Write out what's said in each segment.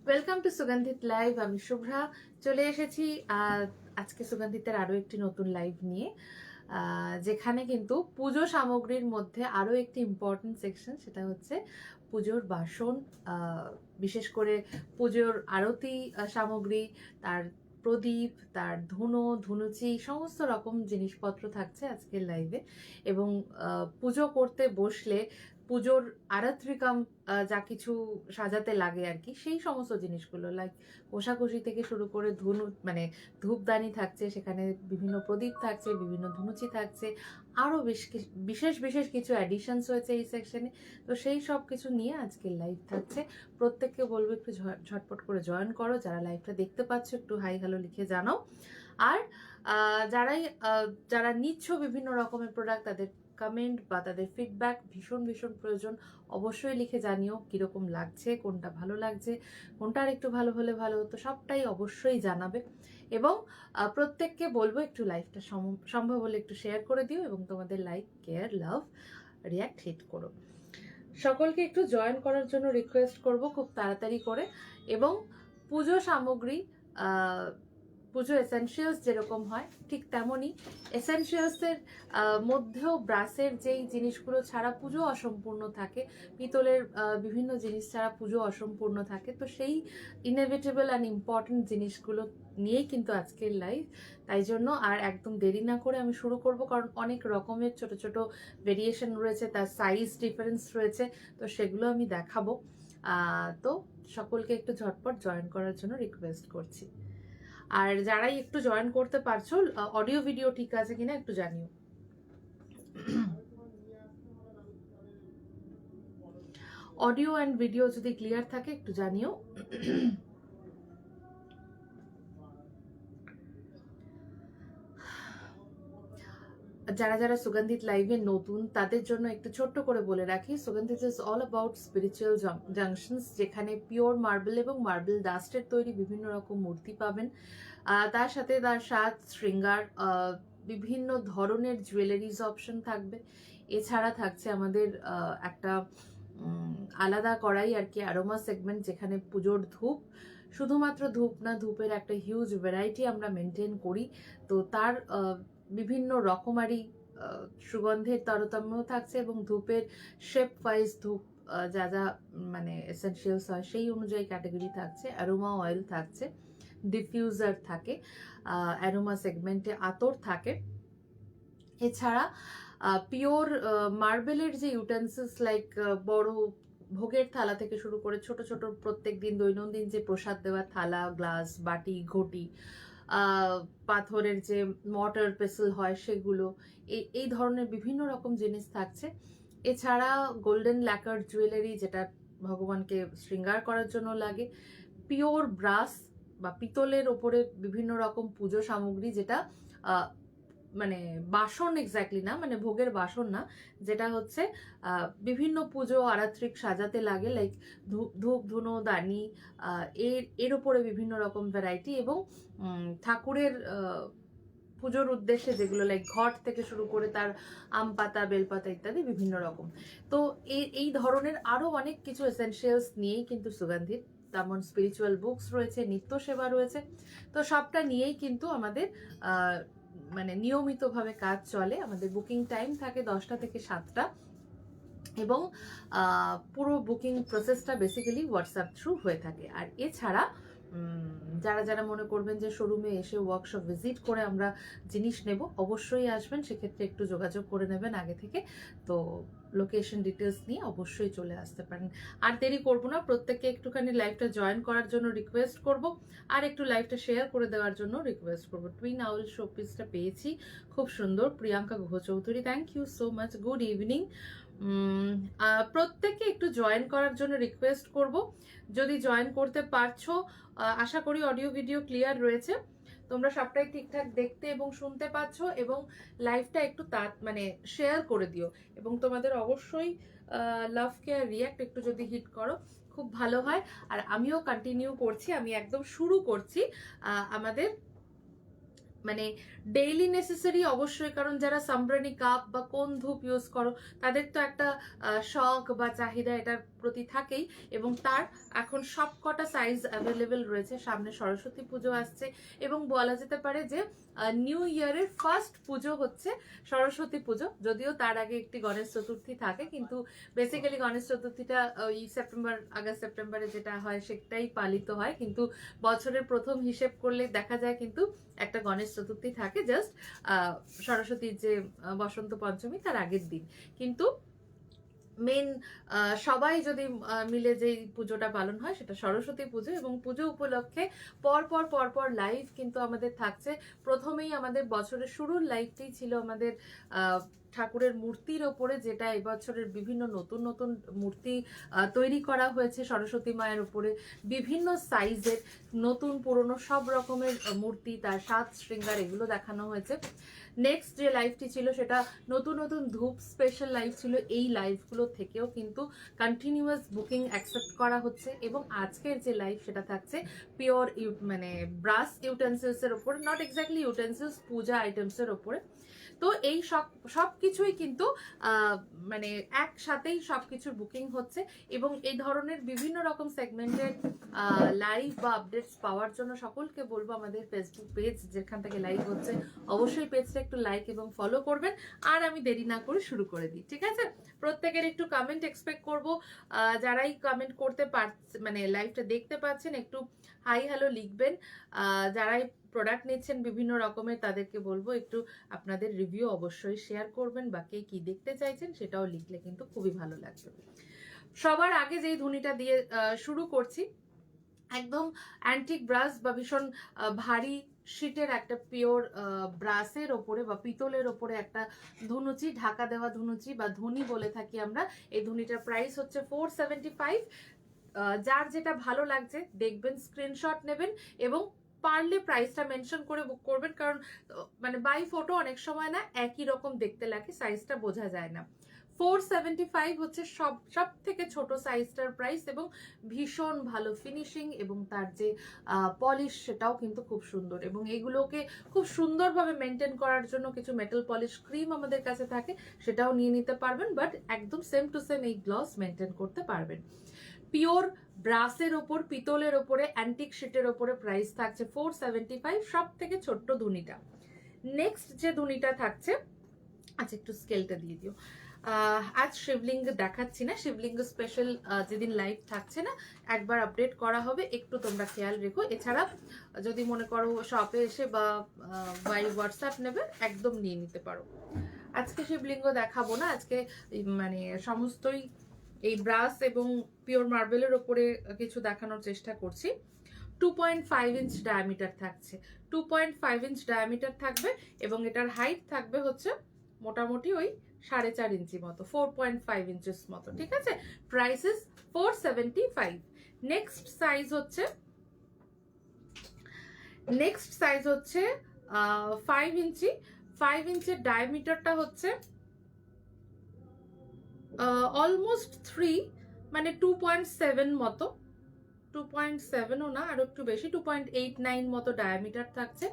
Welcome to Sugandhit live. আমি শুভ্রা চলে এসেছি আজকে সুগন্ধিতের আরও একটি নতুন লাইভ নিয়ে, যেখানে কিন্তু পুজো সামগ্রীর মধ্যে আরও একটি ইম্পর্টেন্ট সেকশন, সেটা হচ্ছে পুজোর বাসন, বিশেষ করে পুজোর আরতি সামগ্রী, তার প্রদীপ, তার ধুনো ধুনুচি, সমস্ত রকম জিনিসপত্র থাকছে আজকের লাইভে। এবং পুজো করতে বসলে পুজোর আরাত্রিকাম যা কিছু সাজাতে লাগে আর কি, সেই সমস্ত জিনিসগুলো লাইক কোষাকুষি থেকে শুরু করে মানে ধূপদানি থাকছে, সেখানে বিভিন্ন প্রদীপ থাকছে, বিভিন্ন ধুনুচি থাকছে, আরও বিশেষ বিশেষ কিছু অ্যাডিশনস হয়েছে এই সেকশনে। তো সেই সব কিছু নিয়ে আজকের লাইভ থাকছে। প্রত্যেককে বলবো একটু ঝটপট করে জয়েন করো। যারা লাইভটা দেখতে পাচ্ছ একটু হাই হ্যালো লিখে জানাও। আর যারা নিচ্ছ বিভিন্ন রকমের প্রোডাক্ট, তাদের কমেন্ট বা তাদের ফিডব্যাক ভীষণ ভীষণ প্রয়োজন। অবশ্যই লিখে জানিও কীরকম লাগছে, কোনটা ভালো লাগছে, কোনটা আর একটু ভালো হলে ভালো হতো, সবটাই অবশ্যই জানাবে। এবং প্রত্যেককে বলবো একটু লাইভটা সম্ভব হলে একটু শেয়ার করে দিও এবং তোমাদের লাইক, কেয়ার, লাভ, রিয়াক্ট হিট করো। সকলকে একটু জয়েন করার জন্য রিকোয়েস্ট করব খুব তাড়াতাড়ি করে। এবং পুজো সামগ্রী, পুজো এসেনশিয়ালস যেরকম হয় ঠিক তেমনই এসেনশিয়ালসের মধ্যেও ব্রাসের যেই জিনিসগুলো ছাড়া পুজো অসম্পূর্ণ থাকে, পিতলের বিভিন্ন জিনিস ছাড়া পুজো অসম্পূর্ণ থাকে, তো সেই ইনএভিটেবল অ্যান্ড ইম্পর্টেন্ট জিনিসগুলো নিয়েই কিন্তু আজকের লাইভ। তাই জন্য আর একদম দেরি না করে আমি শুরু করব, কারণ অনেক রকমের ছোট ছোট ভেরিয়েশন রয়েছে, তার সাইজ ডিফারেন্স রয়েছে, তো সেগুলো আমি দেখাবো। তো সকলকে একটু ঝটপট জয়েন করার জন্য রিকোয়েস্ট করছি। আর যারাই একটু জয়েন করতে পারছো, অডিও ভিডিও ঠিক আছে কিনা একটু জানিও। অডিও অ্যান্ড ভিডিও যদি ক্লিয়ার থাকে একটু জানিও। যারা যারা সুগন্ধিত লাইভে নতুন, তাদের জন্য একটু ছোট্ট করে বলে রাখি, সুগন্ধিত is all about spiritual junctions, যেখানে পিওর মার্বেল এবং মার্বেল ডাস্টের তৈরি বিভিন্ন রকম মূর্তি পাবেন। তার সাথে তার সাজ শৃঙ্গার, বিভিন্ন ধরনের জুয়েলারিজ অপশন থাকবে। এছাড়া থাকছে আমাদের একটা আলাদা করাই আর কি অ্যারোমা সেগমেন্ট, যেখানে পুজোর ধূপ, শুধুমাত্র ধূপ না, ধূপের একটা হিউজ ভ্যারাইটি আমরা মেনটেন করি। তো তার বিভিন্ন রকমারি সুগন্ধের তারতম্য থাকছে এবং ধূপের শেপ ওয়াইজ ধূপ যা যা মানে এসেনশিয়ালস হয় সেই অনুযায়ী ক্যাটাগরি থাকছে। অ্যারোমা অয়েল থাকছে, ডিফিউজার থাকে, অ্যারোমা সেগমেন্টে আতর থাকে। এছাড়া পিওর মার্বেলের যে ইউটেন্সিলস লাইক বড় ভোগের থালা থেকে শুরু করে ছোট ছোট প্রত্যেক দিন দৈনন্দিন যে প্রসাদ দেওয়ার থালা, গ্লাস, বাটি, ঘটি, পাথরের যে মর্টার পেসেল হয় সেগুলো, এই ধরনের বিভিন্ন রকম জিনিস থাকছে। এছাড়া গোল্ডেন ল্যাকার জুয়েলারি, যেটা ভগবানকে শৃঙ্গার করার জন্য লাগে। পিওর ব্রাস বা পিতলের ওপরে বিভিন্ন রকম পুজো সামগ্রী, যেটা মানে বাসন এক্স্যাক্টলি না, মানে ভোগের বাসন না, যেটা হচ্ছে বিভিন্ন পুজো আরাত্রিক সাজাতে লাগে, লাইক ধূপ ধুনো দানি, এর ওপরে বিভিন্ন রকম ভ্যারাইটি। এবং ঠাকুরের পুজোর উদ্দেশ্যে যেগুলো লাইক ঘট থেকে শুরু করে তার আম পাতা, বেলপাতা ইত্যাদি বিভিন্ন রকম। তো এই ধরনের আরো অনেক কিছু এসেনশিয়ালস নিয়েই কিন্তু সুগন্ধিত, তেমন স্পিরিচুয়াল বুকস রয়েছে, নিত্য সেবা রয়েছে। তো সবটা নিয়েই কিন্তু আমাদের মানে নিয়মিতভাবে কাজ চলে। আমাদের বুকিং টাইম থাকে 10টা থেকে 7টা, এবং পুরো বুকিং প্রসেসটা বেসিক্যালি হোয়াটসঅ্যাপ থ্রু হয়ে থাকে। আর এছাড়া যারা যারা মনে করবেন যে শোরুমে এসে ওয়ার্কশপ ভিজিট করে আমরা জিনিস নেব, অবশ্যই আসবেন। সেক্ষেত্রে একটু যোগাযোগ করে নেবেন আগে থেকে, তো লোকেশন ডিটেলস নিয়ে অবশ্যই চলে আসতে পারেন। আর দেরি করবো না, প্রত্যেককে একটুখানি লাইভটা জয়েন করার জন্য রিকোয়েস্ট করব, আর একটু লাইভটা শেয়ার করে দেওয়ার জন্য রিকোয়েস্ট করব। টুইন আউল শোপিসটা পেয়েছি, খুব সুন্দর, Priyanka Guha Chowdhury, thank you so much, good evening. প্রত্যেককে একটু জয়েন করার জন্য রিকোয়েস্ট করব। যদি জয়েন করতে পারছো, আশা করি অডিও ভিডিও ক্লিয়ার রয়েছে, তোমরা সবটাই ঠিকঠাক দেখতে এবং শুনতে পাচ্ছ, এবং লাইভটা একটু মানে শেয়ার করে দিও। এবং তোমাদের অবশ্যই লাভ কেয়ার রিয়াক্ট একটু যদি হিট করো খুব ভালো হয়। আর আমিও কন্টিনিউ করছি, আমি একদম শুরু করছি আমাদের মানে ডেইলি নেসেসারি অবশ্যই, কারণ যারা সামব্রানি কাপ বা কোন ধূপ ইউজ করো তাদের তো একটা শখ বা চাহিদা এটার প্রতি থাকেই, এবং তার এখন সব কটা সাইজ অ্যাভেলেবেল রয়েছে। সামনে সরস্বতী পুজো আসছে এবং বলা যেতে পারে যে নিউ ইয়ারের ফার্স্ট পুজো হচ্ছে সরস্বতী পুজো, যদিও তার আগে একটি গণেশ চতুর্থী থাকে, কিন্তু বেসিক্যালি গণেশ চতুর্থীটা ওই আগস্ট সেপ্টেম্বরে যেটা হয় সেটাই পালিত হয়, কিন্তু বছরের প্রথম হিসেব করলে দেখা যায় কিন্তু একটা গণেশ চতুর্থী থাকে জাস্ট সরস্বতীর যে বসন্ত পঞ্চমী তার আগের দিন। কিন্তু মেন সবাই যদি মিলে যে পুজোটা পালন হয় সেটা সরস্বতী পুজো, এবং পুজো উপলক্ষে পর পর লাইভ কিন্তু আমাদের থাকছে। প্রথমেই আমাদের বছরের শুরুর লাইভটাই ছিল আমাদের ঠাকুরের মূর্তির ওপরে, যেটা এবছরের বিভিন্ন নতুন নতুন মূর্তি তৈরি করা হয়েছে সরস্বতী মায়ের উপরে, বিভিন্ন সাইজের নতুন পুরনো সব রকমের মূর্তি, তার সাজ শৃঙ্গার এগুলো দেখানো হয়েছে। নেক্সট যে লাইভটি ছিল সেটা নতুন নতুন ধূপ স্পেশাল লাইভ ছিল। এই লাইভগুলো থেকেও কিন্তু কন্টিনিউয়াস বুকিং অ্যাকসেপ্ট করা হচ্ছে, এবং আজকের যে লাইভ সেটা থাকছে পিওর মানে ব্রাস ইউটেন্সিলসের ওপরে, নট এক্স্যাক্টলি ইউটেন্সিলস, পূজা আইটেমসের ওপরে। তো এই সব কিছুই কিন্তু মানে একসাথেই সব কিছুর বুকিং হচ্ছে, এবং এই ধরনের বিভিন্ন রকম সেগমেন্টের লাইভ বা আপডেটস পাওয়ার জন্য সকলকে বলবো আমাদের ফেসবুক পেজ যেখান থেকে লাইভ হচ্ছে অবশ্যই পেজটা একটু লাইক এবং ফলো করবেন। আর আমি দেরি না করে শুরু করে দিই, ঠিক আছে? প্রত্যেকের একটু কমেন্ট এক্সপেক্ট করবো। যারাই কমেন্ট করতে পারছে, মানে লাইভটা দেখতে পাচ্ছেন, একটু হাই হ্যালো লিখবেন। যারাই প্রোডাক্ট নিচ্ছেন বিভিন্ন রকমের তাদেরকে বলবো একটু আপনাদের রিভিউ অবশ্যই শেয়ার করবেন, বা কে কি দেখতে চাইছেন সেটাও লিখলে কিন্তু খুবই ভালো লাগবে। সবার আগে যেই ধুনিটা দিয়ে শুরু করছি, একদম অ্যান্টিক ব্রাস বা ভীষণ ভারী শীটের একটা পিওর ব্রাসের ওপরে বা পিতলের ওপরে একটা ধুনুচি, ঢাকা দেওয়া ধুনুচি বা ধুনি বলে থাকি আমরা। এই ধুনিটার প্রাইস হচ্ছে 475। যার যেটা ভালো লাগছে দেখবেন, স্ক্রিনশট নেবেন এবং পারলে প্রাইসটা মেনশন করে বুক করবেন, কারণ মানে বাই ফটো অনেক সময় না একই রকম দেখতে লাগে, সাইজটা বোঝা যায় না। 475 হচ্ছে সব থেকে ছোট সাইজটার প্রাইস, এবং ভীষণ ভালো ফিনিশিং এবং তার যে পলিশ সেটাও কিন্তু খুব সুন্দর, এবং এগুলোকে খুব সুন্দরভাবে মেনটেন করার জন্য কিছু মেটাল পলিশ ক্রিম আমাদের কাছে থাকে, সেটাও নিয়ে নিতে পারবেন, বাট একদম সেম টু সেম এই গ্লস মেনটেন করতে পারবেন। পিওর ব্রাসের ওপর, পিতলের ওপরে, অ্যান্টিক শিটের ওপরে প্রাইস থাকছে 475, সব থেকে ছোট্ট ধুনিটা। নেক্সট যে ধুনিটা থাকছে, আচ্ছা একটু স্কেলটা দিয়ে দিও। আজ শিবলিঙ্গ দেখাচ্ছি না, শিবলিঙ্গ স্পেশাল যেদিন লাইভ থাকছে না একবার আপডেট করা হবে, একটু তোমরা খেয়াল রেখো। এছাড়া যদি মনে করো শপে এসে বা বাই হোয়াটসঅ্যাপ নেবে, একদম নিয়ে নিতে পারো। আজকে শিবলিঙ্গ দেখাবো না, আজকে মানে সমস্তই এই ব্রাস এবং পিওর মার্বেলের ওপরে কিছু দেখানোর চেষ্টা করছি। 2.5 ইঞ্চ ডায়ামিটার থাকছে, 2.5 ইঞ্চ ডায়ামিটার থাকবে, এবং এটার হাইট থাকবে হচ্ছে মোটামুটি ওই 4.5 ইঞ্চি মতো, 4.5 ইঞ্চেস মতো, ঠিক আছে? Price is 475। নেক্সট সাইজ হচ্ছে 5 ইঞ্চি। 5 ইঞ্চের ডায়ামিটারটা হচ্ছে অলমোস্ট 3, মানে 2.7 মতো, 2.7ও না, আরো একটু বেশি, 2.89 মতো ডায়ামিটার থাকছে।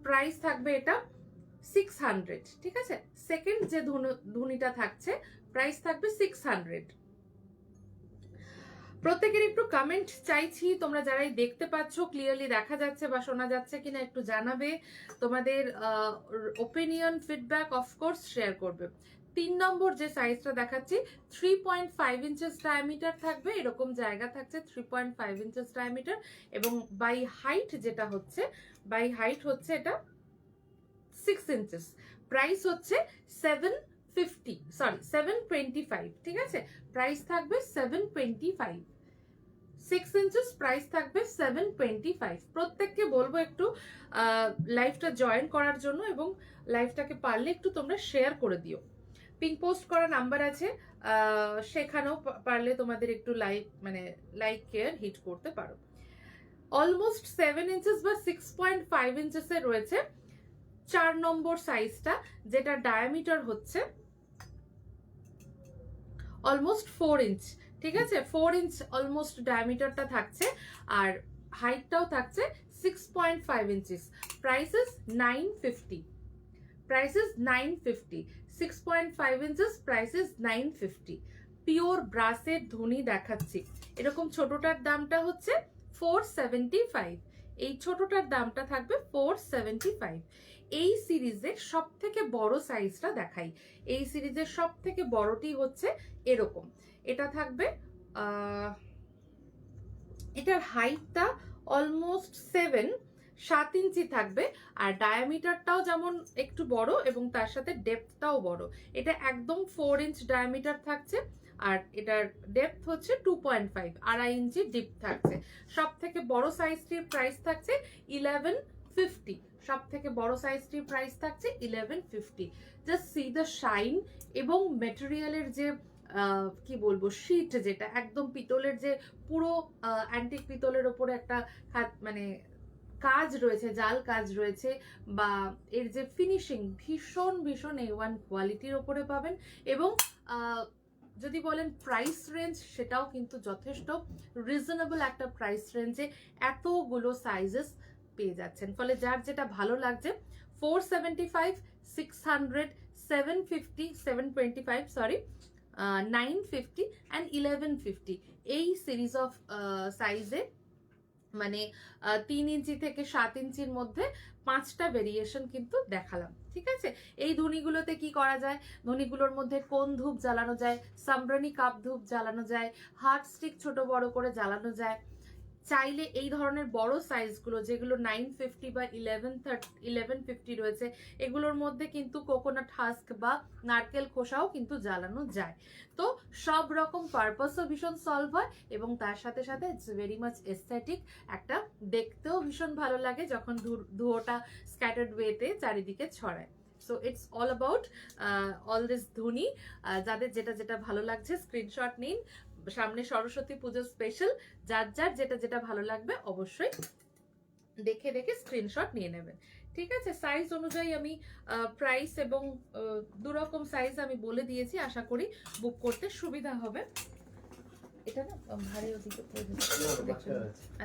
প্রাইস থাকবে এটা 600, ঠিক আছে? সেকেন্ড যে ধুনিটা থাকছে প্রাইস থাকবে 600। প্রত্যেকের একটু কমেন্ট চাইছি, তোমরা যারাই দেখতে পাচ্ছ ক্লিয়ারলি দেখা যাচ্ছে বা শোনা যাচ্ছে কিনা একটু জানাবে, তোমাদের ওপিনিয়ন ফিডব্যাক অফকোর্স শেয়ার করবে। 3 নম্বর যে সাইজটা দেখাচ্ছি 3.5 ইঞ্চেস ডায়ামিটার থাকবে, এরকম জায়গা থাকছে 3.5 ইঞ্চেস ডায়ামিটার, এবং বাই হাইট যেটা হচ্ছে, বাই হাইট হচ্ছে এটা 6 ইঞ্চেস। প্রাইস হচ্ছে 725, ঠিক আছে? প্রাইস থাকবে 725। 6 ইঞ্চেস, প্রাইস থাকবে 725। প্রত্যেককে বলবো একটু লাইভটা জয়েন করার জন্য, এবং লাইভটাকে পারলে একটু তোমরা শেয়ার করে দিও। পিং পোস্ট করা নাম্বার আছে, সেখানেও পারলে তোমাদের একটু লাইক কেয়ার হিট করতে পারো। অলমোস্ট 7 ইঞ্চেস বা 6.5 ইঞ্চেসের রয়েছে 4 নম্বর সাইজটা, যেটা ডায়ামিটার হচ্ছে অলমোস্ট 4 ইঞ্চ, ঠিক আছে? 4 ইঞ্চ অলমোস্ট ডায়ামিটারটা থাকছে, আর হাইটটাও থাকছে 6.5 inches. Price is 950, price is 950, 6.5 inches, price is 950। Pure ব্রাসের ধুনি দেখাচ্ছি। এরকম ছোটটার দামটা হচ্ছে 475, এই ছোটটার দামটা থাকবে 475। এই সিরিজের সব থেকে বড় সাইজটা দেখাই। এই সিরিজের সব থেকে বড়টি হচ্ছে এরকম, এটা থাকবে এটার হাইটটা অলমোস্ট 7 ইঞ্চি থাকবে, আর ডায়ামিটারটাও যেমন একটু বড় এবং তার সাথে ডেপথটাও বড়। এটা একদম 4 ইঞ্চ ডায়ামিটার থাকছে, আর এটার ডেপথ হচ্ছে 2.5, 2.5 ইঞ্চি ডিপ থাকছে। সব থেকে বড় সাইজটির প্রাইস থাকছে 1150, সব থেকে বড় সাইজটির প্রাইস থাকছে 1150। জাস্ট সি দ্য শাইন এবং মেটেরিয়ালের যে কি বলবো, শীট, যেটা একদম পিতলের যে পুরো অ্যান্টিক পিতলের ওপরে একটা মানে কাজ রয়েছে, জাল কাজ রয়েছে, বা এর যে ফিনিশিং ভীষণ ভীষণ A1 কোয়ালিটির ওপরে পাবেন। এবং যদি বলেন প্রাইস রেঞ্জ, সেটাও কিন্তু যথেষ্ট রিজনেবল একটা প্রাইস রেঞ্জে এতগুলো সাইজেস পেয়ে যাচ্ছেন। ফলে যার যেটা ভালো লাগছে, 475, 600, 750, 725 সরি, 950 and 1150, এই সিরিজ অফ সাইজে মানে 3 ইঞ্চি থেকে 7 ইঞ্চির মধ্যে 5টা ভেরিয়েশন কিন্তু দেখালাম। ঠিক আছে, এই ধুনিগুলোতে কি করা যায়, ধুনিগুলোর মধ্যে কোন ধূপ জ্বালানো যায়, সামরানি কাপ ধূপ জ্বালানো যায়, হার্ট স্টিক ছোট বড় করে জ্বালানো যায়। চাইলে এই ধরনের বড় সাইজগুলো যেগুলো 950 বা 1150 রয়েছে, এগুলোর মধ্যে কিন্তু কোকোনাট হাস্ক বা নারকেল খোসাও কিন্তু জ্বালানো যায়। তো সব রকম পারপাসও ভীষণ সলভ হয়, এবং তার সাথে সাথে ইটস ভেরি মাচ এস্থেটিক, একটা দেখতেও ভীষণ ভালো লাগে যখন ধুয়োটা স্ক্যাটার্ড ওয়েতে চারিদিকে ছড়ায়। So it's all about all this ধুনি। যাদের যেটা যেটা ভালো লাগছে স্ক্রিনশট নিন। সামনে সরস্বতী পুজো স্পেশাল, যার যার যেটা যেটা ভালো লাগবে অবশ্যই দেখে দেখে স্ক্রিনশট নিয়ে নেবেন। ঠিক আছে, সাইজ অনুযায়ী আমি প্রাইস এবং দুরকম সাইজ আমি বলে দিয়েছি, আশা করি বুক করতে সুবিধা হবে। এটা না ভারী ওদিকে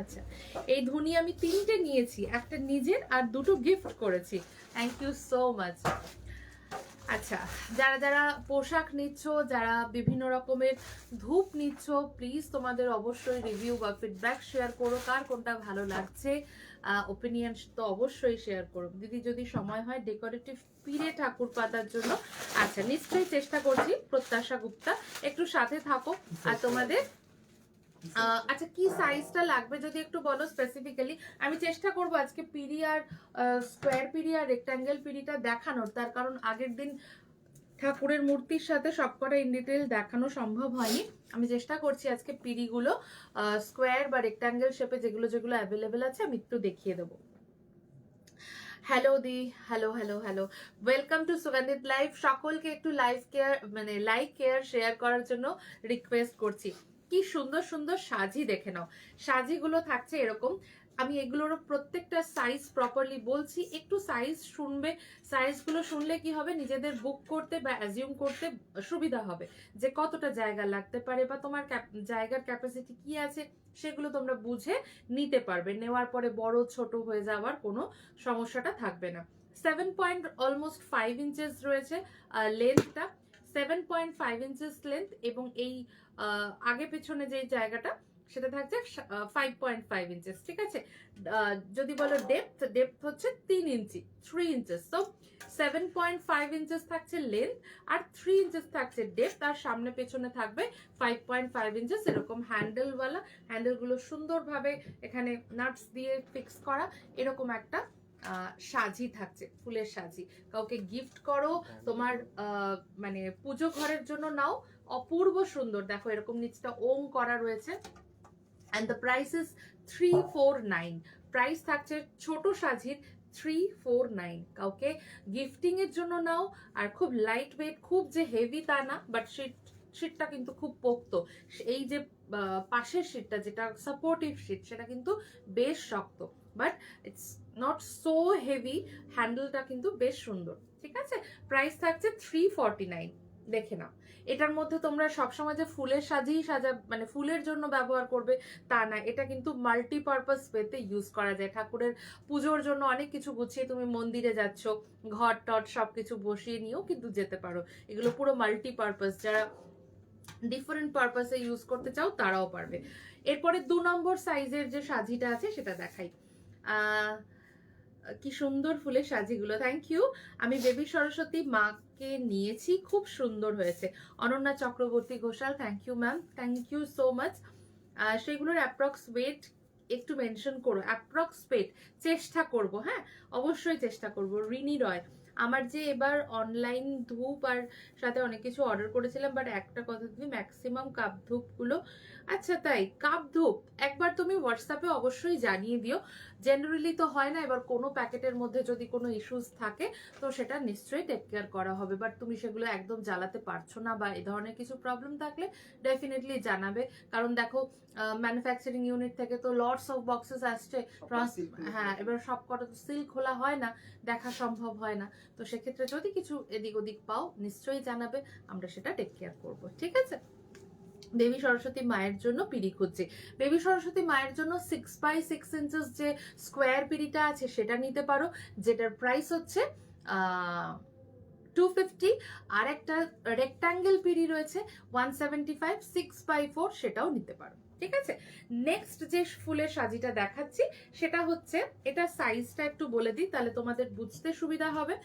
আচ্ছা, এই ধুনি আমি 3টে নিয়েছি, একটা নিজের আর 2টো গিফট করেছি। Thank you so much. আচ্ছা, যারা যারা পোশাক নিচ্ছ, যারা বিভিন্ন রকমের ধূপ নিচ্ছ, প্লিজ তোমাদের অবশ্যই রিভিউ বা ফিডব্যাক শেয়ার করো, কার কোনটা ভালো লাগছে। ওপিনিয়ন তো অবশ্যই শেয়ার করো। দিদি যদি সময় হয় ডেকোরেটিভ পিড়ে ঠাকুর পাতার জন্য, আচ্ছা নিশ্চয়ই চেষ্টা করছি। প্রত্যাশা গুপ্তা, একটু সাথে থাকো। আর তোমাদের আচ্ছা কি সাইজটা লাগবে যদি একটু বলো স্পেসিফিক্যালি। আমি চেষ্টা করব আজকে পিড়ি আর স্কোয়ার পিড়ি আর রেক্টাঙ্গেল পিড়িটা দেখানোর, তার কারণ আগের দিন ঠাকুরের মূর্তির সাথে সবকটা ইন ডিটেল দেখানো সম্ভব হয়নি। আমি চেষ্টা করছি আজকে পিড়িগুলো স্কোয়ার বা রেক্টাঙ্গেল শেপে যেগুলো যেগুলো অ্যাভেলেবেল আছে আমি একটু দেখিয়ে দেবো। Hello the, hello hello hello, welcome to Sugandhit live. সকলকে একটু লাইভ কেয়ার মানে লাইক কেয়ার শেয়ার করার জন্য রিকোয়েস্ট করছি। কি সুন্দর সুন্দর সাজি দেখে নাও। সাজিগুলো থাকছে এরকম, আমি এগুলোর প্রত্যেকটা সাইজ প্রপারলি বলছি, একটু সাইজ শুনবে। সাইজগুলো শুনলে কি হবে, নিজেদের বুক করতে বা অ্যাজিউম করতে সুবিধা হবে যে কতটা জায়গা লাগতে পারে বা তোমার জায়গার ক্যাপাসিটি কি আছে, সেগুলো তোমরা বুঝে নিতে পারবে। নেওয়ার পরে বড় ছোট হয়ে যাওয়ার কোনো সমস্যাটা থাকবে না। 7.5 ইঞ্চেস রয়েছে লেন্থটা, 7.5 ইঞ্চেস লেন্থ, এবং এই আগে পেছনে যে জায়গাটা সেটা থাকছে 5.5 ইঞ্চেস। ঠিক আছে, যদি বলো ডেপথ হচ্ছে 3 ইঞ্চি, 3 ইঞ্চেস। তো 7.5 ইঞ্চেস থাকছে লেন্থ, আর 3 ইঞ্চেস থাকছে ডেপথ, আর সামনে পেছনে থাকবে 5.5 ইঞ্চেস। এরকম হ্যান্ডেলওয়ালা, হ্যান্ডেলগুলো সুন্দরভাবে এখানে নাটস দিয়ে ফিক্স করা, এরকম একটা সাজি থাকছে, ফুলের সাজি। কাউকে গিফট করো, তোমার মানে পুজো ঘরের জন্য নাও, অপূর্ব সুন্দর। দেখো এরকম নিচটা ওম করা রয়েছে। and the price is 349, price থাকছে ছোট সাজির 349। কাউকে গিফটিং এর জন্য নাও, আর খুব লাইট ওয়েট, খুব যে হেভি তা না, বাট শীটটা কিন্তু খুব পোক্ত। এই যে পাশের শীটটা যেটা সাপোর্টিভ শীট, সেটা কিন্তু বেশ শক্ত, but it's not so heavy. হ্যান্ডেলটা কিন্তু বেশ সুন্দর। ঠিক আছে, প্রাইস থাকছে 349। দেখে নাও। এটার মধ্যে তোমরা সবসময় যে ফুলের সাজা মানে ফুলের জন্য ব্যবহার করবে তা না, এটা কিন্তু মাল্টিপারপাস ওয়েতে ইউজ করা যায়। ঠাকুরের পুজোর জন্য অনেক কিছু গুছিয়ে তুমি মন্দিরে যাচ্ছ, ঘট টট সবকিছু বসিয়ে নিয়েও কিন্তু যেতে পারো। এগুলো পুরো মাল্টিপারপাস, যারা ডিফারেন্ট পারপাসে ইউজ করতে চাও তারাও পারবে। এরপরে 2 নম্বর সাইজের যে সাজিটা আছে সেটা দেখাই। কি সুন্দর ফুলের সাজিগুলো, থ্যাংক ইউ। আমি বেবি সরস্বতী মাকে নিয়েছি, খুব সুন্দর হয়েছে। Ananya Chakraborty Ghoshal, thank you ma'am, thank you so much. সেগুলোর অ্যাপ্রক্স ওয়েট একটু মেনশন করো, অ্যাপ্রক্স ওয়েট চেষ্টা করব, হ্যাঁ অবশ্যই চেষ্টা করব। রিনি রয়, আমার যে এবার অনলাইন ধূপ আর সাথে অনেক কিছু অর্ডার করেছিলাম, বাট একটা কথা, তুমি ম্যাক্সিমাম কাপ ধূপগুলো, আচ্ছা তাই কাপ ধূপ একবার তুমি হোয়াটসঅ্যাপে অবশ্যই জানিয়ে দিও। জেনারেলি তো হয় না, এবার কোনো প্যাকেটের মধ্যে যদি কোনো ইস্যুস থাকে তো সেটা নিশ্চয়ই টেক কেয়ার করা হবে, বাট তুমি সেগুলো একদম জ্বালাতে পারছো না বা এই ধরনের কিছু প্রবলেম থাকলে ডেফিনেটলি জানাবে। কারণ দেখো ম্যানুফ্যাকচারিং ইউনিট থেকে তো লটস অফ বক্সেস আসছে, হ্যাঁ এবার সব কটা তো সিল খোলা হয় না, দেখা সম্ভব হয় না। তো সেক্ষেত্রে যদি কিছু এদিক ওদিক পাও নিশ্চয়ই জানাবে, আমরা সেটা টেক কেয়ার করবো, ঠিক আছে। দেবী সরস্বতী মায়ের জন্য পিড়ি খুঁজছি। বেবি সরস্বতী মায়ের জন্য 6x6 ইঞ্চেস যে স্কোয়ার পিড়িটা আছে সেটা নিতে পারো, যেটার প্রাইস হচ্ছে 250। আর একটা রেক্টাঙ্গেল পিড়ি রয়েছে 175, 6x4, সেটাও নিতে পারো, ঠিক আছে। নেক্সট যে ফুলের সাজিটা দেখাচ্ছি সেটা হচ্ছে, এটা সাইজটা একটু বলে দিই তাহলে তোমাদের বুঝতে সুবিধা হবে।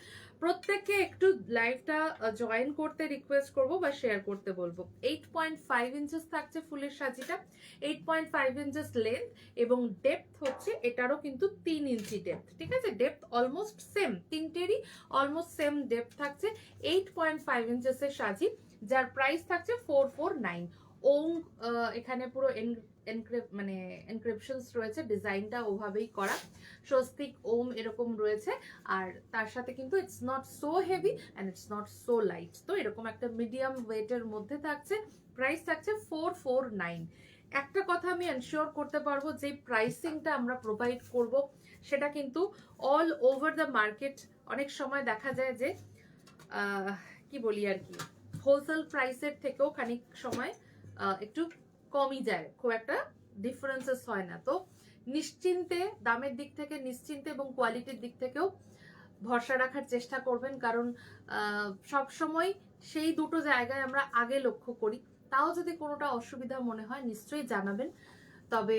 প্রত্যেককে একটু লাইভটা জয়েন করতে রিকোয়েস্ট করব বা শেয়ার করতে বলবো। 8.5 ইঞ্চেস থাকছে ফুলের সাজিটা, 8.5 ইঞ্চেস লেন্থ, এবং ডেপথ হচ্ছে এটারও কিন্তু 3 ইঞ্চি ডেপথ, ঠিক আছে। ডেপথ অলমোস্ট সেম, তিনটেরই অলমোস্ট সেম ডেপথ থাকছে। 8.5 ইঞ্চেসের সাজি, যার প্রাইস থাকছে 449। ওম এখানে পুরো মানে এনক্রিপশনস রয়েছে, ডিজাইনটা ওভাবেই করা, স্বস্তিক ওম এরকম রয়েছে। আর তার সাথে কিন্তু it's not so heavy and it's not so light, তো এরকম একটা মিডিয়াম ওয়েটের মধ্যে থাকছে। প্রাইস থাকছে 449। একটা কথা আমি এনশিওর করতে পারবো, যে প্রাইসিংটা আমরা প্রোভাইড করব সেটা কিন্তু অল ওভার দ্য মার্কেট অনেক সময় দেখা যায় যে কি বলি আর কি, হোলসেল প্রাইসের থেকেও খানিক সময় একটু কমই যায়, খুব একটা ডিফারেন্সেস হয় না। তো নিশ্চিন্তে, দামের দিক থেকে নিশ্চিন্তে এবং কোয়ালিটির দিক থেকেও ভরসা রাখার চেষ্টা করবেন, কারণ সব সময় সেই দুটো জায়গায় আমরা আগে লক্ষ্য করি। তাও যদি কোনোটা অসুবিধা মনে হয় নিশ্চয়ই জানাবেন। তবে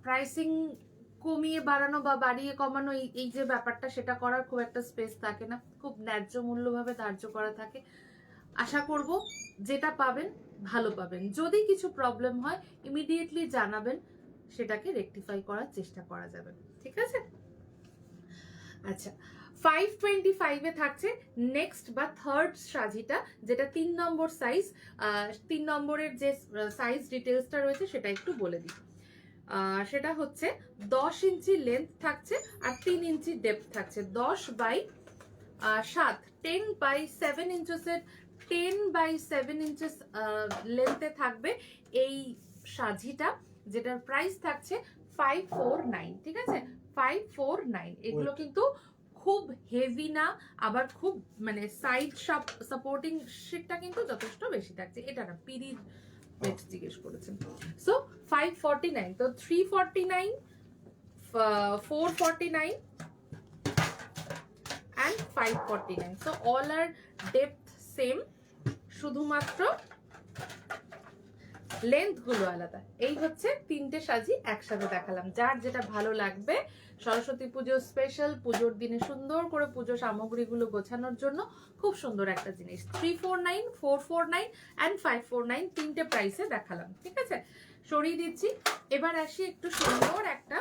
প্রাইসিং কমিয়ে বাড়ানো বা বাড়িয়ে কমানো এই যে ব্যাপারটা, সেটা করার খুব একটা স্পেস থাকে না, খুব ন্যায্য মূল্যভাবে ধার্য করা থাকে। আশা করব যেটা পাবেন ভালো পাবেন। যদি কিছু প্রবলেম হয় ইমিডিয়েটলি জানাবেন, সেটাকে রেকটিফাই করার চেষ্টা করা যাবে, ঠিক আছে। আচ্ছা, 525 এ থাকছে নেক্সট বা থার্ড সাজিটা, যেটা 3 নম্বর সাইজ। 3 নম্বরের যে সাইজ ডিটেলসটা রয়েছে সেটা একটু বলে দিই। সেটা হচ্ছে 10 ইঞ্চি লেন্থ থাকছে আর 3 ইঞ্চি ডেপথ থাকছে। 10/7, 10/7 ইঞ্চেসের 10/7 ইঞ্চেস লেন্থে থাকবে এই সাজিটা, যেটার প্রাইস থাকছে 549, ঠিক আছে। 549। এগুলো কিন্তু খুব হেভি না, আবার খুব মানে সাইড সাপোর্টিং শীটটা কিন্তু যথেষ্ট বেশি থাকছে। এটা না পিরির ওয়েট জিজ্ঞেস করেছেন। সো 549, তো 349, 449 and 549. So all are depth same, শুধুমাত্র লেন্থ গুলো আলাদা। এই হচ্ছে তিনটে সাজি একসাথে দেখালাম, যার যেটা ভালো লাগবে। সরস্বতী পুজো স্পেশাল, পুজোর দিনে সুন্দর করে পুজো সামগ্রীগুলো গোছানোর জন্য খুব সুন্দর একটা জিনিস। 349, 449 and 549 তিনটে প্রাইসে দেখালাম, ঠিক আছে। সরিয়ে দিচ্ছি। এবার আসি একটু সুন্দর একটা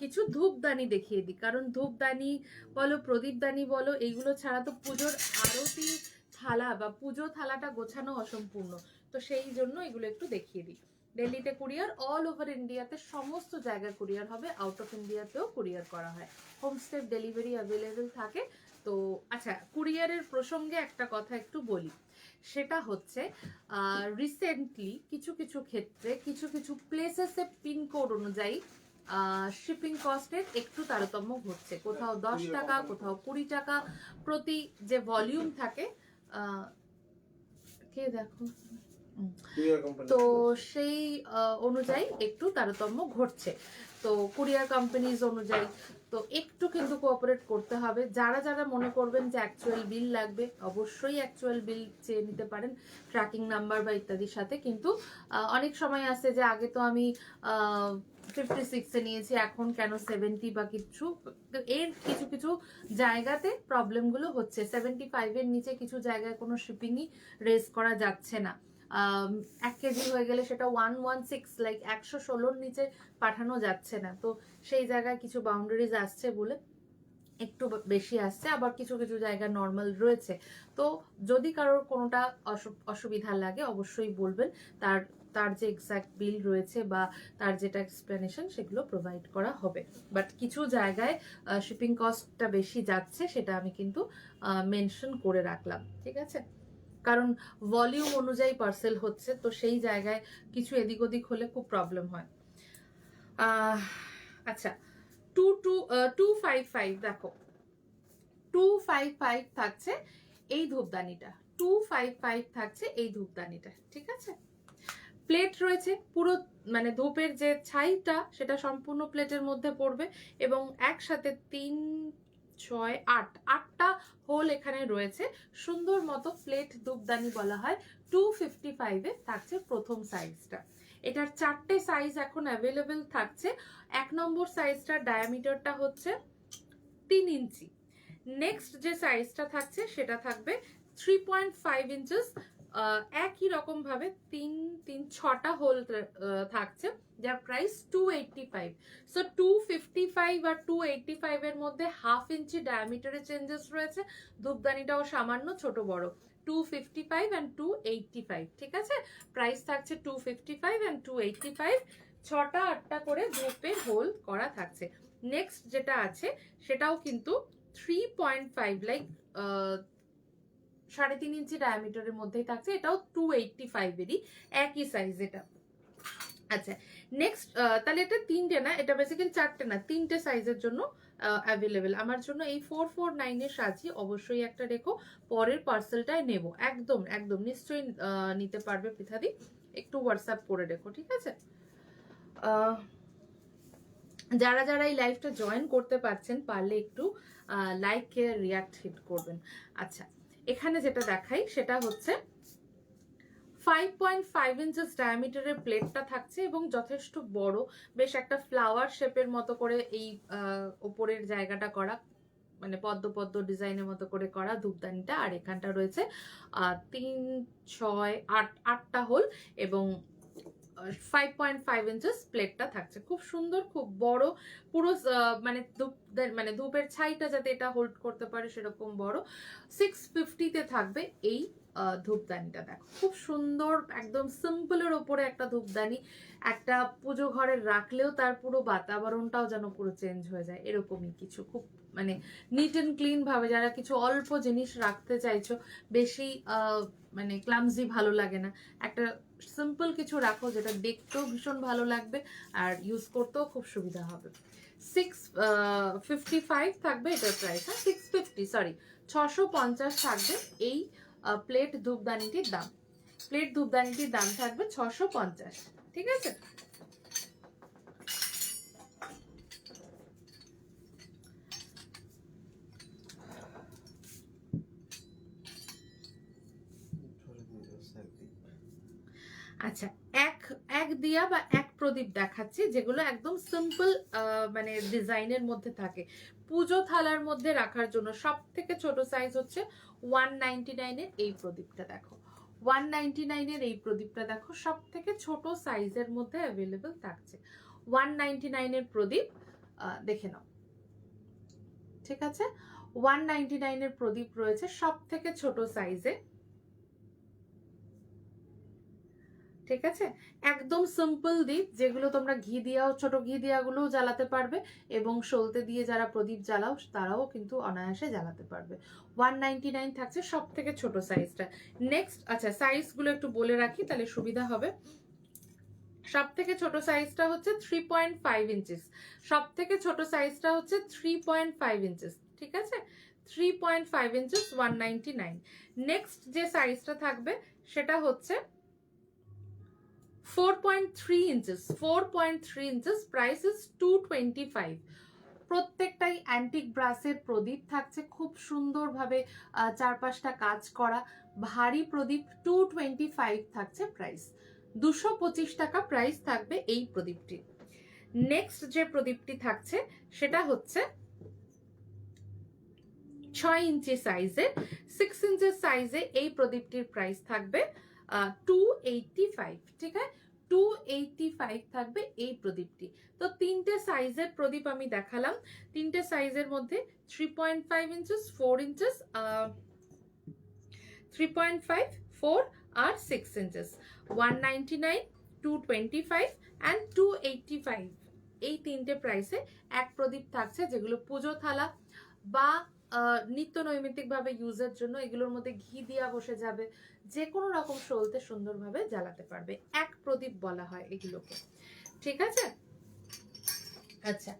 কিছু ধূপদানি দেখিয়ে দিই, কারণ ধূপদানি বলো, প্রদীপদানি বলো, এইগুলো ছাড়া তো পুজোর আরতি থালা বা পুজো থালাটা গোছানো অসম্পূর্ণ। তো সেই জন্য এগুলো একটু দেখিয়ে দিই। দিল্লিতে কুরিয়ার, অল ওভার ইন্ডিয়াতে সমস্ত জায়গায় কুরিয়ার হবে, আউট অফ ইন্ডিয়াতেও কুরিয়ার করা হয়, হোমস্টে ডেলিভারি অ্যাভেলেবেল থাকে। তো আচ্ছা, কুরিয়ারের প্রসঙ্গে একটা কথা একটু বলি, সেটা হচ্ছে রিসেন্টলি কিছু কিছু ক্ষেত্রে কিছু কিছু প্লেসেসে পিনকোড অনুযায়ী শিপিং কস্টের একটু তারতম্য ঘটছে, কোথাও 10 টাকা, কোথাও 20 টাকা প্রতি যে ভলিউম থাকে কে দেখো, তো সেই অনুযায়ী একটু তারতম্য ঘটছে। তো কুরিয়ার কোম্পানিজ অনুযায়ী তো একটু কিন্তু কোঅপারেট করতে হবে। যারা যারা মনে করবেন যে অ্যাকচুয়াল বিল লাগবে, অবশ্যই অ্যাকচুয়াল বিল চেয়ে নিতে পারেন ট্র্যাকিং নাম্বার বা ইত্যাদির সাথে। কিন্তু অনেক সময় আছে যে আগে তো আমি 56-এ নিয়েছি, এখন কেন 70 বা কিছু, এর কিছু কিছু জায়গাতে প্রবলেমগুলো হচ্ছে। 75-এর নিচে কিছু জায়গায় কোনো শিপিংই রেজ করা যাচ্ছে না। 1 কেজি হয়ে গেলে সেটা 116 লাইক 116-র নিচে পাঠানো যাচ্ছে না। তো সেই জায়গায় কিছু বাউন্ডারিজ আসছে বলে একটু বেশি আসছে, আবার কিছু কিছু জায়গা নর্মাল রয়েছে। তো যদি কারোর কোনোটা অসুবিধা লাগে অবশ্যই বলবেন, তার তার যে এক্সাক্ট বিল রয়েছে বা তার যেটা এক্সপ্লেনেশন সেগুলো প্রোভাইড করা হবে। বাট কিছু জায়গায় শিপিং কস্টটা বেশি যাচ্ছে, সেটা আমি কিন্তু মেনশন করে রাখলাম, ঠিক আছে? কারণ ভলিউম অনুযায়ী পার্সেল হচ্ছে, তো সেই জায়গায় কিছু এদিক ওদিক হলে খুব প্রবলেম হয়। আচ্ছা, 255 দেখো, 255 থাকছে এই ধূপদানিটা, 255 থাকছে এই ধূপদানিটা, ঠিক আছে? প্লেট রয়েছে পুরো, মানে ধূপের যে ছাইটা সেটা সম্পূর্ণ প্লেটের মধ্যে পড়বে এবং একসাথে 3, 6, 8টা হোল এখানে রয়েছে। সুন্দর মতো প্লেট ধূপদানি বলা হয়। 255-এ থাকছে প্রথম সাইজটা। এটার 4টে সাইজ এখন অ্যাভেলেবেল থাকছে। 1 নম্বর সাইজটার ডায়ামিটারটা হচ্ছে 3 ইঞ্চি। নেক্সট যে সাইজটা থাকছে সেটা থাকবে 3.5 ইঞ্চেস। একই রকম ভাবে 6টা হোল থাকছে, যার প্রাইস 285। সো 255 আর 285 এর মধ্যে 1/2 ইঞ্চি ডায়ামিটারে চেঞ্জেস রয়েছে। ধূপদানিটাও সামান্য ছোট বড়, 255 and 285, ঠিক আছে? প্রাইস থাকছে 255 and 285। 6টা 8টা করে ধূপের হোল করা থাকছে। নেক্সট যেটা আছে সেটাও কিন্তু 3.5 লাইক 3.5 ইঞ্চি ডায়ামিটারের মধ্যেই থাকছে। এটাও 285-এরই একই সাইজ এটা। আচ্ছা, নেক্সট তাহলে এটা 3টে না, এটা বেসিক্যালি 4টে না, 3টে সাইজের জন্য অ্যাভেলেবেল। আমার জন্য এই 449-এর সাজি অবশ্যই একটা রেখো, পরের পার্সেলটাই নেব। একদম একদম নিশ্চয়ই নিতে পারবে পৃথাদি, একটু হোয়াটসঅ্যাপ করে রেখো, ঠিক আছে? যারা যারা এই লাইভটা জয়েন করতে পারছেন পারলে একটু লাইক রিয়াক্ট হিট করবেন। আচ্ছা, এখানে যেটা দেখাই সেটা হচ্ছে 5.5 ইঞ্চেস ডায়ামিটারের প্লেটটা থাকছে এবং যথেষ্ট বড়, বেশ একটা ফ্লাওয়ার শেপের মতো করে এই ওপরের জায়গাটা করা, মানে পদ্ম পদ্ম ডিজাইনের মতো করে করা ধূপদানিটা। আর এখানটা রয়েছে 3, 6, 8টা হোল এবং 5.5 ইঞ্চেস প্লেটটা থাকছে। খুব সুন্দর, খুব বড়, পুরো মানে ধূপের ছাইটা যাতে এটা হোল্ড করতে পারে সেরকম বড়। 650-তে থাকবে এই ধূপদানিটা। দেখো খুব সুন্দর, একদম সিম্পলের ওপরে একটা ধূপদানি, একটা পুজো ঘরে রাখলেও তার পুরো বাতাবরণটাও যেন পুরো চেঞ্জ হয়ে যায়, এরকমই কিছু। খুব মানে নিট অ্যান্ড ক্লিন ভাবে, যারা কিছু অল্প জিনিস রাখতে চাইছো, বেশি মানে ক্লামজি ভালো লাগে না, একটা সিম্পল কিছু রাখো যেটা দেখতেও ভীষণ ভালো লাগবে আর ইউজ করতেও খুব সুবিধা হবে। 655 থাকবে এটার প্রাইস, হ্যাঁ 650, সরি 650 থাকবে এই প্লেট ধূপদানিটির দাম। প্লেট ধূপদানিটির দাম থাকবে 650, ঠিক আছে? আচ্ছা, এক দিয়া বা এক প্রদীপ দেখাচ্ছি, যেগুলো একদম সিম্পল মানে ডিজাইনের মধ্যে থাকে, পুজো থালার মধ্যে রাখার জন্য। সব থেকে ছোট সাইজ হচ্ছে 199-এর এই প্রদীপটা দেখো, 199-এর এই প্রদীপটা দেখো, সব থেকে ছোট সাইজের মধ্যে অ্যাভেলেবেল থাকছে। 199-এর প্রদীপ দেখে নাও, ঠিক আছে? 199-এর প্রদীপ রয়েছে সব থেকে ছোট সাইজে, ঠিক আছে? একদম সিম্পল দ্বীপ, যেগুলো তোমরা ঘি দিয়াও, ছোট ঘি দিয়াগুলোও জ্বালাতে পারবে এবং সলতে দিয়ে যারা প্রদীপ জ্বালাও তারাও কিন্তু অনায়াসে জ্বালাতে পারবে। 199 থাকছে সব থেকে ছোট সাইজটা। নেক্সট, আচ্ছা সাইজগুলো একটু বলে রাখি তাহলে সুবিধা হবে। সব থেকে ছোট সাইজটা হচ্ছে 3.5 ইঞ্চিস, সব থেকে ছোট সাইজটা হচ্ছে 3.5 ইঞ্চিস, ঠিক আছে? 3.5 ইঞ্চেস 199। নেক্সট যে সাইজটা থাকবে সেটা হচ্ছে 4.3 ইঞ্চেস, 4.3 ইঞ্চেস, প্রাইস ইজ 225। প্রত্যেকটাই অ্যান্টিক ব্রাসের প্রদীপ থাকছে, খুব সুন্দরভাবে চারপাশটা কাজ করা ভারী প্রদীপ। 225 থাকছে প্রাইস, 225 টাকা প্রাইস থাকবে এই প্রদীপটি। নেক্সট যে প্রদীপটি থাকছে সেটা হচ্ছে 6 ইঞ্চি সাইজের, 6 ইঞ্চের সাইজে এই প্রদীপটির প্রাইস থাকবে 285। ঠিক আছে, 285 থাকবে এই প্রদীপটি। তো তিনটে সাইজের প্রদীপ আমি দেখালাম, তিনটে সাইজের মধ্যে 3.5 ইঞ্চেস, 4 ইঞ্চেস, 3.5, 4 আর 6 ইঞ্চেস। 199, 225 অ্যান্ড 285, এই তিনটে প্রাইসে এক প্রদীপ থাকছে, যেগুলো পুজো থালা বা নিত্য নৈমিত্তিক ভাবে ইউজের জন্য এগুলোর মধ্যে ঘি দিয়া বসে যাবে, যে কোনো রকম সলতে সুন্দরভাবে জ্বালাতে পারবে। এক প্রদীপ বলা হয় এগুলোকে। ঠিক আছে, আচ্ছা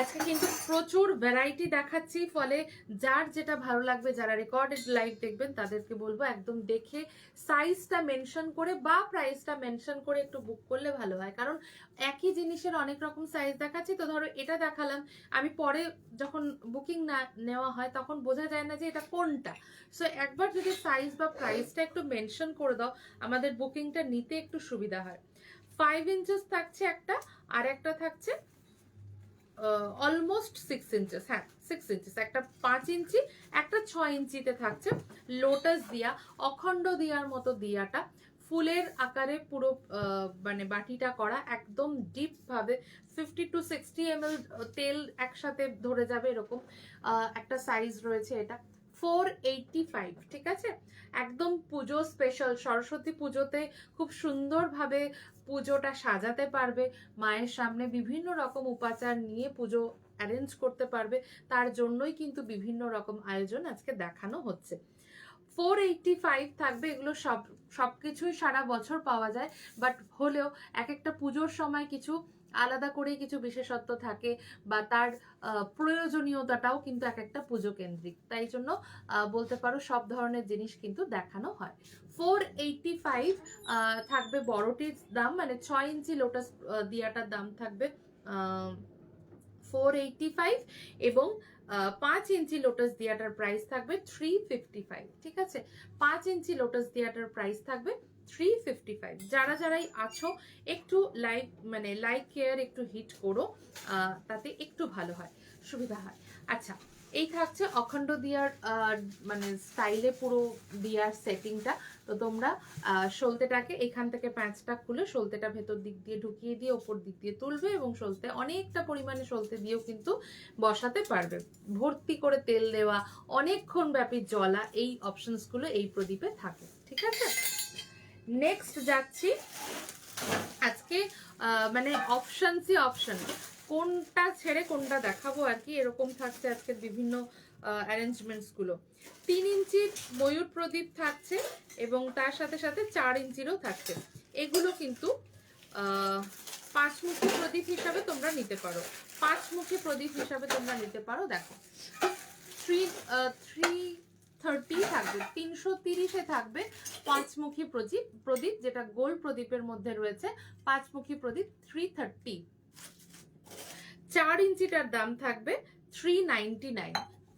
আজকে কিন্তু প্রচুর ভ্যারাইটি দেখাচ্ছি, ফলে যার যেটা ভালো লাগবে, যারা রেকর্ডেড লাইভ দেখবেন তাদেরকে বলবো একদম দেখে সাইজটা মেনশন করে বা প্রাইসটা মেনশন করে একটু বুক করলে ভালো হয়। কারণ একই জিনিসের অনেক রকম সাইজ দেখাচ্ছি, তো ধরো এটা দেখালাম, আমি পরে যখন বুকিং না নেওয়া হয় তখন বোঝা যায় না যে এটা কোনটা। সো একবার যদি সাইজ বা প্রাইসটা একটু মেনশন করে দাও, আমাদের বুকিংটা নিতে একটু সুবিধা হয়। 5 ইঞ্চেস থাকছে একটা, আর একটা থাকছে অলমোস্ট 6 ইঞ্চেস, হ্যাঁ 6 ইঞ্চেস, একটা 5 ইঞ্চি, একটা 6 ইঞ্চিতে থাকছে লোটাস দিয়া, অখণ্ড দিয়ার মতো দিয়াটা ফুলের আকারে পুরো মানে বাটিটা করা, একদম ডিপ ভাবে 50 to 60 ml তেল একসাথে ধরে যাবে এরকম একটা সাইজ রয়েছে এটা। 485। ঠিক আছে, একদম পুজো স্পেশাল, সরস্বতী পুজোতে খুব সুন্দরভাবে পুজোটা সাজাতে পারবে, মায়ের সামনে বিভিন্ন রকম উপাচার নিয়ে পুজো অ্যারেঞ্জ করতে পারবে, তার জন্যই কিন্তু বিভিন্ন রকম আয়োজন আজকে দেখানো হচ্ছে। 485 থাকবে। এগুলো সবকিছুই সারা বছর পাওয়া যায়, বাট হলেও এক একটা পুজোর সময় কিছু আলাদা করে কিছু বিশেষত্ব থাকে, বা তার প্রয়োজনীয়তাটাও কিন্তু এক একটা পুজো কেন্দ্রিক, তাই জন্য বলতে পারো সব ধরনের জিনিস কিন্তু দেখানো হয়। 485 থাকবে বড়টির দাম, মানে 6 ইঞ্চি লোটাস দিয়াটার দাম থাকবে 485, এবং 5 ইঞ্চি লোটাস দিয়াটার প্রাইস থাকবে 355। ঠিক আছে, 5 ইঞ্চি লোটাস দিয়াটার প্রাইস থাকবে 355। যারা যারাই আছো একটু লাইক কেয়ার একটু হিট করো, তাতে একটু ভালো হয়, সুবিধা হয়। আচ্ছা, এই থাকছে অখণ্ড দিয়ার মানে স্টাইলে পুরো দিয়ার সেটিংটা। তো তোমরা সলতেটাকে এখান থেকে প্যাঁচটা খুলে সলতেটা ভেতর দিক দিয়ে ঢুকিয়ে দিয়ে ওপর দিক দিয়ে তুলবে, এবং সলতে অনেকটা পরিমাণে সলতে দিয়েও কিন্তু বসাতে পারবে। ভর্তি করে তেল দেওয়া, অনেকক্ষণ ব্যাপী জ্বলা, এই অপশনসগুলো এই প্রদীপে থাকে। ঠিক আছে, নেক্সট যাচ্ছি। আজকে মানে অপশনসই অপশন, কোনটা ছেড়ে কোনটা দেখাবো আর কি, এরকম থাকছে আজকের বিভিন্ন অ্যারেঞ্জমেন্টস গুলো। 3 ইঞ্চির ময়ূর প্রদীপ থাকছে, এবং তার সাথে সাথে 4 ইঞ্চিরও থাকছে। এগুলো কিন্তু 5মুখী প্রদীপ হিসাবে তোমরা নিতে পারো, 5মুখী প্রদীপ হিসাবে তোমরা নিতে পারো। দেখো 330 থাকবে, 330-এ থাকবে 5মুখী প্রদীপ, যেটা গোল প্রদীপের মধ্যে রয়েছে 5মুখী প্রদীপ 330। 4 ইঞ্চিটার দাম থাকবে 399,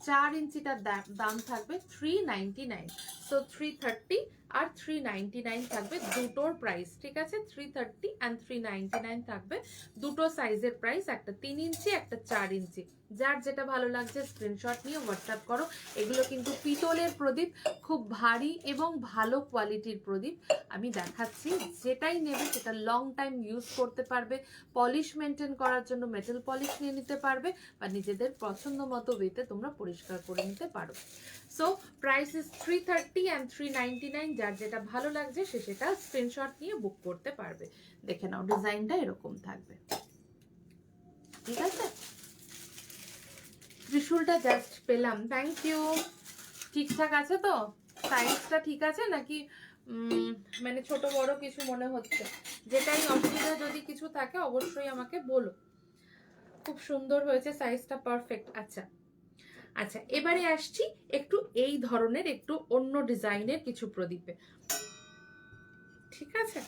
4 ইঞ্চিটার দাম থাকবে 399। সো 330 আর 399 থাকবে দুটোর প্রাইস। ঠিক আছে, 330 অ্যান্ড 399 থাকবে দুটো সাইজের প্রাইস, একটা 3 ইঞ্চি, একটা 4 ইঞ্চি। যার যেটা ভালো লাগছে স্ক্রিনশট নিয়ে হোয়াটসঅ্যাপ করো। এগুলো কিন্তু পিতলের প্রদীপ, খুব ভারী এবং ভালো কোয়ালিটির প্রদীপ আমি দেখাচ্ছি। যেটাই নেবে সেটা লং টাইম ইউজ করতে পারবে, পলিশ মেনটেন করার জন্য মেটাল পলিশ নিয়ে নিতে পারবে, বা নিজেদের পছন্দ মতো ওয়েতে তোমরা পরিষ্কার করে নিতে পারো। So price is 330 and 399। যার যেটা ভালো লাগছে সে সেটা স্ক্রিনশট নিয়ে বুক করতে পারবে। দেখে নাও, ডিজাইনটা এরকম থাকবে। ঠিক আছে, ত্রিশূলটা জাস্ট পেলাম, থ্যাংক ইউ। ঠিকঠাক আছে তো? সাইজটা ঠিক আছে নাকি মানে ছোট বড় কিছু মনে হচ্ছে? যেটাই অসুবিধা যদি কিছু থাকে অবশ্যই আমাকে বলো। খুব সুন্দর হয়েছে, সাইজটা পারফেক্ট। আচ্ছা, আচ্ছা, এবারে আসছি একটু এই ধরনের একটু অন্য ডিজাইনের কিছু প্রদীপে। ঠিক আছে,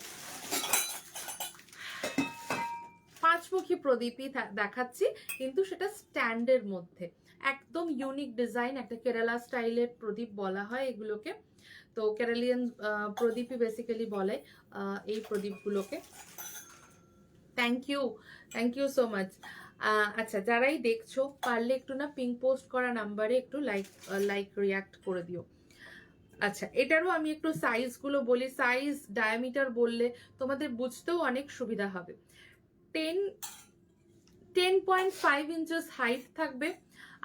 পাঁচমুখী প্রদীপই দেখাচ্ছি, কিন্তু সেটা স্ট্যান্ডের মধ্যে, একদম ইউনিক ডিজাইন, একটা কেরালা স্টাইলের প্রদীপ বলা হয় এগুলোকে। তো কেরালিয়ান প্রদীপই বেসিক্যালি বলে এই প্রদীপগুলোকে। Thank you so much. আচ্ছা, যারাই দেখছো পারলে একটু না পিঙ্ক পোস্ট করা নাম্বারে একটু লাইক রিয়াক্ট করে দিও। আচ্ছা, এটারও আমি একটু সাইজগুলো বলি, সাইজ ডায়ামিটার বললে তোমাদের বুঝতেও অনেক সুবিধা হবে। 10.5 ইঞ্চেস হাইট থাকবে,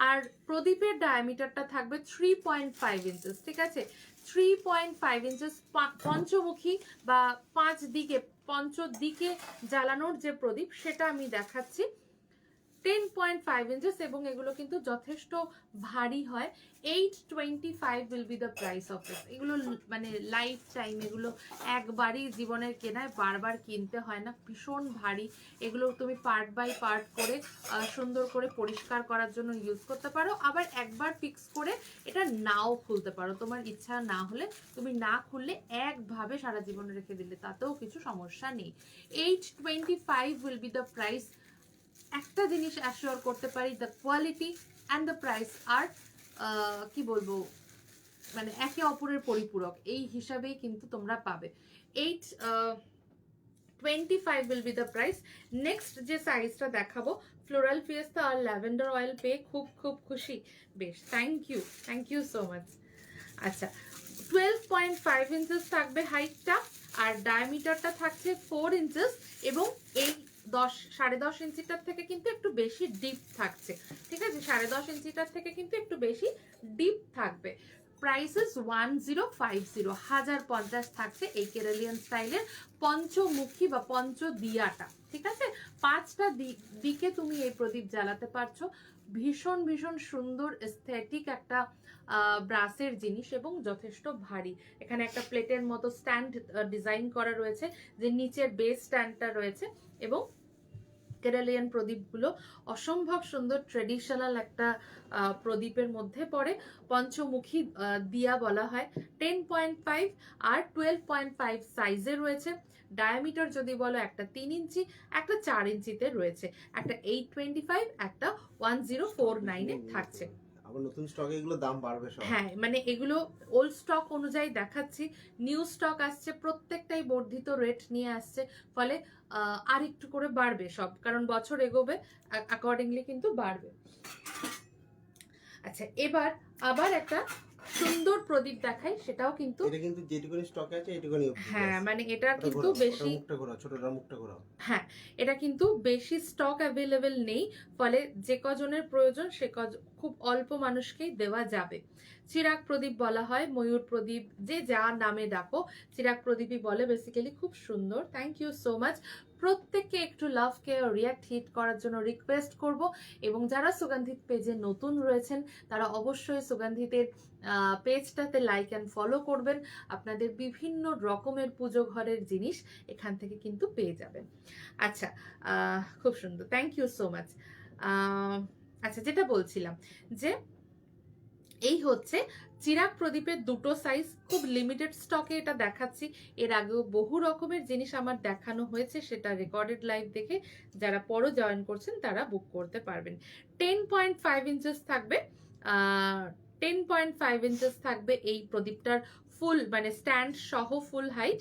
আর প্রদীপের ডায়ামিটারটা থাকবে 3.5 ইঞ্চেস। ঠিক আছে, 3.5 ইঞ্চেস পঞ্চমুখী বা পঞ্চদিকে জ্বালানোর যে প্রদীপ সেটা আমি দেখাচ্ছি। 10.5 ইঞ্চেস, এবং এগুলো কিন্তু যথেষ্ট ভারী হয়। 825 will be the price of this. এগুলো মানে লাইফ টাইম, এগুলো একবারই জীবনের কেনায়, বারবার কিনতে হয় না, ভীষণ ভারী। এগুলো তুমি পার্ট বাই পার্ট করে সুন্দর করে পরিষ্কার করার জন্য ইউজ করতে পারো, আবার একবার ফিক্স করে এটা নাও খুলতে পারো। তোমার ইচ্ছা না হলে তুমি না খুললে একভাবে সারা জীবন রেখে দিলে তাতেও কিছু সমস্যা নেই। 825 উইল বি দ্য প্রাইস। একটা জিনিস অ্যাসিওর করতে পারি, the quality and the price আর কি বলবো, মানে একে অপরের পরিপূরক, এই হিসাবেই কিন্তু তোমরা পাবে। 825 will be the price. Next যে সাইজটা দেখাবো, ফ্লোরাল ফিয়েস্তা আর ল্যাভেন্ডার অয়েল পেয়ে খুব খুব খুশি। বেশ, থ্যাংক ইউ সো মাচ। আচ্ছা, 12.5 ইঞ্চেস থাকবে হাইটটা, আর ডায়ামিটারটা থাকছে 4 ইঞ্চেস, এবং এই 10.5 ইঞ্চিটার থেকে কিন্তু একটু বেশি ডিপ থাকছে। ঠিক আছে, 10.5 ইঞ্চিটার থেকে কিন্তু একটু বেশি ডিপ থাকবে। প্রাইসেস 1050 থাকছে এই কেরালিয়ান স্টাইলের পঞ্চমুখী বা পঞ্চদিয়াটা। ঠিক আছে, 5টা দিকে তুমি এই প্রদীপ জ্বালাতে পারছো। ভীষণ ভীষণ সুন্দর এস্থেটিক একটা ব্রাসের জিনিস, এবং যথেষ্ট ভারী। এখানে একটা প্লেটের মতো স্ট্যান্ড ডিজাইন করা রয়েছে, যে নিচের বেস স্ট্যান্ডটা রয়েছে, এবং কেরালিয়ান প্রদীপগুলো অসম্ভব সুন্দর ট্রেডিশনাল একটা প্রদীপের মধ্যে পড়ে। পঞ্চমুখী দিয়া বলা হয়। 10.5 আর 12.5 সাইজে রয়েছে। ডায়ামিটার যদি বলো, একটা 3 ইঞ্চি, একটা 4 ইঞ্চিতে রয়েছে, একটা 825, একটা 1049 এ থাকছে। আবার নতুন স্টকে এগুলো দাম বাড়বে সব। হ্যাঁ, মানে এগুলো ওল্ড স্টক অনুযায়ী দেখাচ্ছি, নিউ স্টক আসছে, প্রত্যেকটাই বর্ধিত রেট নিয়ে আসছে, ফলে আর একটু করে বাড়বে সব, কারণ বছর এগোবে, অ্যাকর্ডিংলি কিন্তু বাড়বে। আচ্ছা, এবার আবার একটা সুন্দর প্রদীপ দেখাই, সেটাও কিন্তু এটা কিন্তু যেটুকুনি স্টকে আছে এটুকুনি। হ্যাঁ, মানে এটা কিন্তু বেশি, মুখটা ঘোরাও, ছোটটা মুখটা ঘোরাও। হ্যাঁ, এটা কিন্তু বেশি স্টক অ্যাভেলেবেল নেই, ফলে যে কজনের প্রয়োজন সে খুব অল্প মানুষকেই দেওয়া যাবে। চিরাগ প্রদীপ বলা হয়, ময়ূর প্রদীপ, যে যা নামে ডাকো, চিরাগ প্রদীপই বলে বেসিক্যালি। খুব সুন্দর, থ্যাংক ইউ সো মাচ। প্রত্যেককে একটু লাভ কেয়ার রিয়াক্ট হিট করার জন্য রিকোয়েস্ট করব, এবং যারা সুগন্ধিত পেজে নতুন রয়েছেন তারা অবশ্যই সুগন্ধিতের পেজটাতে লাইক অ্যান্ড ফলো করবেন। আপনাদের বিভিন্ন রকমের পুজো ঘরের জিনিস এখান থেকে কিন্তু পেয়ে যাবেন। আচ্ছা, খুব সুন্দর, থ্যাংক ইউ সো মাচ। আচ্ছা, যেটা বলছিলাম, যে এই হচ্ছে চিরাগ প্রদীপের দুটো সাইজ, খুব লিমিটেড স্টকে এটা দেখাচ্ছি। এর আগেও বহু রকমের জিনিস আমার দেখানো হয়েছে, সেটা রেকর্ডেড লাইভ দেখে যারা পরও জয়েন করছেন তারা বুক করতে পারবেন। 10.5 ইঞ্চেস থাকবে, 10.5 ইঞ্চেস থাকবে এই প্রদীপটার ফুল, মানে স্ট্যান্ড সহ ফুল হাইট।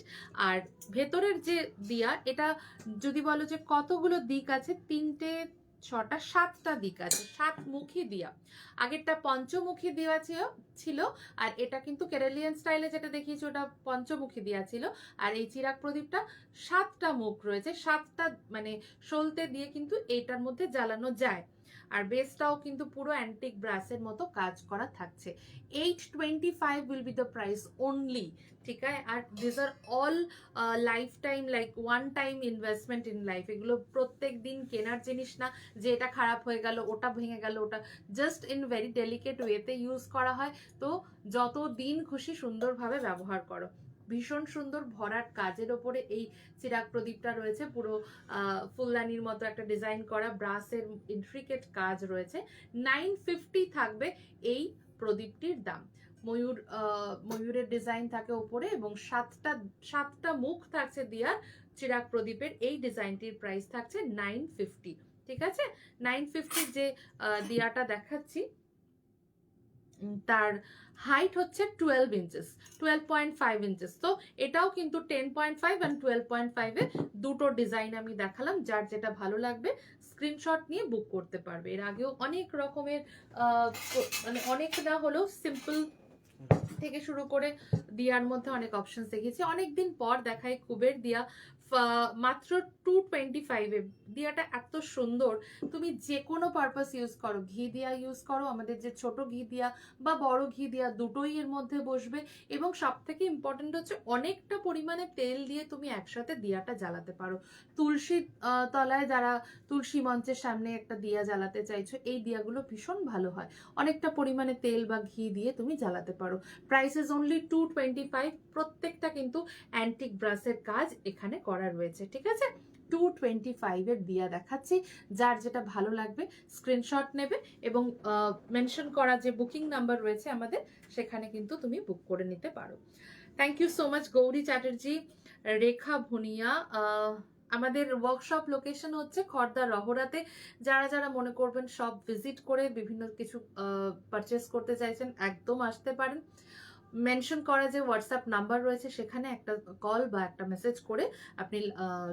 আর ভেতরের যে দিয়া, এটা যদি বলো যে কতগুলো দিক আছে, 3টে 6টা 7টা দিক আছে, 7মুখী দিয়া। আগেরটা পঞ্চমুখী দিয়া ছিল, আর এটা কিন্তু কেরালিয়ান স্টাইলে যেটা দেখিয়েছি ওটা পঞ্চমুখী দিয়া ছিল। আর এই চিরাগ প্রদীপটা 7টা মুখ রয়েছে, 7টা মানে সলতে দিয়ে কিন্তু এইটার মধ্যে জ্বালানো যায়। আর বেসটাও কিন্তু পুরো অ্যান্টিক ব্রাসের মতো কাজ করা থাকছে। 825 will be the price only. ঠিক আছে, আর this are all lifetime, like one time investment in life. এগুলো প্রত্যেক দিন কেনার জিনিস না, যে এটা খারাপ হয়ে গেল, ওটা ভেঙে গেল, ওটা জাস্ট ইন ভেরি ডেলিকেট ওয়েতে ইউজ করা হয়। তো যত দিন খুশি সুন্দরভাবে ব্যবহার করো। ভীষণ সুন্দর ভরাট কাজের ওপরে এই চিরাগ প্রদীপটা রয়েছে, পুরো ফুলদানির মতো একটা ডিজাইন করা ব্রাসের ইন্ট্রিকেট কাজ রয়েছে। 950 থাকবে এই প্রদীপটির দাম। ময়ূরের ডিজাইন থাকে ওপরে এবং সাতটা মুখ থাকছে দিয়ার চিরাগ প্রদীপের। এই ডিজাইনটির প্রাইস থাকছে 950। ঠিক আছে, 950 যে দিয়াটা দেখাচ্ছি তার হাইট হচ্ছে 12 ইঞ্চেস, 12.5 ইঞ্চেস। তো এটাও কিন্তু 10.5 অ্যান্ড 12.5 এ দুটো ডিজাইন আমি দেখালাম। যার যেটা ভালো লাগবে স্ক্রিনশট নিয়ে বুক করতে পারবে। এর আগেও অনেক রকমের মানে অনেক না হলেও সিম্পল থেকে শুরু করে দিয়ার মধ্যে অনেক অপশন দেখেছি। অনেকদিন পর দেখাই কুবের দিয়া, মাত্র 225 এ। দিয়াটা এত সুন্দর, তুমি যে কোনো পারপাস ইউজ করো, ঘি দিয়া ইউজ করো, আমাদের যে ছোট ঘি দিয়া বা বড় ঘি দিয়া দুটোই এর মধ্যে বসবে। এবং সব থেকে ইম্পর্টেন্ট হচ্ছে অনেকটা পরিমাণে তেল দিয়ে তুমি একসাথে দিয়াটা জ্বালাতে পারো। তুলসী তলায় যারা তুলসী মঞ্চের সামনে একটা দিয়া জ্বালাতে চাইছো, এই দিয়াগুলো ভীষণ ভালো হয়। অনেকটা পরিমাণে তেল বা ঘি দিয়ে তুমি জ্বালাতে পারো। Price is only 225। প্রত্যেকটা কিন্তু অ্যান্টিক ব্রাসের কাজ এখানে করা রয়েছে। ঠিক আছে, 225 এর দিয়া দেখাচ্ছি। যার যেটা ভালো লাগবে স্ক্রিনশট নেবে এবং মেনশন করা যে বুকিং নাম্বার রয়েছে আমাদের, সেখানে কিন্তু তুমি বুক করে নিতে পারো। Thank you so much Gauri Chatterjee, Rekha Bhunia. আমাদের ওয়ার্কশপ লোকেশন হচ্ছে খড়দা রহরাতে। যারা যারা মনে করবেন সব ভিজিট করে বিভিন্ন কিছু পারচেস করতে চাইছেন, একদম আসতে পারেন। মেনশন করা যে হোয়াটসঅ্যাপ নাম্বার রয়েছে সেখানে একটা কল বা একটা মেসেজ করে আপনি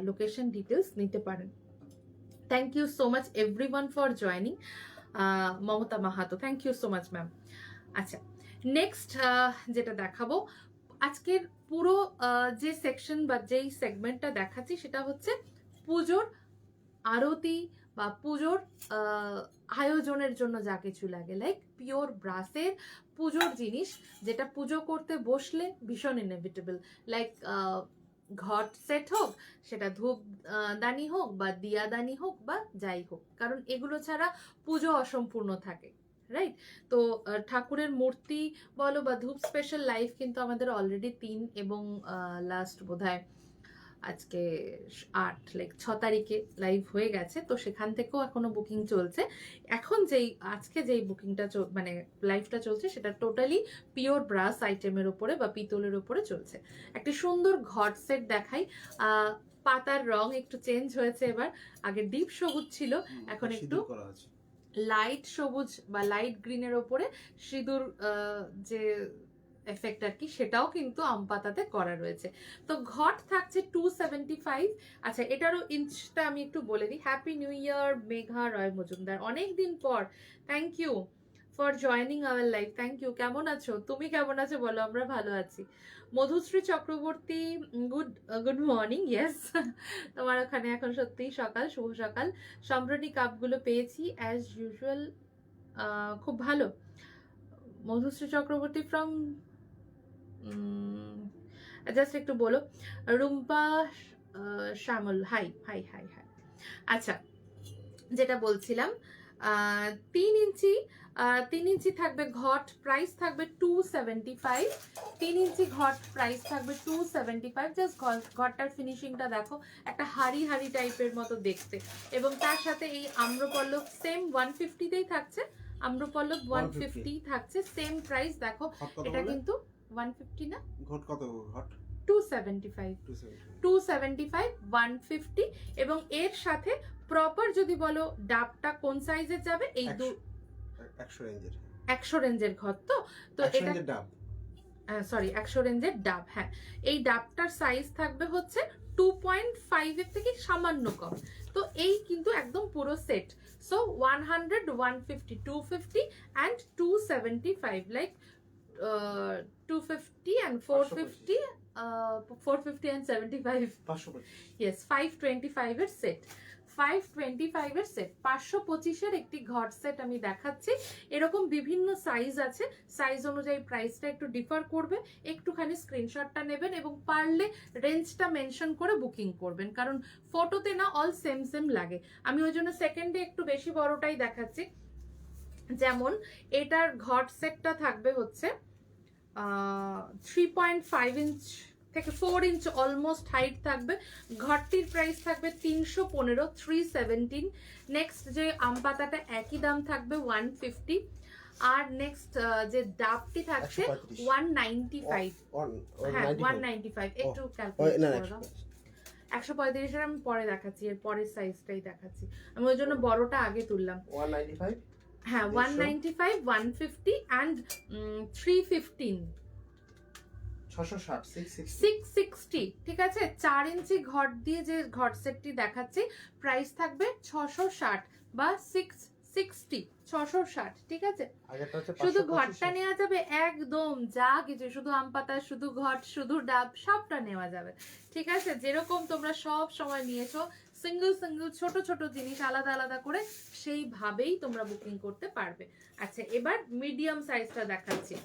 লোকেশন ডিটেলস নিতে পারেন। Thank you so much everyone for joining. Mamata Mahato, thank you so much ma'am. আচ্ছা, নেক্সট যেটা দেখাবো, আজকের পুরো যে সেকশন বা যেই সেগমেন্টটা দেখাচ্ছি সেটা হচ্ছে পুজোর আরতি বা পুজোর আয়োজনের জন্য যা কিছু লাগে, লাইক পিওর ব্রাসের পুজোর জিনিস, যেটা পুজো করতে বসলে ভীষণ ইনএভিটেবল। লাইক ঘট সেট হোক, সেটা ধূপ দানি হোক বা দিয়া দানি হোক বা যাই হোক, কারণ এগুলো ছাড়া পুজো অসম্পূর্ণ থাকে, রাইট? তো ঠাকুরের মূর্তি বলো বা ধূপ স্পেশাল লাইভ কিন্তু আমাদের অলরেডি 3 এবং লাস্ট বোধহয় আজকে 8 লাইক 6 তারিখে লাইভ হয়ে গেছে। তো সেখান থেকেও এখনো বুকিং চলছে। এখন আজকে যেই বুকিংটা মানে লাইভটা চলছে সেটা টোটালি পিওর ব্রাস আইটেমের উপরে বা পিতলের উপরে চলছে। একটা সুন্দর ঘট সেট দেখাই। পাতার রং একটু চেঞ্জ হয়েছে এবার, আগে ডিপ সবুজ ছিল, এখন একটু লাইট সবুজ বা লাইট গ্রিনের ওপরে সিঁদুর যে এফেক্ট আর কি, সেটাও কিন্তু আম পাতাতে করা রয়েছে। তো ঘট থাকছে 275। আচ্ছা, এটারও ইঞ্চটা আমি একটু বলে দিই। Happy new year Megha Roy Majumdar, অনেকদিন পর। Thank you for joining our live. Thank you. কেমন আছো তুমি, কেমন আছো বলো? আমরা ভালো আছি। Madhushree Chakraborty, good morning. Yes, তোমার ওখানে এখন সত্যিই সকাল, শুভ সকাল। সম্রানী কাপগুলো পেয়েছি অ্যাজ ইউজুয়াল, খুব ভালো। মধুশ্রী চক্রবর্তী ফ্রম জাস্ট একটু বলো। রুম্পা শ্যামল, হাই হাই হাই হাই। আচ্ছা, যেটা বলছিলাম, 3 ইঞ্চি থাকবে ঘট, প্রাইস থাকবে 275। 3 ইঞ্চি ঘট প্রাইস থাকবে 275। জাস্ট ঘটটার ফিনিশিংটা দেখো, একটা হাড়ি হাড়ি টাইপের মতো দেখতে। এবং তার সাথে এই আম্রপল্লব সেম 150তেই থাকছে। আম্রপল্লব 150 থাকছে, সেম প্রাইস। দেখো এটা কিন্তু 150 না, ঘট কত? ঘট 275, 150, এবং এর সাথে প্রপার যদি বলো ডাবটা কোন সাইজের যাবে, এই 100 রেঞ্জের ঘট। তো এটা সরি 100 রেঞ্জের ডাব। হ্যাঁ, এই ডাবটার সাইজ থাকবে হচ্ছে 2.5 এর থেকে সামান্য কম। তো এই কিন্তু একদম পুরো set. So 100, 150, 250 and 275, like 250 and 450, 450 and 75, yes, 525 এর সেট। 525 এর সেট, 525 এর একটি ঘট সেট আমি দেখাচ্ছি। এরকম বিভিন্ন সাইজ আছে, সাইজ অনুযায়ী প্রাইসটা একটু ডিফার করবে। একটুখানি স্ক্রিনশটটা নেবেন এবং পারলে রেঞ্জটা মেনশন করে বুকিং করবেন, কারণ ফটোতে না অল সেম সেম লাগে। আমি ওই জন্য সেকেন্ডে একটু বেশি বড়টাই দেখাচ্ছি। যেমন এটার ঘট সেটটা থাকবে হচ্ছে 3.5 ইঞ্চ থেকে 4 ইঞ্চ অলমোস্ট হাইট থাকবে। ঘরটির প্রাইস থাকবে 315, 317। নেক্সট যে আম পাতাটা একই দাম থাকবে 150। আর নেক্সট যে ডাবটি থাকছে 195। হ্যাঁ 195, একটু ক্যালকুলেট করে দাও। 135 আমি পরে দেখাচ্ছি, এর পরের সাইজটাই দেখাচ্ছি, আমি ওই জন্য বড়টা আগে তুললাম। 195, হ্যাঁ 195, 150 অ্যান্ড 315, 660। ঠিক আছে, 4 ইঞ্চি ঘট দিয়ে যে ঘট সেটটি দেখাচ্ছি প্রাইস থাকবে 660 বা 660, 660। ঠিক আছে, শুধু ঘটটা নেওয়া যাবে, একদম যা কিছু, শুধু আম পাতা, শুধু ঘট, শুধু ডাব, সবটা নেওয়া যাবে। ঠিক আছে, যেরকম তোমরা সব সময় নিয়েছো সিঙ্গেল সিঙ্গেল ছোট ছোট জিনিস আলাদা আলাদা করে, সেইভাবেই তোমরা বুকিং করতে পারবে। আচ্ছা, এবার মিডিয়াম সাইজটা দেখাচ্ছি।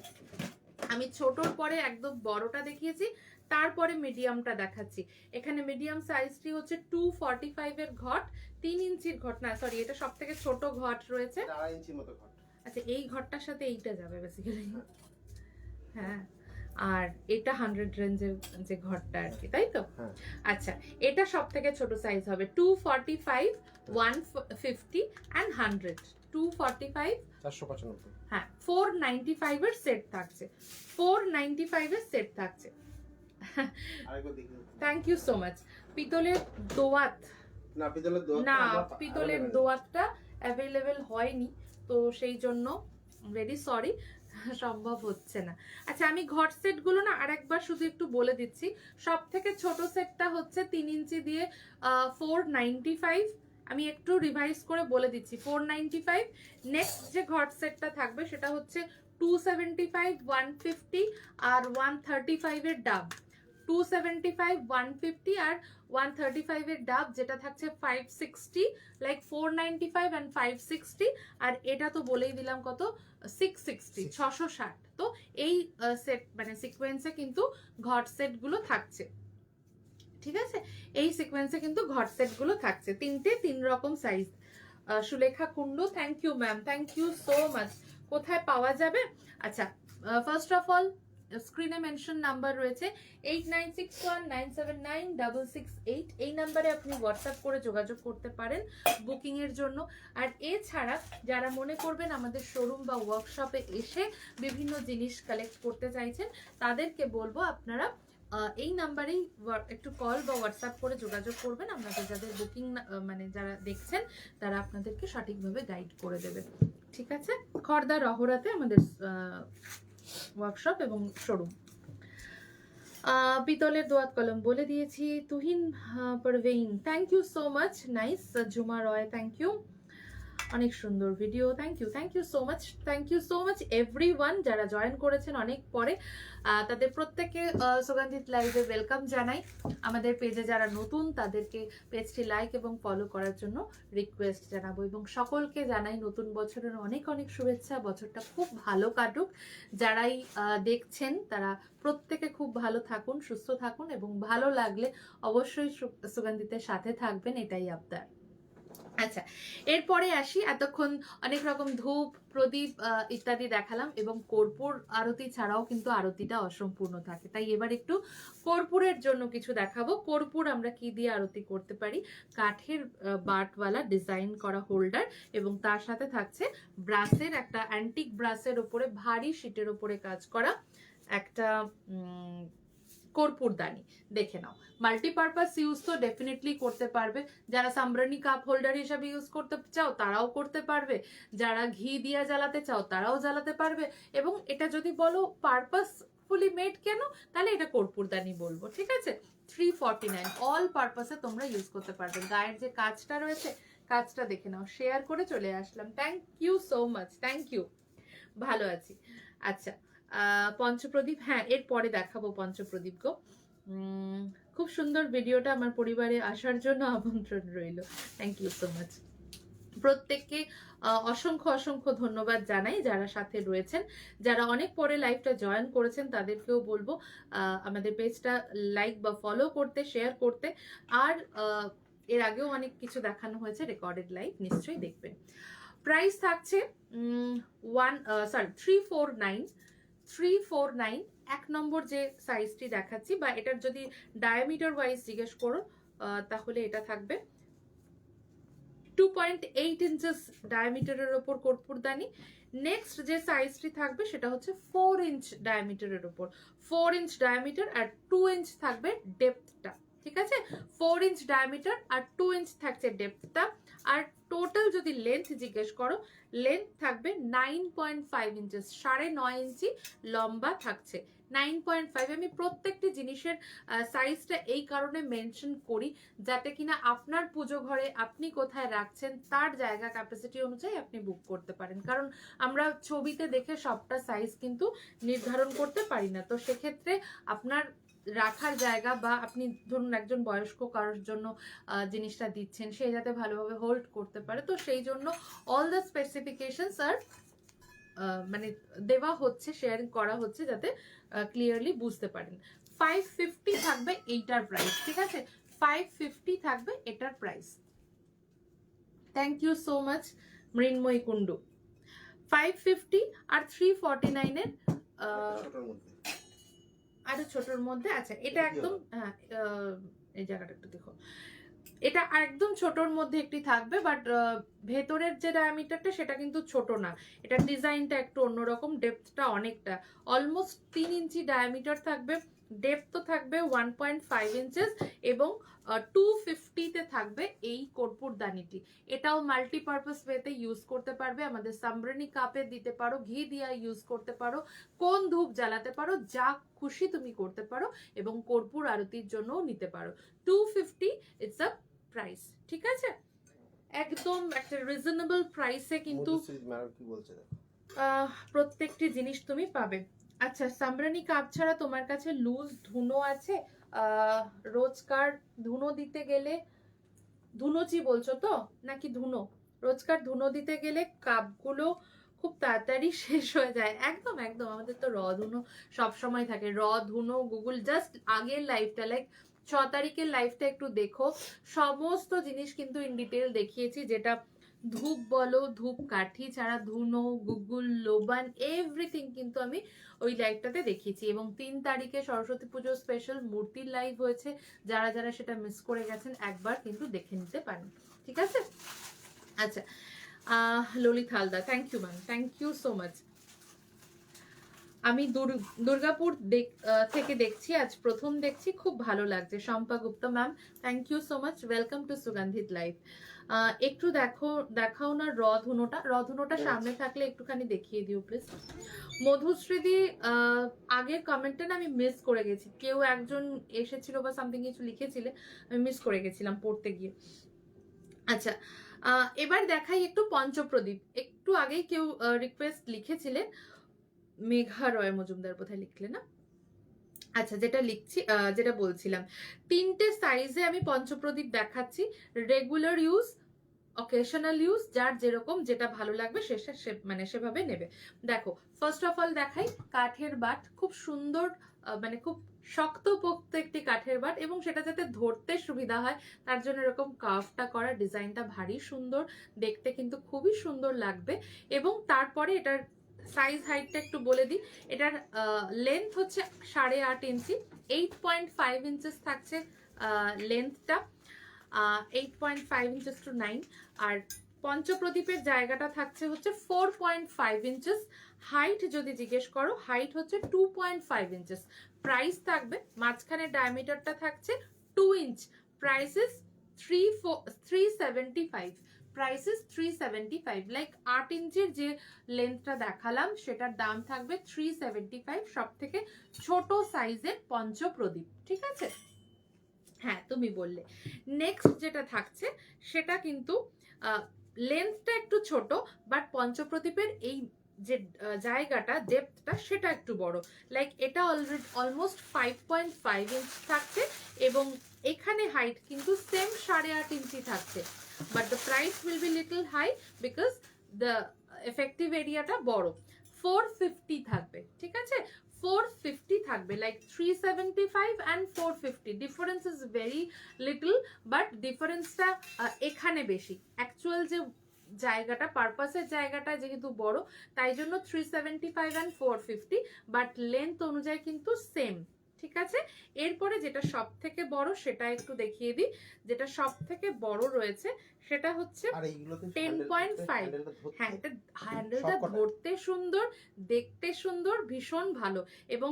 আমি ছোটর পরে একদম বড়টা দেখিয়েছি, তারপরে মিডিয়ামটা দেখাচ্ছি। এখানে মিডিয়াম সাইজটি হচ্ছে 245 এর ঘট, 3 ইঞ্চির ঘট না, সরি, এটা সব থেকে ছোট ঘট রয়েছে, 4 ইঞ্চির মতো ঘট। আচ্ছা, এই ঘরটার সাথে এইটা যাবে বেসিক্যালি। হ্যাঁ, আর এটা 100 রেঞ্জের যে ঘরটা আর কি, তাই তো? আচ্ছা, এটা সব থেকে ছোট সাইজ হবে 245, 150 এন্ড 100। 245, 495। হ্যাঁ 495 এর সেট থাকছে, 495 এর সেট থাকছে। আরেকবার দেখি। Thank you so much. পিতলের দোয়াত, না পিতলের দোয়াত, না পিতলের দোয়াতটা অ্যাভেলেবেল হয়নি, তো সেই জন্য ভেরি সরি, সম্ভব হচ্ছে না। আচ্ছা, আমি ঘট সেট গুলো না আরেকবার শুধু একটু বলে দিচ্ছি। সব থেকে ছোট সেটটা হচ্ছে 3 ইঞ্চি দিয়ে 495, আমি একটু রিভাইজ করে বলে দিচ্ছি, 495। নেক্সট যে ঘট সেটটা থাকবে সেটা হচ্ছে 275, 150 আর 135 এর ডাব। 275, 150 আর 135 এর ডাব, যেটা থাকছে 560, লাইক 495 and 560। আর এটা তো বলেই দিলাম কত, 660, 660। তো এই সেট মানে সিকোয়েন্সে কিন্তু ঘট সেট গুলো থাকছে। ঠিক আছে, এই সিকোয়েন্সে কিন্তু ঘট সেট গুলো থাকছে, তিনটে 3 রকম size. Sulekha Kundu, thank you ma'am, thank you so much. কোথায় পাওয়া যাবে? আচ্ছা, ফার্স্ট অফ অল স্ক্রিনে মেনশন নাম্বার রয়েছে 8961979668, এই নাম্বারে আপনি হোয়াটসঅ্যাপ করে যোগাযোগ করতে পারেন বুকিং এর জন্য। আর এছাড়া যারা মনে করবেন আমাদের শোরুম বা ওয়ার্কশপে এসে বিভিন্ন জিনিস কালেক্ট করতে চাইছেন, তাদেরকে বলবো আপনারা এই নাম্বারেই একটু কল বা হোয়াটসঅ্যাপ করে যোগাযোগ করবেন। আপনাদের যাদের বুকিং মানে যারা দেখছেন তারা আপনাদেরকে সঠিকভাবে গাইড করে দেবে। ঠিক আছে, খড়দা রহরাতে আমাদের ওয়ার্কশপ এবং শোরুম। পিতলের দোয়াত কলম বলে দিয়েছি। Tuhin Parveen, thank you so much, nice. Jhuma Roy, thank you, অনেক সুন্দর video, thank you so much everyone যারা জয়েন করেছেন অনেক পরে, তাদের প্রত্যেককে সুগন্ধিত লাইভে ওয়েলকাম জানাই। আমাদের পেজে যারা নতুন তাদেরকে পেজটি লাইক এবং ফলো করার জন্য রিকোয়েস্ট জানাবো, এবং সকলকে জানাই নতুন বছরের অনেক অনেক শুভেচ্ছা। বছরটা খুব ভালো কাটুক, যারাই দেখছেন তারা প্রত্যেকে খুব ভালো থাকুন, সুস্থ থাকুন, এবং ভালো লাগলে অবশ্যই সুগন্ধিতের সাথে থাকবেন, এটাই আবদার। আচ্ছা, এরপরে আসি, এতক্ষণ অনেক রকম ধূপ, প্রদীপ ইত্যাদি দেখালাম, এবং কর্পূর আরতি ছাড়াও কিন্তু আরতিটা অসম্পূর্ণ থাকে, তাই এবার একটু কর্পূরের জন্য কিছু দেখাবো। কর্পূর আমরা কি দিয়ে আরতি করতে পারি? কাঠের বাটওয়ালা ডিজাইন করা হোল্ডার, এবং তার সাথে থাকছে ব্রাসের একটা অ্যান্টিক ব্রাসের ওপরে ভারী শিটের ওপরে কাজ করা একটা কর্পূরদানি। দেখে নাও, মাল্টিপারপাস ইউজ তো ডেফিনেটলি করতে পারবে। যারা সামরানি কাপ হোল্ডার হিসাবে ইউজ করতে চাও তারাও করতে পারবে, যারা ঘি দিয়ে জ্বালাতে চাও তারাও জ্বালাতে পারবে, এবং এটা যদি বলো পারপাসফুলি মেড কেন, তাহলে এটা কর্পূরদানি বলবো। ঠিক আছে, 349 অল পারপাসে তোমরা ইউজ করতে পারবে। গায়ের যে কাজটা রয়েছে, কাজটা দেখে নাও। শেয়ার করে চলে আসলাম, thank you so much, thank you, ভালো আছি। আচ্ছা, পঞ্চপ্রদীপ, হ্যাঁ এর পরে দেখাবো পঞ্চপ্রদীপ গো। খুব সুন্দর ভিডিওটা, আমার পরিবারে আসার জন্য আমন্ত্রণ রইল, থ্যাংক ইউ সো মাচ। প্রত্যেককে অসংখ্য অসংখ্য ধন্যবাদ জানাই যারা সাথে রয়েছেন। যারা অনেক পরে লাইভটা জয়েন করেছেন তাদেরকেও বলবো আমাদের পেজটা লাইক বা ফলো করতে, শেয়ার করতে। আর এর আগেও অনেক কিছু দেখানো হয়েছে, রেকর্ডেড লাইভ নিশ্চয়ই দেখবেন। প্রাইস থাকছে 349 1 নম্বর যে সাইজটি দেখাচ্ছি, বা এটার যদি ডায়ামিটার ওয়াইজ জিজ্ঞেস করো তাহলে এটা থাকবে 2.8 ইঞ্চেস ডায়ামিটারের ওপর কর্পূরদানি। নেক্সট যে সাইজটি থাকবে সেটা হচ্ছে 4 ইঞ্চ ডায়ামিটারের ওপর, 4 ইঞ্চ ডায়ামিটার আর 2 ইঞ্চ থাকবে ডেপথটা। ঠিক আছে, 4 ইঞ্চ ডায়ামিটার আর 2 ইঞ্চ থাকছে ডেপথটা। আর টোটাল যদি লেন্থ জিজ্ঞেস করো, লেন্থ থাকবে 9.5 ইঞ্চেস, 9.5 ইঞ্চি লম্বা থাকছে। 9.5। আমি প্রত্যেকটি জিনিসের সাইজটা এই কারণে মেনশন করি যাতে কিনা আপনার পুজো ঘরে আপনি কোথায় রাখছেন তার জায়গা ক্যাপাসিটি অনুযায়ী আপনি বুক করতে পারেন, কারণ আমরা ছবিতে দেখে সবটা সাইজ কিন্তু নির্ধারণ করতে পারি না। তো সেক্ষেত্রে আপনার রাখার জায়গা, বা আপনি ধরুন একজন বয়স্ক কারোর জন্য জিনিসটা দিচ্ছেন, সে যাতে ভালোভাবে হোল্ড করতে পারে, তো সেই জন্য অল দ্য স্পেসিফিকেশনস আর মানে দেওয়া হচ্ছে, শেয়ারিং করা হচ্ছে যাতে ক্লিয়ারলি বুঝতে পারেন। 550 থাকবে এইটার প্রাইস। ঠিক আছে, 550 থাকবে এটার price. Thank you so much Mrinmoyee Kundu. 550 আর 349 এর ছোটর মধ্যে, আরো ছোটর মধ্যে। আচ্ছা, এটা একদম হ্যাঁ, এই জায়গাটা একটু দেখো, এটা একদম ছোটর মধ্যে একটি থাকবে, বাট ভেতরের যে ডায়ামিটারটা সেটা কিন্তু ছোট না, এটা ডিজাইনটা একটু অন্যরকম, ডেপথটা অনেকটা, অলমোস্ট 3 ইঞ্চি ডায়ামিটার থাকবে, ডেপথ থাকবে 1.5 ইঞ্চেস, এবং 250-তে থাকবে এই কর্পূরদানিটি। এটাও মাল্টিপারপাস ওয়েতে ইউজ করতে পারবে, আমাদের সামরানি কাপে দিতে পারো, ঘি দিয়া ইউজ করতে পারো, কোন ধূপ জ্বালাতে পারো, যা খুশি তুমি করতে পারো, এবং কর্পূর আরতির জন্যও নিতে পারো। 250 ইটস আ প্রাইস। ঠিক আছে, একদম একটা রিজনেবল প্রাইসে কিন্তু কি বলছে প্রত্যেকটি জিনিস তুমি পাবে। আচ্ছা, সামরানি কাপ ছাড়া তোমার কাছে লুজ ধুনো আছে? রোজকার ধুনো দিতে গেলে, ধুনোচি বলছো তো নাকি ধুনো? রোজকার ধুনো দিতে গেলে কাপগুলো খুব তাড়াতাড়ি শেষ হয়ে যায়। একদম একদম, আমাদের তো র ধুনো সবসময় থাকে। র ধুনো গুগল জাস্ট আগের লাইফটা, লাইক 6 তারিখের লাইফটা একটু দেখো, সমস্ত জিনিস কিন্তু ইন ডিটেল দেখিয়েছি, যেটা ধূপ বলো, ধূপ কাঠি ছাড়া ধুনো, গুগল, লোবান, এভরিথিং কিন্তু আমি ওই লাইভটাতে দেখিয়েছি। এবং 3 তারিখে সরস্বতী পুজো স্পেশাল মূর্তির লাইভ হয়েছে, যারা যারা সেটা মিস করে গেছেন একবার কিন্তু দেখে নিতে পারেন। ঠিক আছে, আচ্ছা, Lalit Haldar, thank you ma'am, thank you so much. আমি দুর্গাপুর থেকে দেখছি, আজ প্রথম দেখছি, খুব ভালো লাগছে। Shampa Gupta ma'am, thank you so much, welcome to Sugandhit live. একটু দেখাও না রধুনোটা সামনে থাকলে একটুখানি দেখিয়ে দিও প্লিজ। মধুশ্রীদি, আগের কমেন্টটা না আমি মিস করে গেছি, কেউ একজন এসেছিল বা সামথিং কিছু লিখেছিলে, আমি মিস করে গেছিলাম পড়তে গিয়ে। আচ্ছা, এবার দেখাই একটু পঞ্চপ্রদীপ। একটু আগেই কেউ রিকোয়েস্ট লিখেছিলেন, মেঘা রয় মজুমদার বোধহয় লিখলে না? আচ্ছা, যেটা বলছিলাম, 3টে সাইজে আমি পঞ্চপ্রদীপ দেখাচ্ছি, রেগুলার ইউজ, অকেশনাল ইউজ, যার যেরকম যেটা ভালো লাগবে মানে সেভাবে নেবে। দেখো, ফার্স্ট অফ অল দেখাই কাঠের বাট, খুব সুন্দর, মানে খুব শক্তপোক্ত একটি কাঠের বাট, এবং সেটা যাতে ধরতে সুবিধা হয় তার জন্য এরকম কার্ভটা করা, ডিজাইনটা ভারী সুন্দর দেখতে, কিন্তু খুবই সুন্দর লাগবে। এবং তারপরে এটার সাইজ হাইটটা একটু বলে দিই, এটার লেন্থ হচ্ছে 8.5 ইঞ্চি, 8.5 ইঞ্চেস থাকছে লেন্থটা, 8.5 ইঞ্চেস টু 9। আর পঞ্চপ্রদীপের জায়গাটা থাকছে হচ্ছে 4.5 ইঞ্চেস। হাইট যদি জিজ্ঞেস করো, হাইট হচ্ছে 2.5 ইঞ্চেস। প্রাইস থাকবে, মাঝখানে ডায়ামিটারটা থাকছে 2 ইঞ্চ, প্রাইসেস 375, প্রাইসেস 375। লাইক 8 ইঞ্চির যে লেন্থটা দেখালাম সেটার দাম থাকবে 375, সব থেকে ছোট সাইজের পঞ্চপ্রদীপ। ঠিক আছে, হ্যাঁ তুমি বললে। নেক্সট যেটা থাকছে সেটা কিন্তু লেন্থটা একটু ছোট, বাট পঞ্চপ্রদীপের এই যে জায়গাটা, ডেপথটা সেটা একটু বড়। লাইক এটা অলমোস্ট 5.5 ইঞ্চ থাকছে, এবং এখানে হাইট কিন্তু সেম 8.5 ইঞ্চি থাকছে, but the price will be little high because the effective এরিয়াটা বড়। 450 থাকবে। ঠিক আছে, 450 থাকবে, like 375 and 450, difference is very little, but ডিফারেন্সটা এখানে বেশি। অ্যাকচুয়াল যে জায়গাটা পারপাসের জায়গাটা যেহেতু বড়, তাই জন্য 375 অ্যান্ড 450, বাট লেন্থ অনুযায়ী কিন্তু সেম। ঠিক আছে, এরপরে যেটা সব থেকে বড় সেটা একটু দেখিয়ে দিই। যেটা সব থেকে বড় রয়েছে সেটা হচ্ছে আর এইগুলোতে 10.5। হ্যাঁ, এটা হ্যান্ডেলটা ধরতে সুন্দর, দেখতে সুন্দর, ভীষণ ভালো, এবং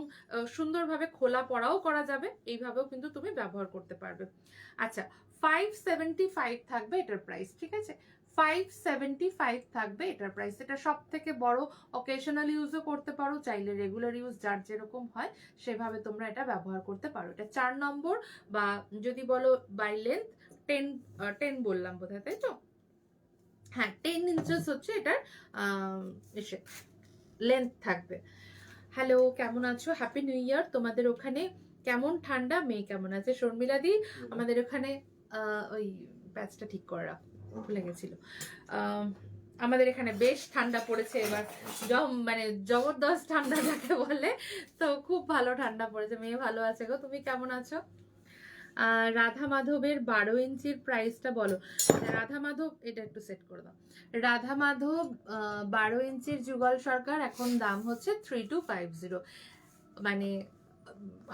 সুন্দরভাবে খোলা পড়াও করা যাবে, এইভাবেও কিন্তু তুমি ব্যবহার করতে পারবে। আচ্ছা, 575 থাকবে এটার প্রাইস। ঠিক আছে, 575 থাকবে এটার প্রাইস। এটা সব থেকে বড়, অকেশনাল ইউজও করতে পারো, চাইলে রেগুলার ইউজ যার যেরকম হয় সেভাবে তোমরা এটা ব্যবহার করতে পারো। এটা 4 নম্বর, বা যদি বলো বাই লেন্থ 10 বললাম বোধহয়, তাই তো? হ্যাঁ, 10 ইঞ্চেস হচ্ছে এটার এসে লেন্থ থাকবে। হ্যালো, কেমন আছো? হ্যাপি নিউ ইয়ার। তোমাদের ওখানে কেমন ঠান্ডা? মেয়ে কেমন আছে? শর্মিলা দি, আমাদের ওখানে ওই প্যাচটা ঠিক করে রাখ, ভুলে গেছিল। আমাদের এখানে বেশ ঠান্ডা পড়েছে এবার, মানে জবরদস্ত ঠান্ডা যাকে বলে, তো খুব ভালো ঠান্ডা পড়েছে। মেয়ে ভালো আছে গো, তুমি কেমন আছো? রাধা মাধবের 12 ইঞ্চির প্রাইসটা বলো। রাধা মাধব, এটা একটু সেট করে দাও। রাধা মাধব 12 ইঞ্চির যুগল সরকার এখন দাম হচ্ছে 3250। মানে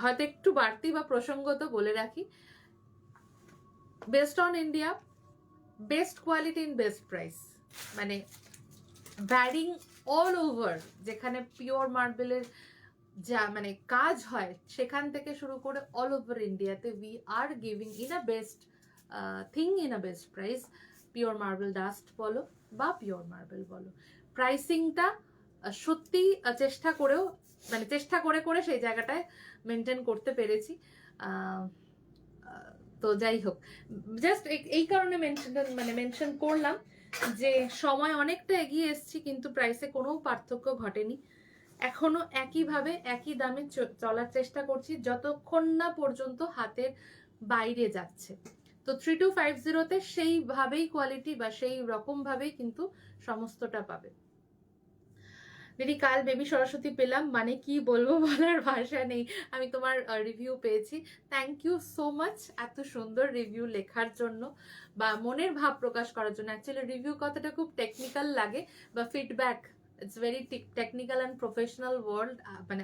হয়তো একটু বাড়তি বা প্রসঙ্গত বলে রাখি, best on India, best quality in best price, মানে ভ্যারিং অল ওভার, যেখানে পিওর মার্বেলের যা মানে কাজ হয় সেখান থেকে শুরু করে অল ওভার ইন্ডিয়াতে we are giving in a best thing in a best price. Pure marble dust বলো বা পিওর মার্বেল বলো, প্রাইসিংটা সত্যি চেষ্টা করেও, মানে চেষ্টা করে করে সেই জায়গাটায় মেনটেন করতে পেরেছি। তো যাই হোক, জাস্ট এই কারণে মেনশন করলাম যে সময় অনেকটা এগিয়ে এসেছি, কিন্তু প্রাইসে কোনো পার্থক্য ঘটেনি। এখনো একইভাবে একই দামে চলার চেষ্টা করছি যতক্ষণ না পর্যন্ত হাতের বাইরে যাচ্ছে। তো 3250-তে সেইভাবেই কোয়ালিটি বা সেই রকম ভাবেই কিন্তু সমস্তটা পাবে। দিদি, কাল বেবি সরস্বতী পেলাম, মানে কি বলবো, বলার ভাষা নেই। আমি তোমার রিভিউ পেয়েছি, থ্যাংক ইউ সো মাচ এত সুন্দর রিভিউ লেখার জন্য বা মনের ভাব প্রকাশ করার জন্য। অ্যাকচুয়ালি রিভিউ কথাটা খুব টেকনিক্যাল লাগে, বা feedback, it's very technical and professional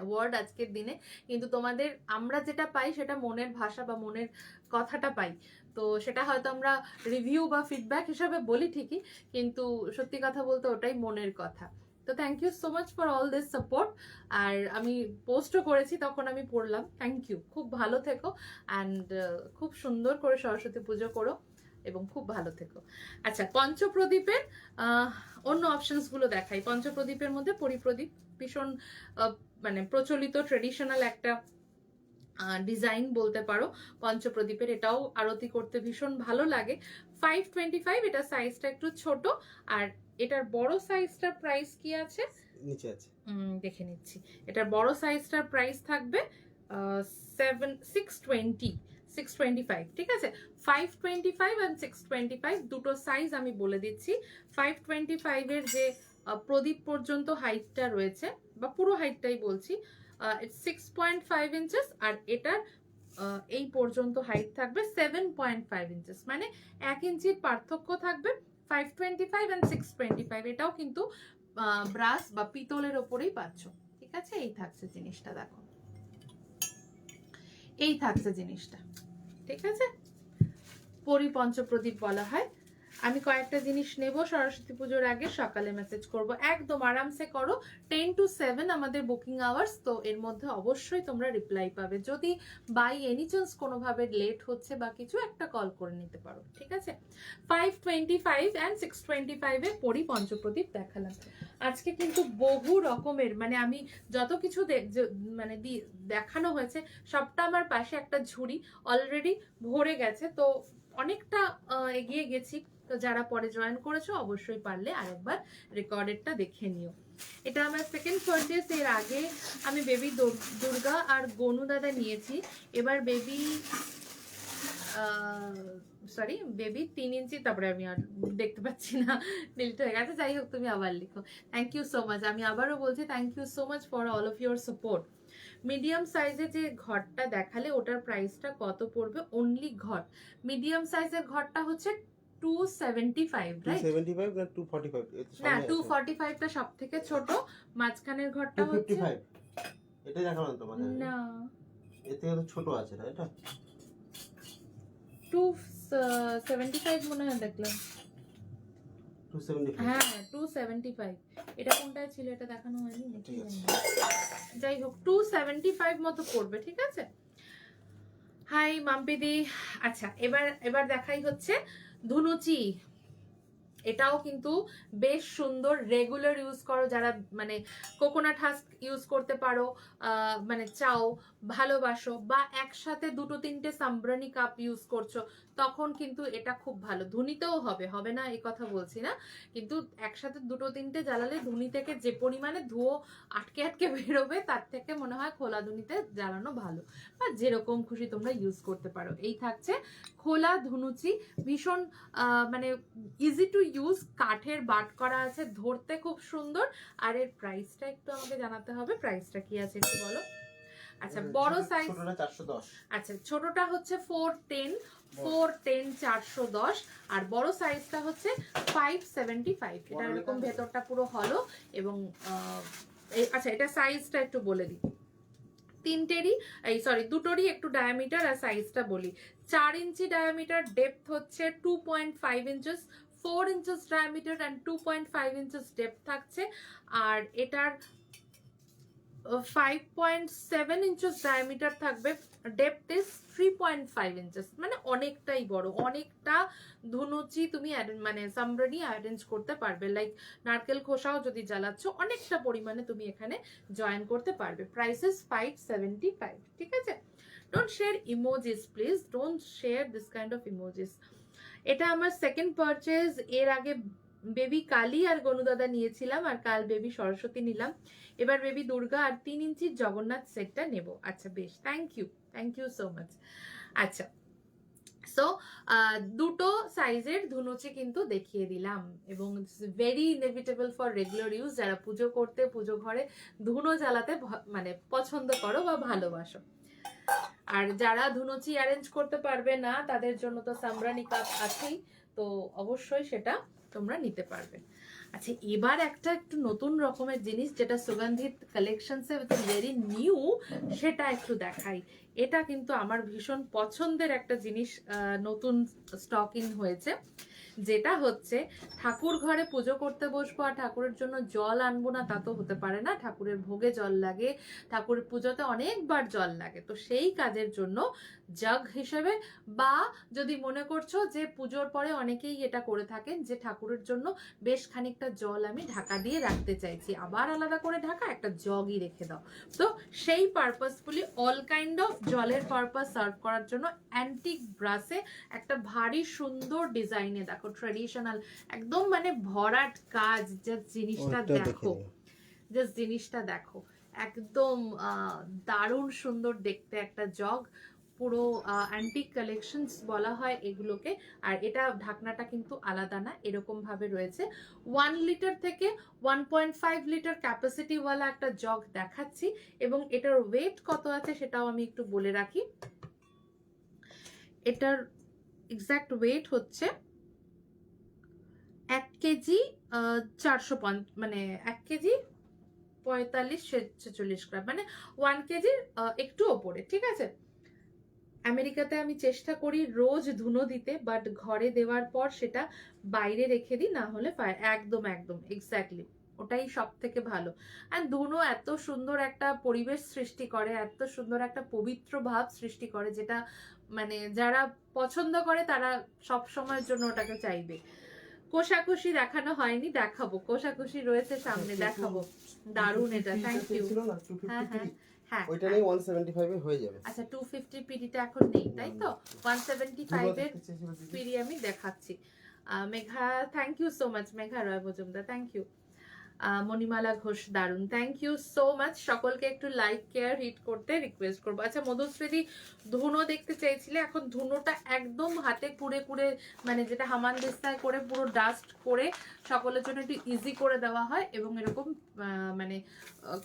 word আজকের দিনে, কিন্তু তোমাদের আমরা যেটা পাই সেটা মনের ভাষা বা মনের কথাটা পাই। তো সেটা হয়তো আমরা রিভিউ বা ফিডব্যাক হিসাবে বলি ঠিকই, কিন্তু সত্যি কথা বলতে ওটাই মনের কথা। তো thank you so much for all this support. আর আমি পোস্টও করেছি, তখন আমি পড়লাম, থ্যাংক ইউ। খুব ভালো থেকো অ্যান্ড খুব সুন্দর করে সরস্বতী পুজো করো এবং খুব ভালো থেকো। আচ্ছা, পঞ্চপ্রদীপের অন্য অপশনসগুলো দেখাই। পঞ্চপ্রদীপের মধ্যে পরিপ্রদীপ ভীষণ মানে প্রচলিত ট্রেডিশনাল একটা ডিজাইন বলতে পারো পঞ্চপ্রদীপের। এটাও আরতি করতে ভীষণ ভালো লাগে। 525, এটা সাইজটা একটু ছোট, আর এটার বড় সাইজটার প্রাইস কি আছে নিচে আছে, দেখে নিচ্ছি। এটার বড় সাইজটার প্রাইস থাকবে 625। ঠিক আছে, 525 and 625 দুটো সাইজ আমি বলে দিচ্ছি। 525 এর যে প্রদীপ পর্যন্ত হাইটটা রয়েছে, বা পুরো হাইটটাই বলছি, 6.5 ইঞ্চেস, আর এটার এই পর্যন্ত হাইট থাকবে 7.5 ইঞ্চেস, মানে 1 ইঞ্চির পার্থক্য থাকবে 525 and 625। এটাও কিন্তু ব্রাস বা পিতলের ওপরেই পাচ্ছ। ঠিক আছে, এই থাকছে জিনিসটা, দেখো এই থাকছে জিনিসটা। ঠিক আছে, পঞ্চপ্রদীপ বলা হয়। আমি কয়েকটা জিনিস নেব সরস্বতী পুজোর আগে, সকালে মেসেজ করব, একদম আরামসে করো। 10 to 7 আমাদের বুকিং আওয়ার্স, তো এর মধ্যে অবশ্যই তোমরা রিপ্লাই পাবে। যদি বাই এনি চান্স কোনোভাবে লেট হচ্ছে বা কিছু, একটা কল করে নিতে পারো। ঠিক আছে, 525 and 625 এ পঞ্চপ্রদীপ দেখালাম। আজকে কিন্তু বহু রকমের, মানে আমি যত কিছু মানে দেখানো হয়েছে সবটা আমার পাশে একটা ঝুড়ি অলরেডি ভরে গেছে, তো অনেকটা এগিয়ে গেছি। তো যারা পরে জয়েন করেছো অবশ্যই পারলে আরেকবার রেকর্ডেডটা দেখে নিও। এটা আমার সেকেন্ড পারচেজ। এর আগে আমি বেবি দুর্গা আর গনু দাদা নিয়েছি, এবার বেবি বেবি 3 ইঞ্চি, তারপরে আমি আর দেখতে পাচ্ছি না, ডিলিট হয়ে গেছে। যাই হোক, তুমি আবার লিখো। থ্যাংক ইউ সো মাচ, আমি আবারও বলছি thank you so much for all of your support. Medium সাইজে যে ঘরটা দেখালে ওটার প্রাইসটা কত পড়বে? অনলি ঘর, মিডিয়াম সাইজের ঘরটা হচ্ছে 275, রাইট? 275 না 245? না, 245 টা সবথেকে ছোট, মাঝখানের ঘরটা হচ্ছে 255 এটা দেখালাম তোমাদের। না, এর থেকে তো ছোট আছে না এটা? 275 মনে হয় দেখলাম। 275 হ্যাঁ 275, এটা কোনটায় ছিল এটা দেখানো হয়নি নাকি ঠিক আছে। যাই হোক 275 মতো পড়বে, ঠিক আছে। হাই মাম্পিদি। আচ্ছা এবার দেখাই হচ্ছে ধুনুচি। এটাও কিন্তু বেশ সুন্দর, রেগুলার ইউজ করো যারা মানে কোকোনাট হাস্ক ইউজ করতে পারো, মানে চাও, ভালোবাসো, বা একসাথে দুটো তিনটে সাম্ব্রানি কাপ ইউজ করছো, তখন কিন্তু এটা খুব ভালো। ধুনিতেও হবে না এই কথা বলছি না, কিন্তু একসাথে দুটো তিনটে জ্বালালে ধুনি থেকে যে পরিমাণে ধুয়ো আটকে বেরোবে, তার থেকে মনে হয় খোলা ধুনিতে জ্বালানো ভালো, বা যেরকম খুশি তোমরা ইউজ করতে পারো। এই থাকছে খোলা ধুনুচি, ভীষণ মানে ইজি টু ইউজ, কাঠের বাট করা আছে, ধরতে খুব সুন্দর। আর এর প্রাইসটা একটু আমাকে জানাতে হবে, প্রাইসটা কি আছে একটু বলো। আচ্ছা বড় সাইজ, ছোটটা 410। আচ্ছা ছোটটা হচ্ছে 410 410 আর বড় সাইজটা হচ্ছে 575। এটা এরকম ভেতরটা পুরো হলো এবং আচ্ছা এটা সাইজটা একটু বলে দিই। দুটোরই একটু ডায়ামিটার আর সাইজটা বলি। 4 ইঞ্চি ডায়ামিটার, ডেপথ হচ্ছে 2.5 inches, 4 inches diameter and 2.5 inches depth থাকছে। আর এটার 5.7 ইঞ্চেস ডায়ামিটার থাকবে, ডেপথ ইজ 3.5 ইঞ্চেস, মানে অনেকটাই বড়। অনেকটা ধুনুচি তুমি মানে সামরানি অ্যারেঞ্জ করতে পারবে, লাইক নারকেল খোসাও যদি জ্বালাচ্ছ অনেকটা পরিমাণে তুমি এখানে জয়েন করতে পারবে। প্রাইস ইজ 575, ঠিক আছে। Don't share emojis please, don't share this kind of emojis. এটা আমার সেকেন্ড পারচেজ। এর আগে বেবি কালী আর গনুদাদা নিয়েছিলাম, আর কাল বেবি সরস্বতী নিলাম, এবার বেবি দুর্গা আর 3 ইঞ্চির জগন্নাথ সেটটা নেব। আচ্ছা বেশ, থ্যাংক ইউ সো মাচ। আচ্ছা সো দুটো সাইজের ধুনুচি কিন্তু দেখিয়ে দিলাম, এবং very inevitable for regular use, যারা পুজো করতে, পুজো ঘরে ধুনো জ্বালাতে মানে পছন্দ করো বা ভালোবাসো। আর যারা ধুনুচি অ্যারেঞ্জ করতে পারবে না, তাদের জন্য তো সামরানি কাপ আছেই, তো অবশ্যই সেটা তোমরা নিতে পারবে। আচ্ছা এবার একটা একটু নতুন রকমের জিনিস, যেটা সুগন্ধিত কালেকশনসে ভেরি নিউ, সেটা একটু দেখাই। এটা কিন্তু আমার ভীষণ পছন্দের একটা জিনিস, নতুন স্টকিং হয়েছে, যেটা হচ্ছে ঠাকুর ঘরে পুজো করতে বসবো আর ঠাকুরের জন্য জল আনবো না, তা তো হতে পারে না। ঠাকুরের ভোগে জল লাগে, ঠাকুরের পুজোতে অনেকবার জল লাগে, তো সেই কাজের জন্য জাগ হিসেবে, বা যদি মনে করছো যে পুজোর পরে অনেকেই এটা করে থাকেন যে ঠাকুরের জন্য বেশ খানিকটা জল আমি ঢাকা দিয়ে রাখতে চাইছি, আবার আলাদা করে ঢাকা একটা জগই রেখে দাও, তো সেই পারপাসফুলি অল কাইন্ড অফ জলের পারপাস সার্ভ করার জন্য অ্যান্টিক ব্রাসে একটা ভারী সুন্দর ডিজাইনে, দেখো ট্রেডিশনাল একদম মানে ভরাট কাজ, জাস্ট জিনিসটা দেখো, জাস্ট জিনিসটা দেখো, একদম দারুণ সুন্দর দেখতে একটা জগ, পুরো অ্যান্টিক কালেকশনস বলা হয় এগুলোকে। আর এটা ঢাকনাটা কিন্তু আলাদা না, এরকম ভাবে রয়েছে। 1 লিটার থেকে 1.5 লিটার ক্যাপাসিটিওয়ালা একটা জগ দেখাচ্ছি, এবং এটার ওয়েট কত আছে সেটাও আমি একটু বলে রাখি। এটার এক্সাক্ট ওয়েট হচ্ছে 1 কেজি 450, মানে 1 কেজি 45-46 গ্রাম, মানে 1 কেজির একটু ওপরে, ঠিক আছে। আমেরিকাতে আমি চেষ্টা করি রোজ ধুনো দিতে, বাট ঘরে দেওয়ার পর সেটা বাইরে রেখে দিই, না হলে একদম এক্স্যাক্টলি ওটাই সব থেকে ভালো। আর ধুনো এত সুন্দর একটা পরিবেশ সৃষ্টি করে, এত সুন্দর একটা পবিত্র ভাব সৃষ্টি করে, যেটা মানে যারা পছন্দ করে তারা সব সময়ের জন্য ওটাকে চাইবে। কোষাকুষি দেখানো হয়নি, দেখাবো, কোষাকুষি রয়েছে সামনে, দেখাবো। দারুণ এটা, থ্যাংক ইউ। হ্যাঁ হ্যাঁ হ্যাঁ, ওইটা নেই 175 এ হয়ে যাবে। আচ্ছা 250 পিডিটা এখন নেই, তাই তো? 175 এর পিডি আমি দেখাচ্ছি। Megha, thank you so much, Megha Roy Majumdar, thank you. Manimala Ghosh, দারুন, থ্যাংক ইউ সো মাচ। সকলকে একটু লাইক কেয়ার হিট করতে রিকোয়েস্ট করবো। আচ্ছা মধুশ্রী ধুনো দেখতে চেয়েছিলে, এখন ধুনোটা একদম হাতে কুড়ে কুড়ে, মানে যেটা হামান দিস্তায় করে পুরো ডাস্ট করে সকলের জন্য একটু ইজি করে দেওয়া হয়, এবং এরকম মানে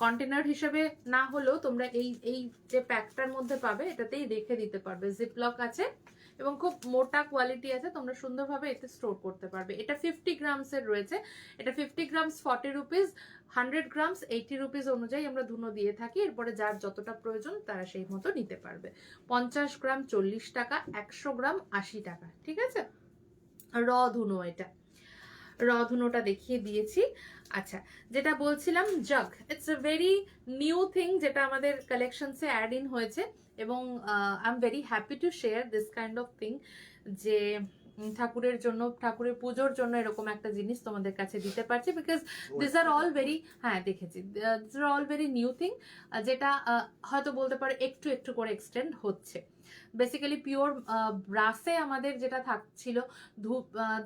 কন্টেনার হিসেবে না হলেও তোমরা এই যে প্যাকটার মধ্যে পাবে, এটাতেই রেখে দিতে পারবে। জিপলক আছে, এবং খুব মোটা কোয়ালিটি আছে, তোমরা সুন্দরভাবে এতে স্টোর করতে পারবে। এটা 50 গ্রামসের রয়েছে, এটা 50 গ্রামস 40 রুপিস, 100 গ্রামস 80 রুপিস অনুযায়ী আমরা ধুনো দিয়ে থাকি। এরপরে যার যতটা প্রয়োজন তারা সেই মতো নিতে পারবে। 50 গ্রাম 40 টাকা, 100 গ্রাম 80 টাকা, ঠিক আছে। র ধুনো, এটা র ধুনোটা দেখিয়ে দিয়েছি। আচ্ছা, যেটা বলছিলাম jug, it's a very new thing যেটা আমাদের কালেকশনসে অ্যাড ইন হয়েছে, এবং I am very happy to share this kind of thing, যে ঠাকুরের জন্য, ঠাকুরের পুজোর জন্য এরকম একটা জিনিস তোমাদের কাছে দিতে পারছি, because this are all very, হ্যাঁ দেখেছি, this are all very new thing, যেটা হয়তো বলতে পারে একটু একটু করে এক্সটেন্ড হচ্ছে। বেসিক্যালি পিওর ব্রাসে আমাদের যেটা থাকছিল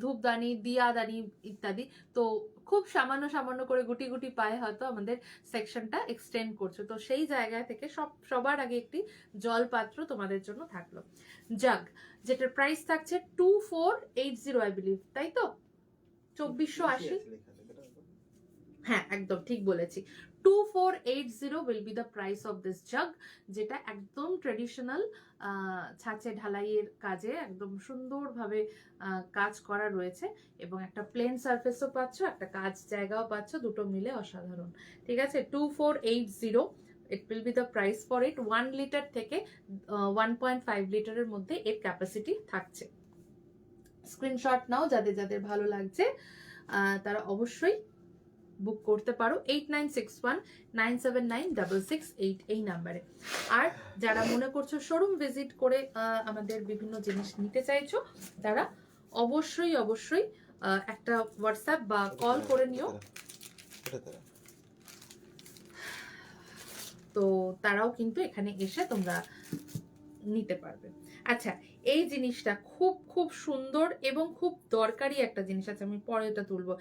ধূপদানি, দিয়াদানি ইত্যাদি, তো খুব সামান্য সামান্য করে গুটি গুটি পায়ে হয়তো আমাদের সেকশনটা এক্সটেন্ড করছে। তো সেই জায়গা থেকে সবার আগে একটি জলপাত্র তোমাদের জন্য থাকলো, জাগ, যেটার প্রাইস থাকছে 2480 আই বিলিভ, তাই তো 2480, হ্যাঁ একদম ঠিক বলেছি, 2480 will be the price of this jug, যেটা একদম ট্রেডিশনাল ছাঁচে ঢালাইয়ের কাজে একদম সুন্দরভাবে কাজ করা রয়েছে, এবং একটা প্লেন সারফেসও পাচ্ছ, একটা কাজ জায়গাও পাচ্ছ, দুটো মিলে অসাধারণ, ঠিক আছে। 2480 it will be the price for it। 1 litre থেকে 1.5 লিটারের মধ্যে এর ক্যাপাসিটি থাকছে। স্ক্রিনশট নাও, যাদের যাদের ভালো লাগছে তারা অবশ্যই বুক করতে পারো 8961979668 এই নাম্বারে। আর যারা মনে করছো শোরুম ভিজিট করে আমাদের বিভিন্ন জিনিস নিতে চাইছো, তারা অবশ্যই অবশ্যই একটা হোয়াটসঅ্যাপ বা কল করে নিও, তো তারাও কিন্তু এখানে এসে তোমরা নিতে পারবে। আচ্ছা, এই জিনিসটা খুব খুব সুন্দর এবং খুব দরকারি একটা জিনিস আছে, আমি পরে এটা তুলবো।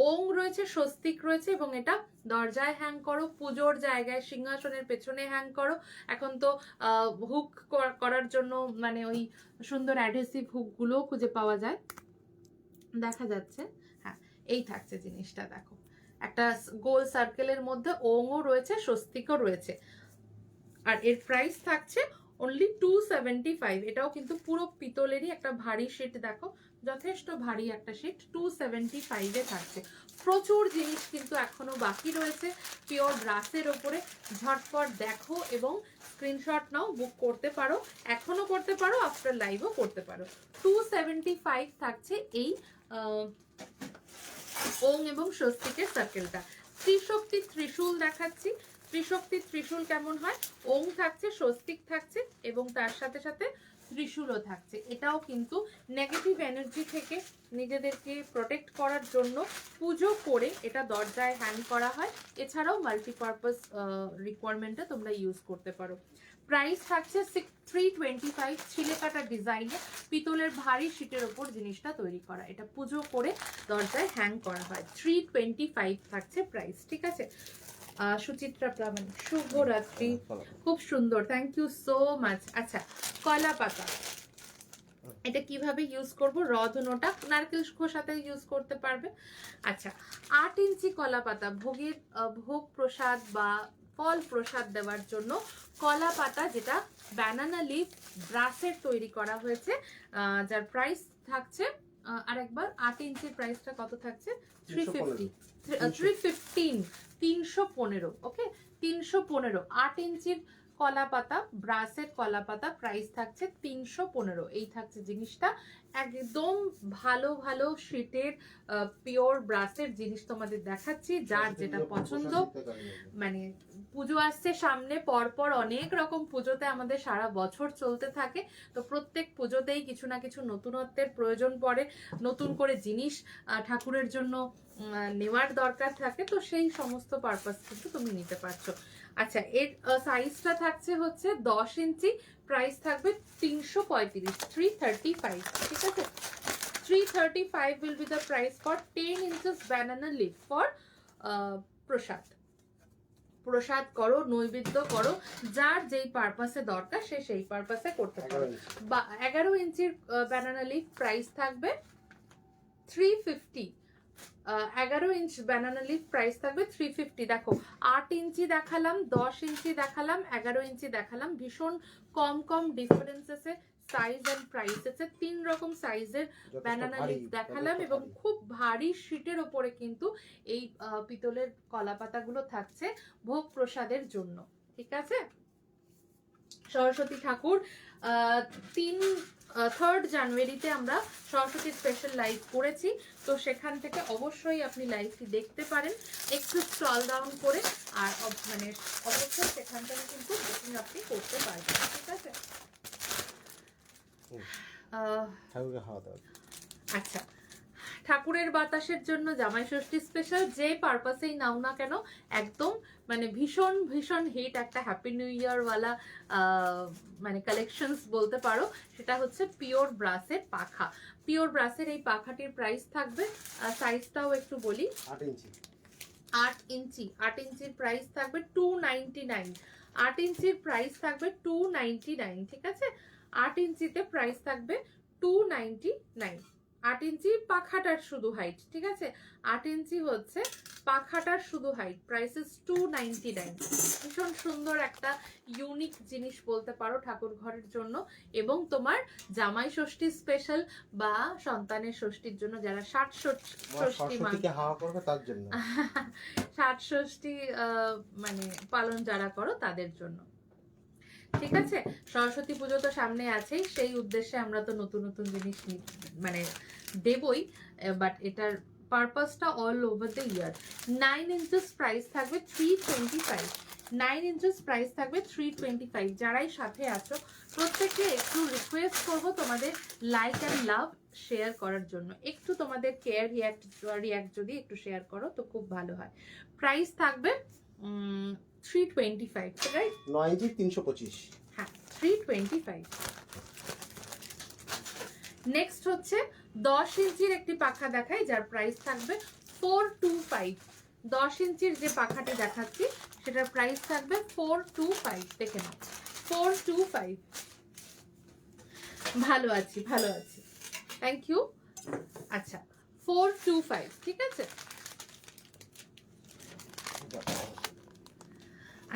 ওং রয়েছে, স্বস্তিক রয়েছে, এবং এটা দরজায় হ্যাং করো, পুজোর জায়গায় সিংহাসনের পেছনে হ্যাং করো। এখন তো হুক করার জন্য মানে ওই সুন্দর অ্যাডহেসিভ হুকগুলোও খুঁজে পাওয়া যায়, দেখা যাচ্ছে, হ্যাঁ এই থাকছে জিনিসটা, দেখো একটা গোল সার্কেলের মধ্যে ওংও রয়েছে, স্বস্তিকও রয়েছে, আর এর প্রাইস থাকছে অনলি 275। এটাও কিন্তু পুরো পিতলেরই একটা ভারী শিট, দেখো যথেষ্ট ভারী একটা শিট, 275 এ থাকছে। প্রচুর জিনিস কিন্তু এখনো বাকি রয়েছে পিওর ব্রাসের ওপরে, ঝটপট দেখো এবং স্ক্রিনশট নাও, বুক করতে পারো, এখনো করতে পারো, আফটার লাইভও করতে পারো। 275 থাকছে এই ওং এবং স্বস্তিকের সার্কেলটা। ত্রিশক্তি ত্রিশূল দেখাচ্ছি, ত্রিশক্তি ত্রিশূল কেমন হয়, ওং থাকছে, স্বস্তিক থাকছে, এবং তার সাথে সাথে ত্রিশূলও থাকছে। এটাও কিন্তু নেগেটিভ এনার্জি থেকে নিজেদেরকে প্রোটেক্ট করার জন্য পুজো করে এটা দরজায় হ্যাং করা হয়। এছাড়াও মাল্টিপারপাস রিকোয়ারমেন্টে তোমরা ইউজ করতে পারো। প্রাইস থাকছে 325, ছিলে কাটা ডিজাইনে পিতলের ভারী শিটের ওপর জিনিসটা তৈরি করা, এটা পুজো করে দরজায় হ্যাং করা হয়। 325 থাকছে প্রাইস, ঠিক আছে। সুচিত্রা প্রামাণিক, শুভরাত্রি, খুব সুন্দর, থ্যাংক ইউ সো মাচ। আচ্ছা, কলা পাতা, এটা কিভাবে ইউজ করব? রধুনোটা নারকেল খোসাতে ইউজ করতে পারবে। আচ্ছা, 8 ইঞ্চি কলা পাতা, ভোগের ভোগ প্রসাদ বা ফল প্রসাদ দেওয়ার জন্য কলা পাতা, যেটা ব্যানানা লিফ ব্রাসের তৈরি করা হয়েছে, যার প্রাইস থাকছে আরেকবার 8 ইঞ্চির প্রাইসটা কত থাকছে? 315, ওকে 315। 8 ইঞ্চির কলা পাতা, ব্রাসের কলা পাতা, প্রাইস থাকছে 315। এই থাকছে জিনিসটা, একদম ভালো ভালো শীতের পিওর ব্রাসের জিনিস তোমাদের দেখাচ্ছি, যার যেটা পছন্দ। মানে পুজো আসছে সামনে, পরপর অনেক রকম পুজোতে আমাদের সারা বছর চলতে থাকে, তো প্রত্যেক পুজোতেই কিছু না কিছু নতুনত্বের প্রয়োজন পড়ে, নতুন করে জিনিস ঠাকুরের জন্য নেওয়ার দরকার থাকে, তো সেই সমস্ত পারপাস কিন্তু তুমি নিতে পারছো। আচ্ছা, এর সাইজটা থাকছে হচ্ছে 10 ইঞ্চি, প্রাইস থাকবে 335, 335, ঠিক আছে। 335 will be the price for 10 inches banana leaf for প্রসাদ। প্রসাদ করো, নৈবেদ্য করো, যার যেই পারপাসে দরকার সে সেই পারপাসে করতে পারো। বা 11 ইঞ্চির ব্যানানা লিফ, প্রাইস থাকবে 350। 11 ইঞ্চ ব্যানানা লিফ প্রাইস থাকবে 350। দেখো 8 ইঞ্চি দেখালাম, 10 ইঞ্চি দেখালাম, 11 ইঞ্চি দেখালাম, ভীষণ কম কম ডিফারেন্সেসে সাইজ এন্ড প্রাইস আছে। 3 রকম সাইজের ব্যানানা ভারী, লিফ দেখালাম যথেষ্ট এবং ভারী। খুব ভারী শীটের ওপরে কিন্তু এই পিতলের কলা পাতাগুলো থাকছে ভোগ প্রসাদের জন্য। ঠিক আছে, সরস্বতী ঠাকুর 3rd জানুয়ারিতে আমরা সরস্বতী স্পেশাল লাইভ করেছি, তো সেখান থেকে অবশ্যই আপনি লাইভটি দেখতে পারেন একটু স্ক্রল ডাউন করে, আর মানে অবশ্যই সেখান থেকে কিন্তু বুকিং আপনি করতে পারবেন। ঠিক আছে, ঠাকুরকে খাওয়া দাওয়া। আচ্ছা, ঠাকুরের বাতাসের জন্য জামাই ষষ্ঠী স্পেশাল যে পারপাসেই নাও না কেন, একদম মানে ভীষণ ভীষণ হিট একটা হ্যাপি নিউ ইয়ার ওয়ালা মানে কালেকশনস বলতে পারো। সেটা হচ্ছে পিওর ব্রাসের পাখা। পিওর ব্রাসের এই পাখাটির প্রাইস থাকবে, সাইজটাও একটু বলি, 8 ইঞ্চি। 8 ইঞ্চি। 8 ইঞ্চির প্রাইস থাকবে 299। 8 ইঞ্চির প্রাইস থাকবে 299। ঠিক আছে, 8 ইঞ্চিতে প্রাইস থাকবে 299। 8 ইঞ্চি পাখাটার শুধু হাইট। ঠিক আছে, 8 ইঞ্চি হচ্ছে পাখাটার শুধু হাইট, প্রাইস ইজ 299। ভীষণ সুন্দর একটা ইউনিক জিনিস বলতে পারো ঠাকুর ঘরের জন্য, এবং তোমার জামাই ষষ্ঠী স্পেশাল বা সন্তানের ষষ্ঠীর জন্য যারা ষষ্ঠী সরস্বতীকে হাওয়া করবে তার জন্য। ষষ্ঠী মানে পালন যারা করো তাদের জন্য। ঠিক আছে, সরস্বতী পুজো তো সামনে আছেই, সেই উদ্দেশ্যে আমরা তো নতুন নতুন জিনিস মানে দেবই, বাট এটার পারপাসটা all over the year. 9 inches price থাকবে 325। 9 ইঞ্চেস প্রাইস থাকবে 325। যারাই সাথে আছো প্রত্যেককে একটু রিকোয়েস্ট করবো তোমাদের লাইক অ্যান্ড লাভ শেয়ার করার জন্য, একটু তোমাদের কেয়ার রিয়াক্ট যদি একটু শেয়ার করো তো খুব ভালো হয়। প্রাইস থাকবে 325, রাইট? 9 ইঞ্চি 325। হ্যাঁ, 325। নেক্সট হচ্ছে 10 ইঞ্চির একটি পাখা দেখাই, যার প্রাইস থাকবে 425। 10 ইঞ্চির যে পাখাটি দেখাচ্ছি সেটার প্রাইস থাকবে 425। দেখে নাও, 425। ভালো আছি, ভালো আছি, থ্যাংক ইউ। আচ্ছা, 425। ঠিক আছে,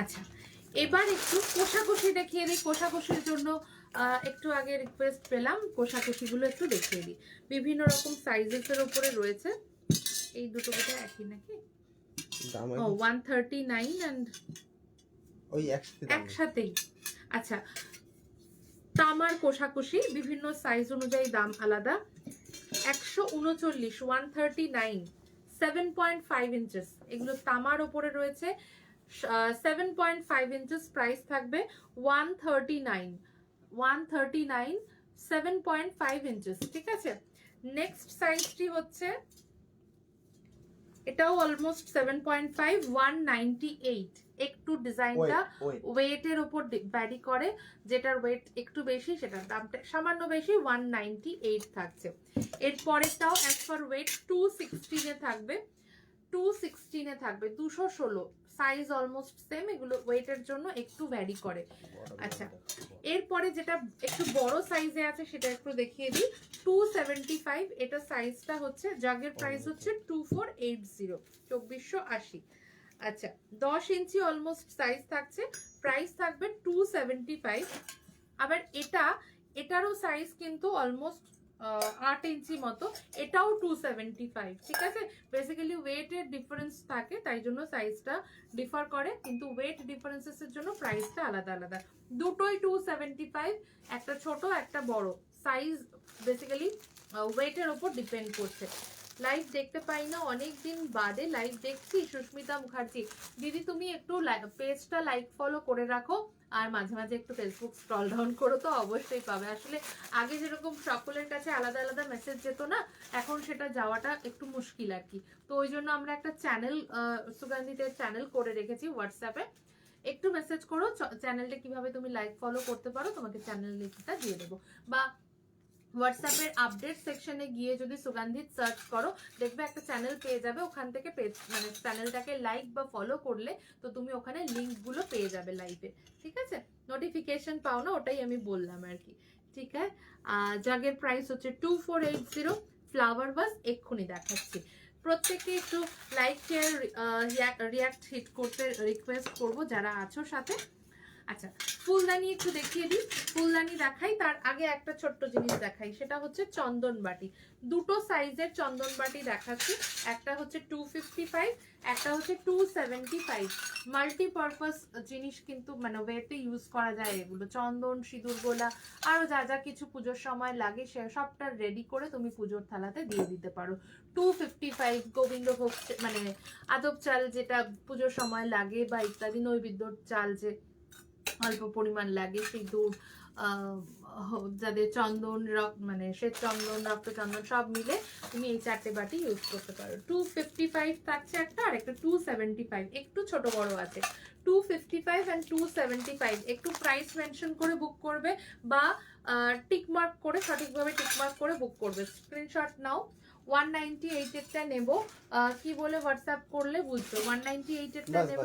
আচ্ছা এবার একটু কোষাকুষি দেখিয়ে দিই। কোষাকুষির জন্য একটু আগে রিকোয়েস্ট পেলাম, কোষাকুষিগুলো একটু দেখিয়ে দিই। বিভিন্ন রকম সাইজেসের উপরে রয়েছে। এই দুটো বোধহয় একই নাকি? ও 139 এন্ড ওই একসাথেই। আচ্ছা, তামার কোষাকুষি বিভিন্ন সাইজ অনুযায়ী দাম আলাদা। 139, 139, 7.5 ইঞ্চেস, এগুলো তামার উপরে রয়েছে। 7.5 ইঞ্চেস প্রাইস থাকবে 139। 139, 7.5 ইঞ্চেস। ঠিক আছে, নেক্সট সাইজটি হচ্ছে এটাও অলমোস্ট 7.5, 198। একটু ডিজাইনটা ওয়েটের উপর ভ্যারি করে, যেটার ওয়েট একটু বেশি সেটার দামটা সামান্য বেশি, 198 থাকছে। এর পরেরটাও অ্যাজ পার ওয়েট 216 এ থাকবে। 216 এ থাকবে, 216 সাইজ অলমোস্ট সেম, এগুলো ওয়েটের জন্য একটু ভ্যারি করে। আচ্ছা, এরপরে যেটা একটু বড় সাইজে আছে সেটা একটু দেখিয়ে দিই। 275, এটা সাইজটা হচ্ছে, জাগের প্রাইস হচ্ছে 2480, 2480। আচ্ছা, 10 ইঞ্চি অলমোস্ট সাইজ থাকছে, প্রাইস থাকবে 275। আবার এটারও সাইজ কিন্তু অলমোস্ট 8 ইঞ্চি মতো, এটাও 275। ঠিক আছে, বেসিক্যালি ওয়েটের ডিফারেন্স থাকে তাই জন্য সাইজটা ডিফার করে, কিন্তু ওয়েট ডিফারেন্সেস এর জন্য প্রাইসটা আলাদা আলাদা। দুটোই 275, একটা ছোট একটা বড় সাইজ, বেসিক্যালি ওয়েটের উপর ডিপেন্ড করছে। লাইভ দেখতে পাই না, অনেকদিন বাদে লাইভ দেখছি। সুস্মিতা মুখার্জি দিদি, তুমি একটু পেজটা লাইক ফলো করে রাখো, আর মাঝে মাঝে একটু ফেসবুক স্ক্রল ডাউন করো তো অবশ্যই পাবে। আসলে আগে যেরকম সকলের কাছে আলাদা আলাদা মেসেজ যেত না, এখন সেটা যাওয়াটা একটু মুশকিল আর কি। তো ওই জন্য আমরা একটা চ্যানেল, সুগন্ধিতের চ্যানেল করে রেখেছি হোয়াটসঅ্যাপে। একটু মেসেজ করো চ্যানেলটা কিভাবে তুমি লাইক ফলো করতে পারো, তোমাকে চ্যানেল লিঙ্কটা দিয়ে দেবো। বা হোয়াটসঅ্যাপের আপডেট সেকশনে গিয়ে যদি সুগন্ধিত সার্চ করো, দেখবে একটা চ্যানেল পেয়ে যাবে, ওখান থেকে মানে চ্যানেলটাকে লাইক বা ফলো করলে তো তুমি ওখানে লিঙ্কগুলো পেয়ে যাবে লাইভে। ঠিক আছে, নোটিফিকেশন পাও না, ওটাই আমি বললাম আর কি। ঠিক আছে, জাগের প্রাইস হচ্ছে 2480। ফ্লাওয়ার ভাস এক্ষুনি দেখাচ্ছি। প্রত্যেককে একটু লাইক শেয়ার রিয়াক্ট হিট করতে রিকোয়েস্ট করবো যারা আছো সাথে। আচ্ছা, ফুলদানি একটু দেখিয়ে দিই। ফুলদানি দেখাই তার আগে একটা ছোট্ট জিনিস দেখাই, সেটা হচ্ছে চন্দন বাটি। দুটো সাইজের চন্দন বাটি দেখাচ্ছি, একটা হচ্ছে 255, একটা হচ্ছে 275। মাল্টিপারপাস জিনিস কিন্তু মানে ওয়েতে ইউজ করা যায় এগুলো। চন্দন, সিঁদুর গোলা, আরো যা যা কিছু পুজোর সময় লাগে সে সবটা রেডি করে তুমি পুজোর থালাতে দিয়ে দিতে পারো। 255 গোবিন্দভোগ মানে আদব চাল যেটা পুজোর সময় লাগে, বা ইত্যাদি নৈবেদ্যর চাল যে অল্প পরিমাণ লাগে, সিঁদুর, যাদের চন্দন মানে শ্বেত চন্দন, রক্তচন্দন সব মিলে তুমি এই 4টে বাটি ইউজ করতে পারো। 255 থাকছে একটা, আর একটা 275, একটু ছোট বড় আছে। 255 and 275 একটু প্রাইস মেনশন করে বুক করবে, বা টিকমার্ক করে, সঠিকভাবে টিকমার্ক করে বুক করবে। স্ক্রিনশট নাও। 198 এরটা নেব, কি বলে হোয়াটসঅ্যাপ করলে বুঝছো। 198 এরটা নেব,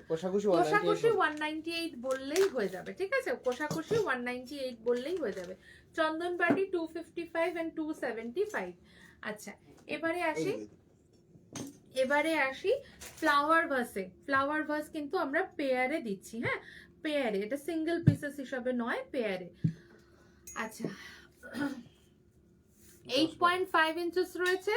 কোষাকুষি 198 বললেই হয়ে যাবে, ঠিক আছে? কোষাকুষি 198 বললেই হয়ে যাবে। চন্দন বাটি 255 and 275। আচ্ছা, এবারে আসি ফ্লাওয়ার ভাসে। ফ্লাওয়ার ভাস কিন্তু আমরা পেয়ারে দিচ্ছি, হ্যাঁ পেয়ারে, এটা সিঙ্গেল পিসেস হিসাবে নয়, পেয়ারে। আচ্ছা, 8.5 ইঞ্চেস রয়েছে,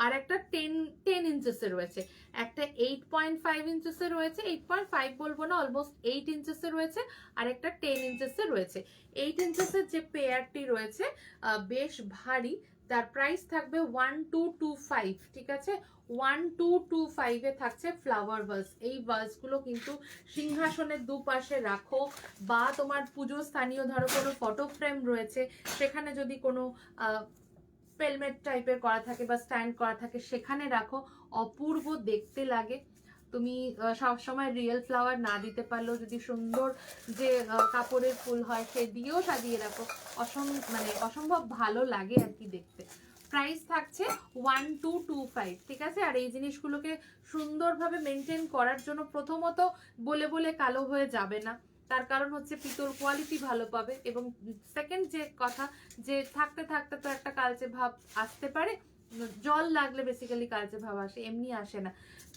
আর একটা 10 ইঞ্চেসের রয়েছে। একটা 8.5 ইঞ্চেসের রয়েছে, 8.5 বলবো না, অলমোস্ট 8 ইঞ্চেসের রয়েছে, আর একটা 10 ইঞ্চেসের রয়েছে। 8 ইঞ্চেসের যে পেয়ারটি রয়েছে বেশ ভারী, তার প্রাইস থাকবে 1225, ঠিক আছে? 1225 এ থাকছে ফ্লাওয়ার ভাস। এই ভাসগুলো কিন্তু সিংহাসনের দুপাশে রাখো, বা তোমার পুজো স্থানীয় ধরো কোনো ফটো ফ্রেম রয়েছে, সেখানে যদি কোনো পেলমেট টাইপের করা থাকে বা স্ট্যান্ড করা থাকে, সেখানে রাখো, অপূর্ব দেখতে লাগে। তুমি সবসময় রিয়েল ফ্লাওয়ার না দিতে পারলেও যদি সুন্দর যে কাপড়ের ফুল হয় সে দিয়েও সাজিয়ে রাখো, মানে অসম্ভব ভালো লাগে আর কি দেখতে। প্রাইস থাকছে 1225, ঠিক আছে? আর এই জিনিসগুলোকে সুন্দরভাবে মেনটেন করার জন্য প্রথমত বলে বলে কালো হয়ে যাবে না, তার কারণ হচ্ছে পিতল কোয়ালিটি ভালো পাবে, এবং সেকেন্ড যে কথা, যে থাকতে থাকতে তো একটা কালচে ভাব আসতে পারে, জল লাগলে বেসিক্যালি কালচে ভাব আসে, এমনি আসে না।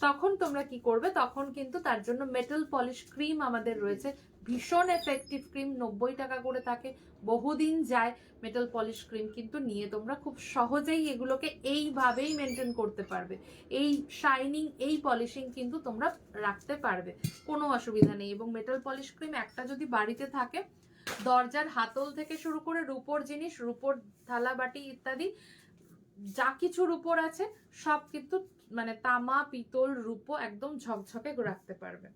তখন তোমরা কি করবে, তখন কিন্তু তার জন্য মেটাল পলিশ ক্রিম আমাদের রয়েছে, ভীষণ এফেক্টিভ ক্রিম, 90 টাকা করে থাকে, বহুদিন যায় মেটাল পলিশ ক্রিম, কিন্তু নিয়ে তোমরা খুব সহজেই এগুলোকে এইভাবেই মেনটেন করতে পারবে। এই শাইনিং, এই পলিশিং কিন্তু তোমরা রাখতে পারবে, কোনো অসুবিধা নেই। এবং মেটাল পলিশ ক্রিম একটা যদি বাড়িতে থাকে, দরজার হাতল থেকে শুরু করে রূপোর জিনিস, রূপোর থালা বাটি ইত্যাদি যা কিছুর উপর আছে সব কিন্তু মানে তামা, পিতল, রূপো একদম ঝকঝকে রাখতে পারবে।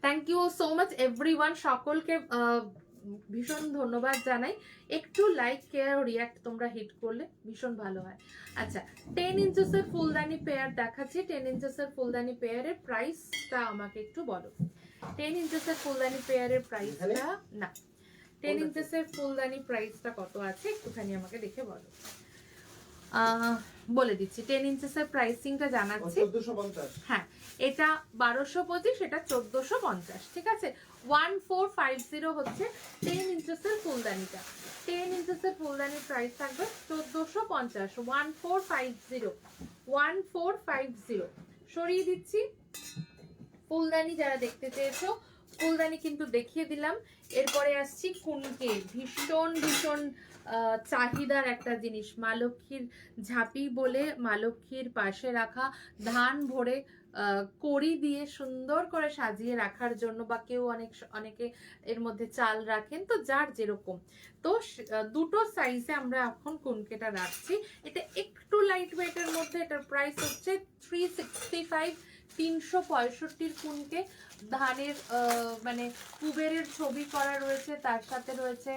Thank you so much everyone, সকলকে ভীষণ ধন্যবাদ জানাই। একটু লাইক, কেয়ার ও রিয়াক্ট তোমরা হিট করলে ভীষণ ভালো হয়। আচ্ছা, 10 ইঞ্চেসের ফুলদানি পেয়ার দেখাচ্ছি। 10 ইঞ্চেসের ফুলদানি পেয়ারের প্রাইসটা আমাকে একটু বলো। 10 ইঞ্চেসের ফুলদানি পেয়ারের প্রাইসটা না, 10 ইঞ্চেসের ফুলদানি প্রাইসটা কত আছে একটুখানি আমাকে দেখে বলো। বলে দিচ্ছি, 10 ইঞ্চেসের প্রাইসিংটা জানাচ্ছি। 1450, হ্যাঁ, এটা 1225, এটা 1450, ঠিক আছে? 1450 হচ্ছে 10 ইঞ্চেসের ফুলদানিটা। 10 ইঞ্চেসের ফুলদানির প্রাইস থাকবে 1450, 1450, 1450। সরিয়ে দিচ্ছি। ফুলদানি যারা দেখতে চেয়েছো, ফুলদানি কিন্তু দেখিয়ে দিলাম। এরপরে আসছি কুনকে, ভীষণ ভীষণ চাহিদার একটা জিনিস। মা লক্ষ্মীর ঝাঁপি বলে মা লক্ষ্মীর পাশে রাখা ধান ভরে কড়ি দিয়ে সুন্দর করে সাজিয়ে রাখার জন্য, বা কেউ অনেকে এর মধ্যে চাল রাখেন, তো যার যেরকম। তো দুটো সাইজে আমরা এখন কুনকেটা রাখছি। এটা একটু লাইট ওয়েটের মধ্যে, এটার প্রাইস হচ্ছে 365, 365 কুনকে। ধানের মানে কুবেরের ছবি করা রয়েছে, তার সাথে রয়েছে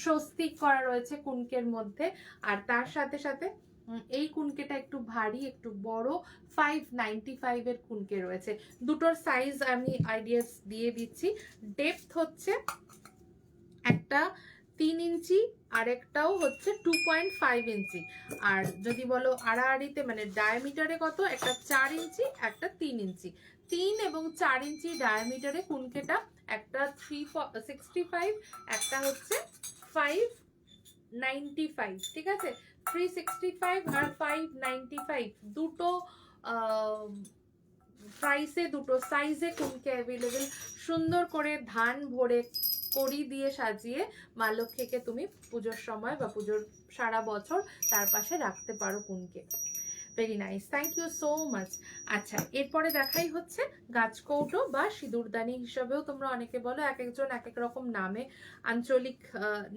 স্বস্তিক করা রয়েছে কুনকের মধ্যে, আর তার সাথে সাথে এই কুনকেটা একটু ভারী, একটু বড়, 595 এর কুনকে রয়েছে। দুটোর সাইজ আমি আইডিয়াস দিয়ে দিচ্ছি। ডেপথ হচ্ছে একটা 3 ইঞ্চি, আরেকটাও হচ্ছে 2.5 ইঞ্চি। আর যদি বলো আড়াআড়িতে মানে ডায়ামিটারে কত, একটা 4 ইঞ্চি, একটা 3 ইঞ্চি। 3 এবং 4 ইঞ্চি ডায়ামিটারে কুনকেটা, একটা 365, একটা হচ্ছে 595, ঠিক আছে? 365 আর 595 দুটো প্রাইসে দুটো সাইজে কুনকে অ্যাভেলেবেল। সুন্দর করে ধান ভরে কড়ি দিয়ে সাজিয়ে মা লক্ষ্মীকে তুমি পুজোর সময় বা পুজোর সারা বছর তার পাশে রাখতে পারো কুনকে। Very nice, thank you so much. আচ্ছা, এরপরে দেখাই হচ্ছে গাছকৌটো বা সিঁদুরদানি হিসাবেও তোমরা অনেকে বলো, এক একজন এক এক রকম নামে আঞ্চলিক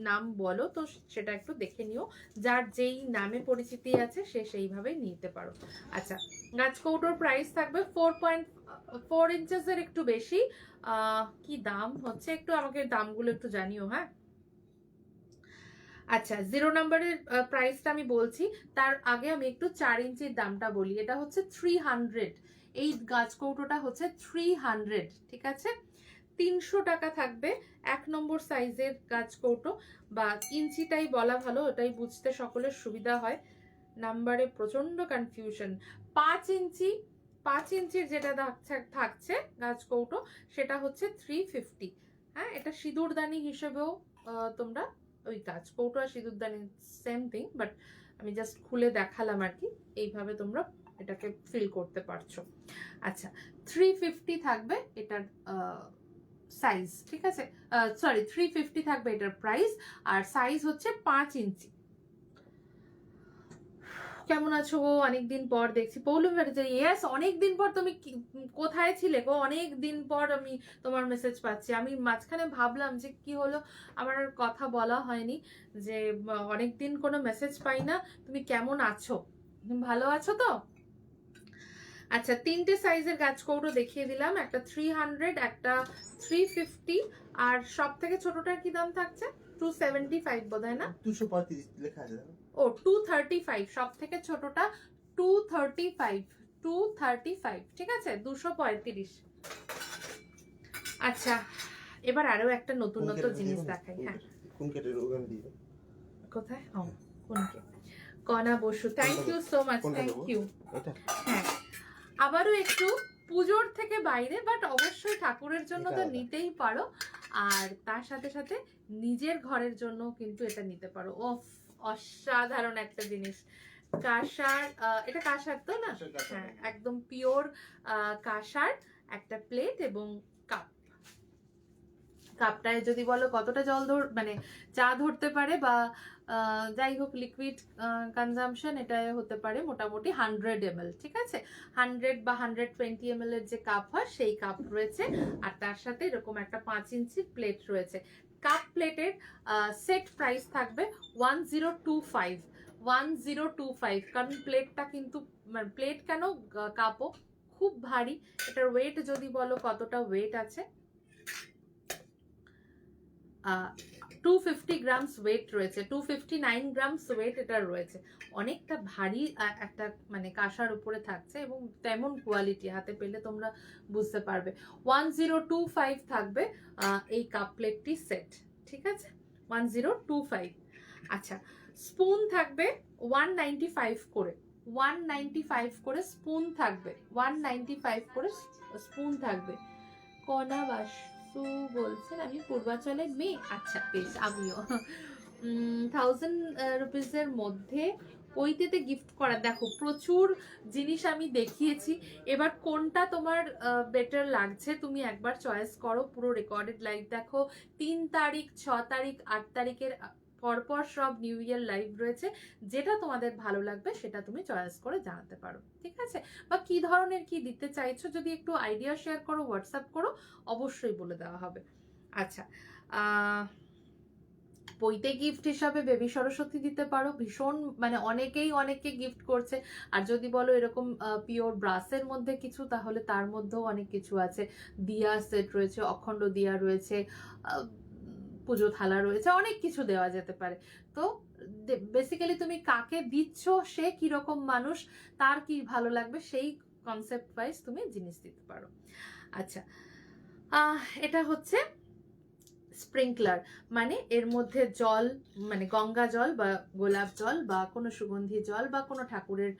নাম বলো, তো সেটা একটু দেখে নিও, যার যেই নামে পরিচিতি আছে সে সেইভাবেই নিতে পারো। আচ্ছা, গাছকৌটোর প্রাইস থাকবে 4.4 ইঞ্চেসের একটু বেশি। কি দাম হচ্ছে একটু আমাকে দামগুলো একটু জানিও, হ্যাঁ। আচ্ছা, 0 নাম্বারের প্রাইসটা আমি বলছি, তার আগে আমি একটু 4 ইঞ্চির দামটা বলি। এটা হচ্ছে 300, এই গাছকৌটোটা হচ্ছে 300, ঠিক আছে। 300 টাকা থাকবে 1 নম্বর সাইজের গাছকৌটো, বা ইঞ্চিটাই বলা ভালো, ওটাই বুঝতে সকলের সুবিধা হয়, নাম্বারে প্রচন্ড কনফিউশন। 5 ইঞ্চির যেটা থাকছে গাছকৌটো সেটা হচ্ছে 350। হ্যাঁ, এটা সিঁদুরদানি হিসেবেও তোমরা, ওই গাছকৌটো আর সিঁদুরদানি সেম থিং, বাট আমি জাস্ট খুলে দেখালাম আর কি, এইভাবে তোমরা এটাকে ফিল করতে পারছো। আচ্ছা, 350 থাকবে এটার সাইজ, ঠিক আছে, সরি 350 থাকবে এটার প্রাইস, আর সাইজ হচ্ছে 5 ইঞ্চি। কেমন আছো গো? অনেকদিন পর দেখছি। পৌলমি ব্যাটার্জি, ইয়েস, অনেকদিন পর। তুমি কোথায় ছিলে গো? অনেকদিন পর আমি তোমার মেসেজ পাচ্ছি। আমি মাঝখানে ভাবলাম যে কি হলো, আমার আর কথা বলা হয়নি, যে অনেকদিন কোনো মেসেজ পাই না, তুমি কেমন আছো? ভালো আছো তো? আচ্ছা, 3টে সাইজের গাছকৌটো দেখিয়ে দিলাম, একটা 300, একটা 350, আর সব থেকে ছোটটার কি দাম থাকছে? 275 বোধহয়, না? 235 লেখা আছে। ও 235, সব থেকে ছোটটা 235, ঠিক আছে, 235। আচ্ছা, এবার আরো একটা নতুন জিনিস দেখাই। হ্যাঁ, কোন ক্যাটাগরি দিয়ে? কোথায়? ও, কোনকে? Kona Basu, thank you so much, thank you. হ্যাঁ, আবারও একটু পুজোর থেকে বাইরে, বাট অবশ্যই ঠাকুরের জন্য তো নিতেই পারো, আর তার সাথে সাথে নিজের ঘরের জন্য কিন্তু এটা নিতে পারো। ওফ, অসাধারণ একটা জিনিস। কাঁসার, এটা কাঁসার তো না? হ্যাঁ, একদম পিওর কাঁসার একটা প্লেট এবং কাপ। কাপটায় যদি বলো কতটা জল মানে চা ধরতে পারে, বা যাই হোক লিকুইড কনজাম্পশন, এটা হতে পারে মোটামুটি 100 ml, ঠিক আছে। 100 বা 120 ml এর যে কাপ হয় সেই কাপ রয়েছে, আর তার সাথে এরকম একটা 5 ইঞ্চির প্লেট রয়েছে। কাপ প্লেটের সেট প্রাইস থাকবে 1025, কারণ প্লেটটা কিন্তু, মানে প্লেট কেন, কাপও খুব ভারী। এটার ওয়েট যদি বলো কতটা ওয়েট আছে, 250 গ্রামস ওয়েট রয়েছে, 259 গ্রামস ওয়েট এটা রয়েছে। অনেকটা ভারী একটা মানে কাঁসার উপরে থাকছে, এবং তেমন কোয়ালিটি, হাতে পেলে তোমরা বুঝতে পারবে। 1025 থাকবে এই কাপ প্লেটটি সেট, ঠিক আছে, 1025। আচ্ছা, স্পুন থাকবে 195 করে, 195 করে স্পুন থাকবে, 195 করে স্পুন থাকবে। কনা বাসু বলছেন আমি পূর্বাচলের মেয়ে। আচ্ছা, বেশ, আমিও 1000 রুপিসের মধ্যে ওইটাতে গিফট করা। দেখো, প্রচুর জিনিস আমি দেখিয়েছি, এবার কোনটা তোমার বেটার লাগছে তুমি একবার চয়েস করো। পুরো রেকর্ডেড লাইভ দেখো, 3 তারিখ, 6 তারিখ, 8 তারিখের পরপর সব নিউ ইয়ার লাইভ রয়েছে, যেটা তোমাদের ভালো লাগবে সেটা তুমি চয়েস করে জানাতে পারো, ঠিক আছে। বা কি ধরনের কি দিতে চাইছো যদি একটু আইডিয়া শেয়ার করো, হোয়াটসঅ্যাপ করো, অবশ্যই বলে দেওয়া হবে। আচ্ছা, বইতে গিফট হিসাবে বেবি সরস্বতী দিতে পারো, ভীষণ মানে অনেকেই অনেককে গিফট করছে। আর যদি বলো এরকম পিওর ব্রাসের মধ্যে কিছু, তাহলে তার মধ্যেও অনেক কিছু আছে। দিয়া সেট রয়েছে, অখণ্ড দিয়া রয়েছে, পুজো থালা রয়েছে, অনেক কিছু দেওয়া যেতে পারে। তো বেসিক্যালি তুমি কাকে দিচ্ছ, সে কিরকম মানুষ, তার কি ভালো লাগবে, সেই কনসেপ্ট ওয়াইজ তুমি জিনিস দিতে পারো। আচ্ছা, এটা হচ্ছে স্প্রিংকলার, মানে এর মধ্যে জল, মানে গঙ্গা জল বা গোলাপ জল বা কোনো সুগন্ধি জল বা কোনো ঠাকুরের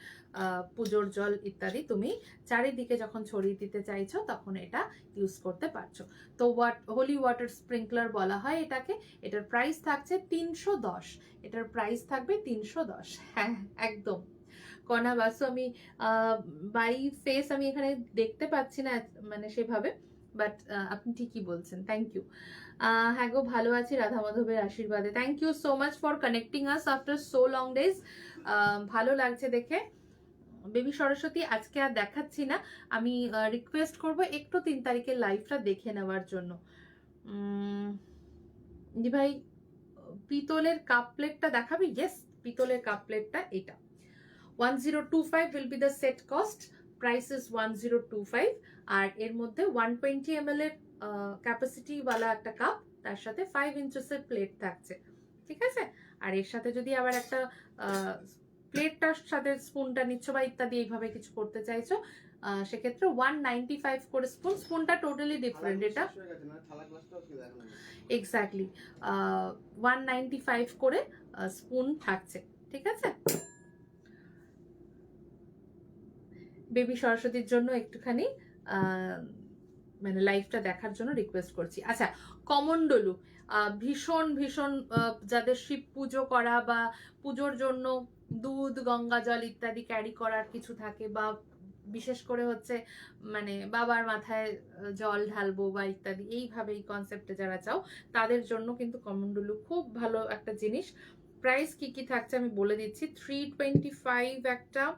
পুজোর জল ইত্যাদি তুমি চারিদিকে যখন ছড়িয়ে দিতে চাইছো তখন এটা ইউজ করতে পারছো। তো হোলি ওয়াটার স্প্রিংকলার বলা হয় এটাকে। এটার প্রাইস থাকছে 310, এটার প্রাইস থাকবে 310। হ্যাঁ, একদম কণা বাসু আমি বাই ফেস আমি এখানে দেখতে পাচ্ছি না মানে সেভাবে, বাট আপনি ঠিকই বলছেন। Thank you. হ্যাঁ গো, ভালো আছি রাধা মাধবের আশীর্বাদে। Thank you so much for connecting us after so long days. ভালো লাগছে দেখে। বেবি সরস্বতী আজকে আর দেখাচ্ছি না, আমি রিকোয়েস্ট করব একটু 3 তারিখের লাইভটা দেখে নেওয়ার জন্য। জি ভাই, পিতলের কাপ প্লেটটা দেখাবি? ইয়েস, পিতলের কাপ প্লেটটা এটা 1025 will be the set cost. Price is 1025 আর এর মধ্যে 120 ml এর ক্যাপাসিটি ওয়ালা একটা কাপ, তার সাথে 5 ইঞ্চেসের প্লেট থাকছে, ঠিক আছে? আর এর সাথে যদি আবার একটা প্লেটটার সাথে স্পুনটা নিচ্ছ বা ইত্যাদি এইভাবে কিছু করতে চাইছো, সেক্ষেত্রে 195 করে স্পুন। স্পুনটা টোটালি ডিফারেন্ট, এটা এক্স্যাক্টলি 195 করে স্পুন থাকছে, ঠিক আছে? বেবি সরস্বতীর জন্য একটুখানি মানে লাইভটা দেখার জন্য রিকোয়েস্ট করছি। আচ্ছা, কমণ্ডলু ভীষণ ভীষণ যাদের শিব পুজো করা বা পুজোর জন্য দুধ, গঙ্গা জল ইত্যাদি ক্যারি করার কিছু থাকে, বা বিশেষ করে হচ্ছে মানে বাবার মাথায় জল ঢালবো বা ইত্যাদি এইভাবে এই কনসেপ্টে যারা চাও, তাদের জন্য কিন্তু কমণ্ডলু খুব ভালো একটা জিনিস। প্রাইস কি কি থাকছে আমি বলে দিচ্ছি। 325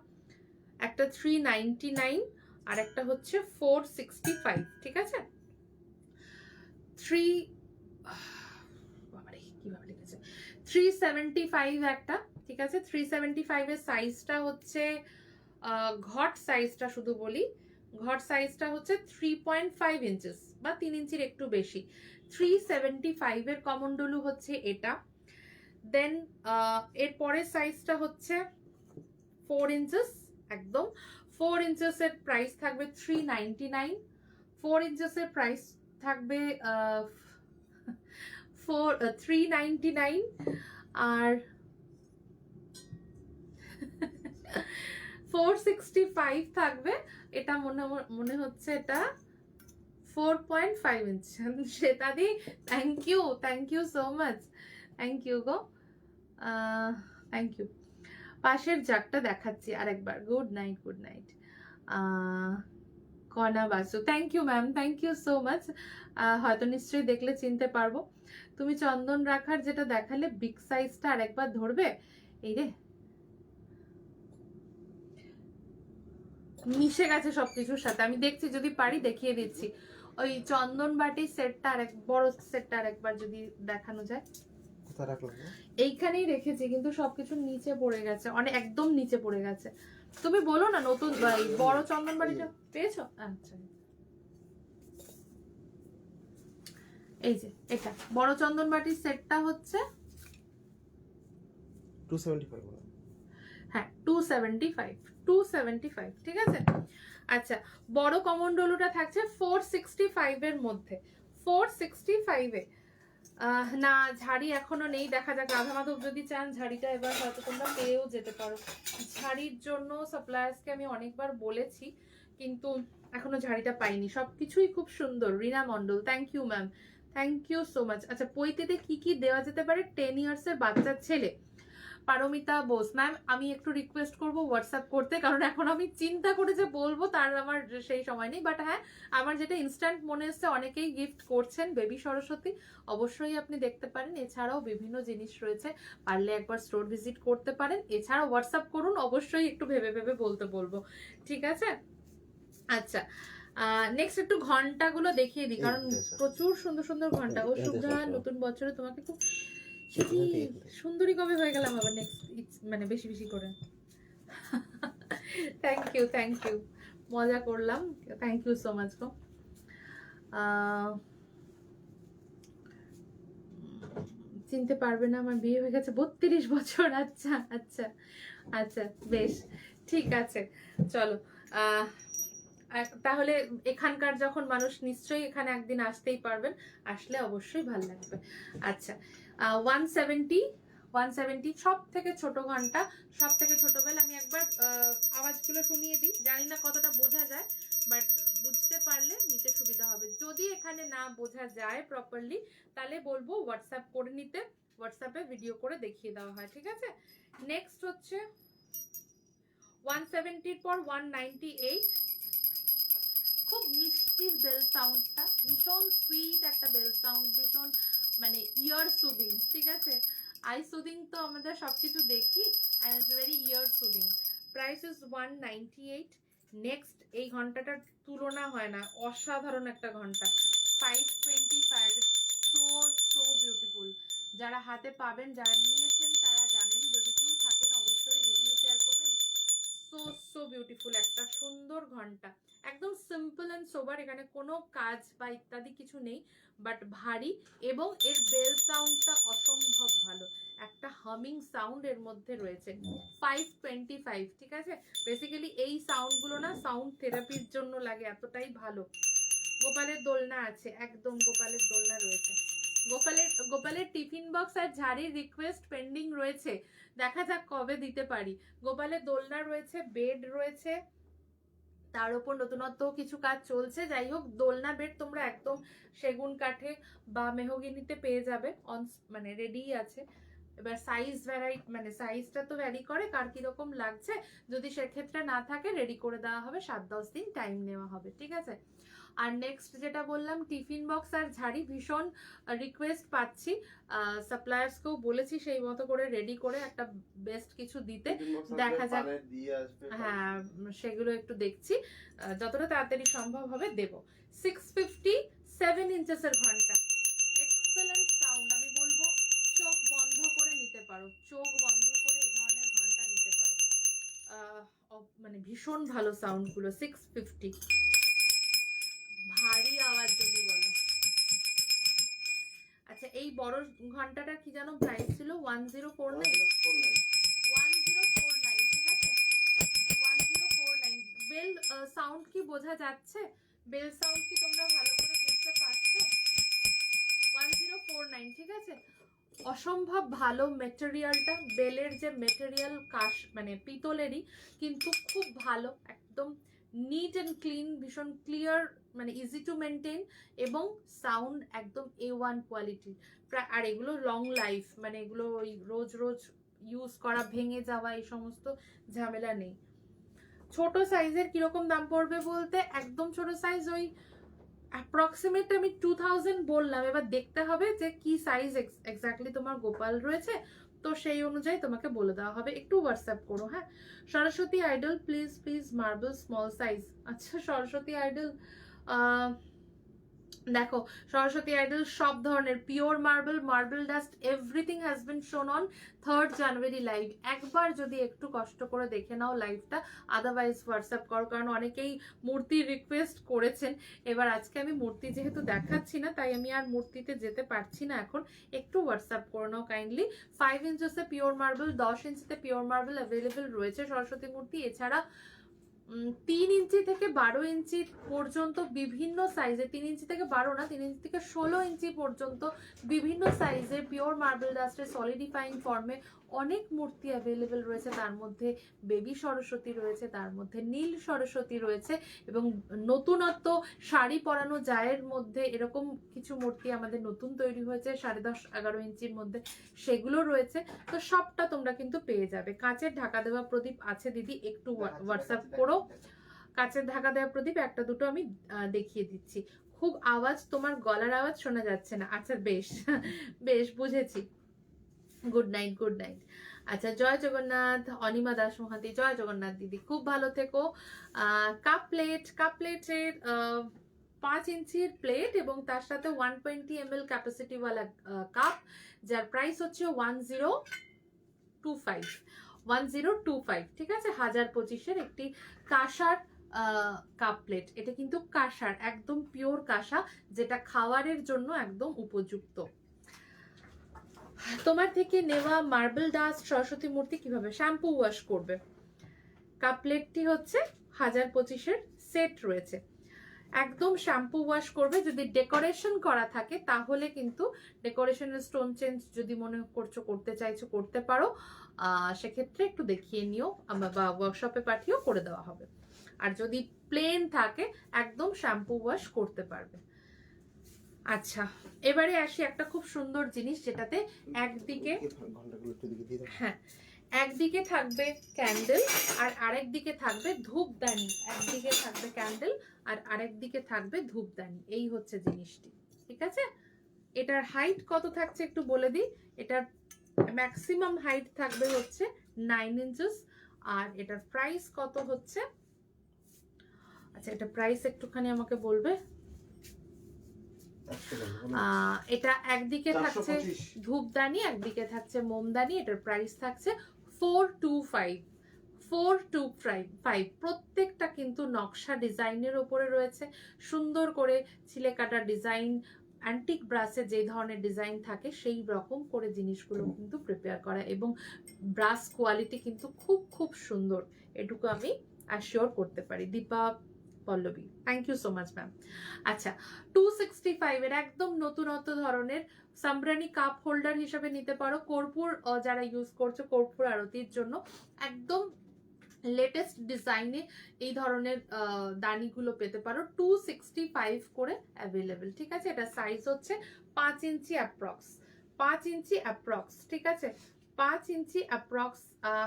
একটা 399 আর একটা হচ্ছে 465, ঠিক আছে? 375 একটা, ঠিক আছে? 375 এর সাইজটা হচ্ছে ঘট সাইজটা শুধু বলি, ঘট সাইজটা হচ্ছে 3.5 ইঞ্চেস বা 3 ইঞ্চির একটু বেশি। 375 এর কমণ্ডলু হচ্ছে এটা। দেন এর পরের সাইজটা হচ্ছে 4 ইঞ্চেস, একদম 4 ইঞ্চেসের প্রাইস থাকবে 399। 4 ইঞ্চেসের প্রাইস থাকবে 399 আর 465 থাকবে। এটা মনে হচ্ছে এটা 4.5 ইঞ্চ। শ্বেতাদি thank you so much, thank you গো, থ্যাংক ইউ। পাশের জাগটা দেখাচ্ছি আরেকবার। Good night, good night. Kana Basu, thank you ma'am, thank you so much. হয়তো নিশ্চয়ই দেখলে চিনতে পারবো। তুমি চন্দন রাখার যেটা দেখালে বিগ সাইজটা আরেকবার ধরবে? এই রে, মিশে গেছে সবকিছুর সাথে, আমি দেখছি যদি পারি দেখিয়ে দিচ্ছি। ওই চন্দন বাটির সেটটা আরেক বড় সেটটা আরেকবার যদি দেখানো যায়। এইখানেই রেখেছি কিন্তু সবকিছু নিচে পড়ে গেছে, অনেক একদম নিচে পড়ে গেছে। তুমি বলো না নতুন বড় চন্দন বাটিটা পেয়েছো? আচ্ছা, এই যে এটা বড় চন্দন বাটির সেটটা হচ্ছে 275। হ্যাঁ 275, ঠিক আছে? আচ্ছা, বড় কমণ্ডলুটা থাকছে 465 এর মধ্যে। 465 এ না, ঝাড়ি এখনো নেই, দেখা যাক। রাধা মাধব যদি চান ঝাড়িটা এবার হয়তো তোমরা পেয়েও যেতে পারো। ঝাড়ির জন্য সাপ্লায়ার্সকে আমি অনেকবার বলেছি, কিন্তু এখনো ঝাড়িটা পাইনি। সবকিছুই খুব সুন্দর। Rina Mondal, thank you ma'am, thank you so much. আচ্ছা, পৈতেতে কি কি দেওয়া যেতে পারে? 10 ইয়ার্স এর বাচ্চার ছেলে। পারমিতা বোস ম্যাম, আমি একটু রিকোয়েস্ট করব হোয়াটসঅ্যাপ করতে, কারণ এখন আমি চিন্তা করে যে বলবো তার আমার সেই সময় নেই। বাট হ্যাঁ, আমার যেটা ইনস্ট্যান্ট মনে এসছে, অনেকেই গিফট করছেন বেবি সরস্বতী, অবশ্যই আপনি দেখতে পারেন। এছাড়াও বিভিন্ন জিনিস রয়েছে, পারলে একবার স্টোর ভিজিট করতে পারেন। এছাড়াও হোয়াটসঅ্যাপ করুন, অবশ্যই একটু ভেবে ভেবে বলতে বলবো, ঠিক আছে? আচ্ছা, নেক্সট একটু ঘন্টাগুলো দেখিয়ে দিই, কারণ প্রচুর সুন্দর সুন্দর ঘন্টা। ও শুভ্রা, নতুন বছরে তোমাকে খুব সুন্দরী কবে হয়ে গেলাম আবার নেক্সট, মানে বেশি বেশি করে। থ্যাংক ইউ, থ্যাংক ইউ, মজা করলাম। থ্যাংক ইউ সো মাচ গো। চিনতে পারবে না, আমার বিয়ে হয়ে গেছে 32 বছর। আচ্ছা আচ্ছা আচ্ছা, বেশ ঠিক আছে, চলো। তাহলে এখানকার যখন মানুষ, নিশ্চয়ই এখানে একদিন আসতেই পারবেন, আসলে অবশ্যই ভালো লাগবে। আচ্ছা, 170 সব থেকে ছোট ঘন্টা, সব থেকে ছোট বেল। আমি একবার আওয়াজগুলো শুনিয়ে দিই, জানি না কতটা বোঝা যায়, বাট বুঝতে পারলে নিতে সুবিধা হবে। যদি এখানে না বোঝা যায় প্রপারলি, তাহলে বলবো হোয়াটসঅ্যাপ করে নিতে, হোয়াটসঅ্যাপে ভিডিও করে দেখিয়ে দেওয়া হয়, ঠিক আছে? নেক্সট হচ্ছে 170 পর 198। খুব মিষ্টি বেল সাউন্ডটা, ভীষণ সুইট একটা বেল সাউন্ড, ভীষণ মানে ইয়ার সুদিং, ঠিক আছে। আই সুদিং তো আমাদের সবকিছু দেখি, and it's very year soothing. Price is 198। Next এই ঘন্টাটার তুলনা হয় না, অসাধারণ একটা ঘন্টা, 525। So so beautiful. যারা হাতে পাবেন, যারা নিয়েছেন তারা জানেন, যদি কেউ থাকেন অবশ্যই রিভিউ শেয়ার করবেন। সো সো বিউটিফুল একটা সুন্দর ঘন্টা, একদম সিম্পল অ্যান্ড সোবার, এখানে কোনো কাজ বা ইত্যাদি কিছু নেই, বাট ভারী, এবং এর বেল সাউন্ডটা অসম্ভব ভালো, একটা হামিং সাউন্ড এর মধ্যে রয়েছে। 525, ঠিক আছে। বেসিক্যালি এই সাউন্ডগুলো না সাউন্ড থেরাপির জন্য লাগে, এতটাই ভালো। গোপালের দোলনা আছে, একদম গোপালের দোলনা রয়েছে। গোপালের টিফিন বক্স আর ঝাড়ির রিকোয়েস্ট পেন্ডিং রয়েছে, দেখা যাক কবে দিতে পারি। গোপালের দোলনা রয়েছে, বেড রয়েছে, তার উপর নতুনত্ব কিছু কাজ চলছে। যাই হোক, দোলনা বেড তোমরা একদম সেগুন কাঠে বা মেহগিনিতে পেয়ে যাবে, মানে রেডিই আছে। এবার সাইজ মানে সাইজটা তো ভ্যারি করে, কার কিরকম লাগছে, যদি সেক্ষেত্রে না থাকে রেডি করে দেওয়া হবে, 7-10 দিন টাইম নেওয়া হবে, ঠিক আছে। আর নেক্সট যেটা বললাম, টিফিন বক্স আর ঝাড়ি, ভীষণ রিকোয়েস্ট পাচ্ছি, সাপ্লায়ার্সকেও বলেছি সেই মতো করে রেডি করে একটা বেস্ট কিছু দিতে, দেখা যাক। হ্যাঁ, সেগুলো একটু দেখছি, যতটা তাড়াতাড়ি সম্ভব হবে দেব। 657 ইঞ্চেসের ঘন্টা, এক্সেলেন্ট সাউন্ড। আমি বলবো চোখ বন্ধ করে নিতে পারো, চোখ বন্ধ করে এই ধরনের ঘন্টা নিতে পারো, মানে ভীষণ ভালো সাউন্ড গুলো। 650, ভারী আওয়াজ যদি বলো। আচ্ছা, এই বড় ঘন্টাটার কি জানো প্রাইস ছিল? 1049, 1049, ঠিক আছে। 1049। বেল সাউন্ড কি বোঝা যাচ্ছে? বেল সাউন্ড কি তোমরা ভালো করে বুঝতে পারছো? 1049, ঠিক আছে। অসম্ভব ভালো মেটেরিয়ালটা, বেলের যে মেটেরিয়াল, কাশ মানে পিতলেরই, কিন্তু খুব ভালো, একদম নিট অ্যান্ড ক্লিন, ভীষণ ক্লিয়ার, মানে ইজি টু মেনটেন, এবং সাউন্ড একদম A1 কোয়ালিটি। আর এগুলো লং লাইফ, মানে এগুলো ওই রোজ রোজ ইউজ করা, ভেঙে যাওয়া, এই সমস্ত ঝামেলা নেই। ছোট সাইজের কিরকম দাম পড়বে বলতে, একদম ছোট সাইজ ওই অ্যাপ্রক্সিমেট আমি 2000 বললাম, এবার দেখতে হবে যে কি সাইজ এক্স্যাক্টলি তোমার গোপাল রয়েছে, তো সেই অনুযায়ী তোমাকে বলে দেওয়া হবে। একটু হোয়াটসঅ্যাপ করো, হ্যাঁ। Saraswati idol, please please marble small size. আচ্ছা, সরস্বতী আইডল, দেখো সরস্বতী আইডল সব ধরনের pure marble dust, everything has been শোন অন 3rd জানুয়ারি লাইভ। একবার যদি একটু কষ্ট করে দেখে নাও লাইভটা, আদারওয়াইজ হোয়াটসঅ্যাপ করো, কারণ অনেকেই মূর্তির রিকোয়েস্ট করেছেন। এবার আজকে আমি মূর্তি যেহেতু দেখাচ্ছি না, তাই আমি আর মূর্তিতে যেতে পারছি না এখন, একটু হোয়াটসঅ্যাপ করে নাও কাইন্ডলি। 5 ইঞ্চেসে পিওর মার্বেল, 10 ইঞ্চিতে পিওর মার্বেল অ্যাভেলেবেল রয়েছে সরস্বতী মূর্তি। এছাড়া 3 ইঞ্চি থেকে 12 ইঞ্চি পর্যন্ত বিভিন্ন সাইজের, 3 ইঞ্চি থেকে 12 না, 3 ইঞ্চি থেকে 16 ইঞ্চি পর্যন্ত বিভিন্ন সাইজের পিওর মার্বেল ডাস্টের সলিডিফাইং ফর্মে অনেক মূর্তি অ্যাভেলেবেল রয়েছে। তার মধ্যে বেবি সরস্বতী রয়েছে, তার মধ্যে নীল সরস্বতী রয়েছে, এবং নতুনত্ব শাড়ি পরানো জায়ের মধ্যে এরকম কিছু মূর্তি আমাদের নতুন তৈরি হয়েছে 10.5-11 ইঞ্চির মধ্যে, সেগুলো রয়েছে। তো সবটা তোমরা কিন্তু পেয়ে যাবে। কাঁচের ঢাকা দেওয়া প্রদীপ আছে দিদি, একটু হোয়াটসঅ্যাপ করো। কাঁচের ঢাকা দেওয়া প্রদীপ একটা দুটো আমি দেখিয়ে দিচ্ছি। খুব আওয়াজ, তোমার গলার আওয়াজ শোনা যাচ্ছে না। আচ্ছা, বেশ বেশ, বুঝেছি। Good night, good night. আচ্ছা, জয় জগন্নাথ, অনিমা দাস মহান্তি, জয় জগন্নাথ দিদি, খুব ভালো থেকো। কাপলেটের 5 ইঞ্চির প্লেট, এবং তার সাথে 120 ml ক্যাপাসিটিওয়ালা কাপ, যার প্রাইস হচ্ছে 1025, ঠিক আছে। 1025-এর একটি কাঁসার কাপ প্লেট। এটা কিন্তু কাঁসার, একদম পিওর কাঁসা, যেটা খাওয়ারের জন্য একদম উপযুক্ত। তোমার থেকে নেওয়া মার্বেল ডাস্ট সরস্বতী মূর্তি কিভাবে শ্যাম্পু ওয়াশ করবে? কাপ প্লেটটি হচ্ছে 1025-এর সেট রয়েছে, একদম শ্যাম্পু ওয়াশ করবে। যদি ডেকোরেশন করা থাকে তাহলে কিন্তু ডেকোরেশনের স্টোন চেঞ্জ যদি মনে করছো করতে চাইছো করতে পারো, সেক্ষেত্রে একটু দেখিয়ে নিও বা ওয়ার্কশপে পাঠিয়েও করে দেওয়া হবে। আর যদি প্লেন থাকে একদম শ্যাম্পু ওয়াশ করতে পারবে। আচ্ছা, এবারে আসি একটা খুব সুন্দর জিনিস, যেটাতে একদিকে, হ্যাঁ, একদিকে থাকবে ক্যান্ডেল আর আরেক দিকে থাকবে ধূপদানি, একদিকে থাকবে ক্যান্ডেল আর আরেক দিকে থাকবে ধূপদানি, এই হচ্ছে জিনিসটি, ঠিক আছে। এটার হাইট কত থাকছে একটু বলে দিই, এটার ম্যাক্সিমাম হাইট থাকবে হচ্ছে 9 ইঞ্চেস, আর এটার প্রাইস কত হচ্ছে, আচ্ছা এটা প্রাইস একটুখানি আমাকে বলবে। এটা একদিকে থাকছে ধূপদানি, একদিকে থাকছে মোমদানি, এটার প্রাইস থাকছে 425, 425। প্রত্যেকটা কিন্তু নকশা ডিজাইনের উপরে রয়েছে, সুন্দর করে ছিলে কাটা ডিজাইন, অ্যান্টিক ব্রাসে যে ধরনের ডিজাইন থাকে সেই রকম করে জিনিসগুলো কিন্তু প্রিপেয়ার করা, এবং ব্রাস কোয়ালিটি কিন্তু খুব খুব সুন্দর, এটুকু আমি অ্যাসিওর করতে পারি। Dipa Pallabi, thank you so much ma'am. আচ্ছা 265 এর একদম নতুনত্ব ধরনের সামরানি কাপ হোল্ডার হিসেবে নিতে পারো, কর্পূর যারা ইউজ করছো কর্পূর আরতির জন্য একদম লেটেস্ট ডিজাইনে এই ধরনের দানিগুলো পেতে পারো, 265 করে অ্যাভেলেবেল, ঠিক আছে। এটা সাইজ হচ্ছে 5 ইঞ্চি অ্যাপ্রক্স, 5 ইঞ্চি অ্যাপ্রক্স, ঠিক আছে, 5 ইঞ্চি অ্যাপ্রক্স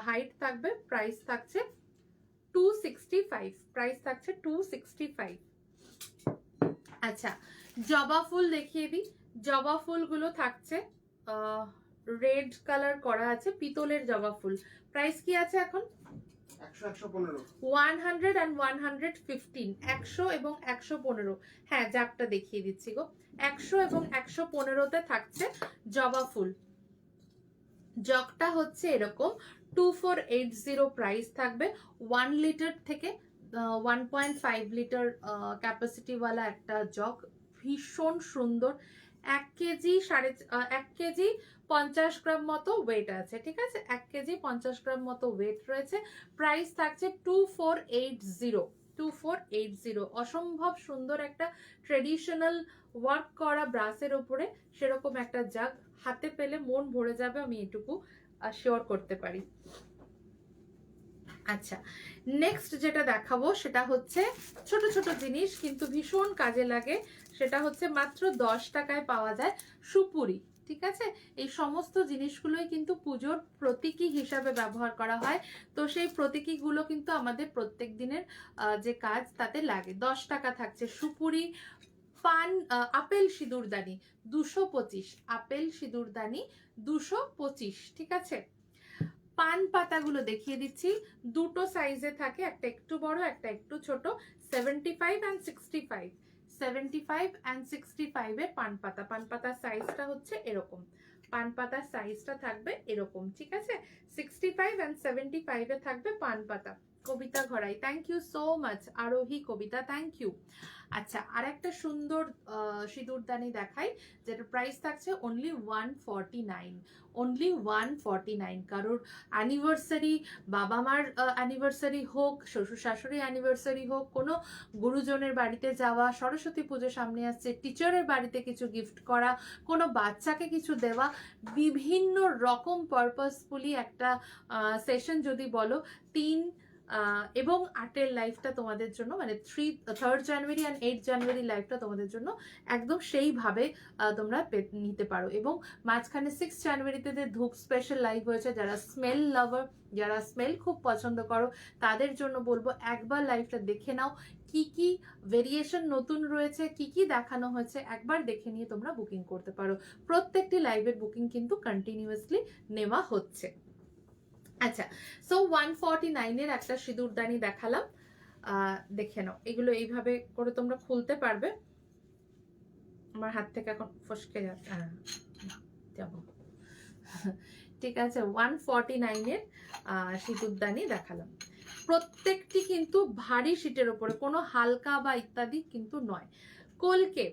হাইট থাকবে, প্রাইস থাকছে 265, প্রাইস থাকছে 265। আচ্ছা জবা ফুল দেখিয়ে দিই, জবা ফুলগুলো থাকছে রেড কালার করা আছে, পিতলের জবা ফুল, প্রাইস কি আছে এখন 100 and 115, 100 এবং 115, হ্যাঁ জাগটা দেখিয়ে দিচ্ছি গো, 100 এবং 115তে থাকছে জবা ফুল। জগটা হচ্ছে এরকম 2480 প্রাইস থাকবে, 1 লিটার থেকে 1.5 লিটার ক্যাপাসিটি ওয়ালা একটা জগ, ভীষণ সুন্দর, 1 কেজি 1 কেজি 50 গ্রাম মতো ওয়েট আছে, ঠিক আছে, 1 কেজি 50 গ্রাম মতো ওয়েট রয়েছে, প্রাইস থাকছে 2480, 2480। অসম্ভব সুন্দর একটা ট্রেডিশনাল ওয়ার্ক করা ব্রাসের উপরে সেরকম একটা জাগ হাতে পেলে মন ভরে যাবে, আমি এটুকু শিওর করতে পারি। আচ্ছা নেক্সট যেটা দেখাবো সেটা হচ্ছে ছোট ছোট জিনিস কিন্তু ভীষণ কাজে লাগে, সেটা হচ্ছে মাত্র 10 টাকায় পাওয়া যায় সুপুরি, ঠিক আছে। এই সমস্ত জিনিসগুলোই কিন্তু পুজোর প্রতীকী হিসাবে ব্যবহার করা হয়, তো সেই প্রতীকীগুলো কিন্তু আমাদের প্রত্যেক দিনের যে কাজ তাতে লাগে। 10 টাকা থাকছে সুপুরি। পান আপেল সিঁদুরদানি 225, আপেল সিঁদুরদানি 225, ঠিক আছে। পান পাতাগুলো দেখিয়ে দিচ্ছি, দুটো সাইজে থাকে, একটা একটু বড় একটা একটু ছোট, 75 and 65, 75 and 65 এর পান পাতা, পান পাতার সাইজটা হচ্ছে এরকম, পান পাতার সাইজটা থাকবে এরকম, ঠিক আছে, 65 and 75 এ থাকবে পান পাতা। কবিতা ঘরাই, থ্যাংক ইউ সো মাচ, আরোহী কবিতা, থ্যাংক ইউ। আচ্ছা আর একটা সুন্দর সিঁদুরদানি দেখাই, যেটা প্রাইস থাকছে অনলি 149, অনলি 149। কারোর অ্যানিভার্সারি, বাবা মার অ্যানিভার্সারি হোক, শ্বশুর শাশুড়ি অ্যানিভার্সারি হোক, কোনো গুরুজনের বাড়িতে যাওয়া, সরস্বতী পুজো সামনে আসছে, টিচারের বাড়িতে কিছু গিফট করা, কোনো বাচ্চাকে কিছু দেওয়া, বিভিন্ন রকম পারপাসফুলি একটা সেশন যদি বলো, 3 এবং 8-এর লাইফটা তোমাদের জন্য, মানে 3rd জানুয়ারি and 8 জানুয়ারি লাইফটা তোমাদের জন্য একদম সেইভাবে তোমরা নিতে পারো। এবং মাঝখানে 6 জানুয়ারিতে ধূপ স্পেশাল লাইভ হয়েছে, যারা স্মেল লাভার, যারা স্মেল খুব পছন্দ করো তাদের জন্য বলবো একবার লাইভটা দেখে নাও, কি কি ভেরিয়েশন নতুন রয়েছে, কি কি দেখানো হয়েছে, একবার দেখে নিয়ে তোমরা বুকিং করতে পারো। প্রত্যেকটি লাইভের বুকিং কিন্তু কন্টিনিউয়াসলি নেওয়া হচ্ছে। আচ্ছা সো 149 এর একটা সিঁদুরদানি দেখালাম, দেখে নাও, এগুলো এইভাবে করে তোমরা খুলতে পারবে। আমার হাত থেকে এখন ফসকে যাচ্ছে, যাবো, ঠিক আছে। 149 এর সিঁদুরদানি দেখালাম, প্রত্যেকটি কিন্তু ভারী শীটের উপরে, কোনো হালকা বা ইত্যাদি কিন্তু নয়। কলকে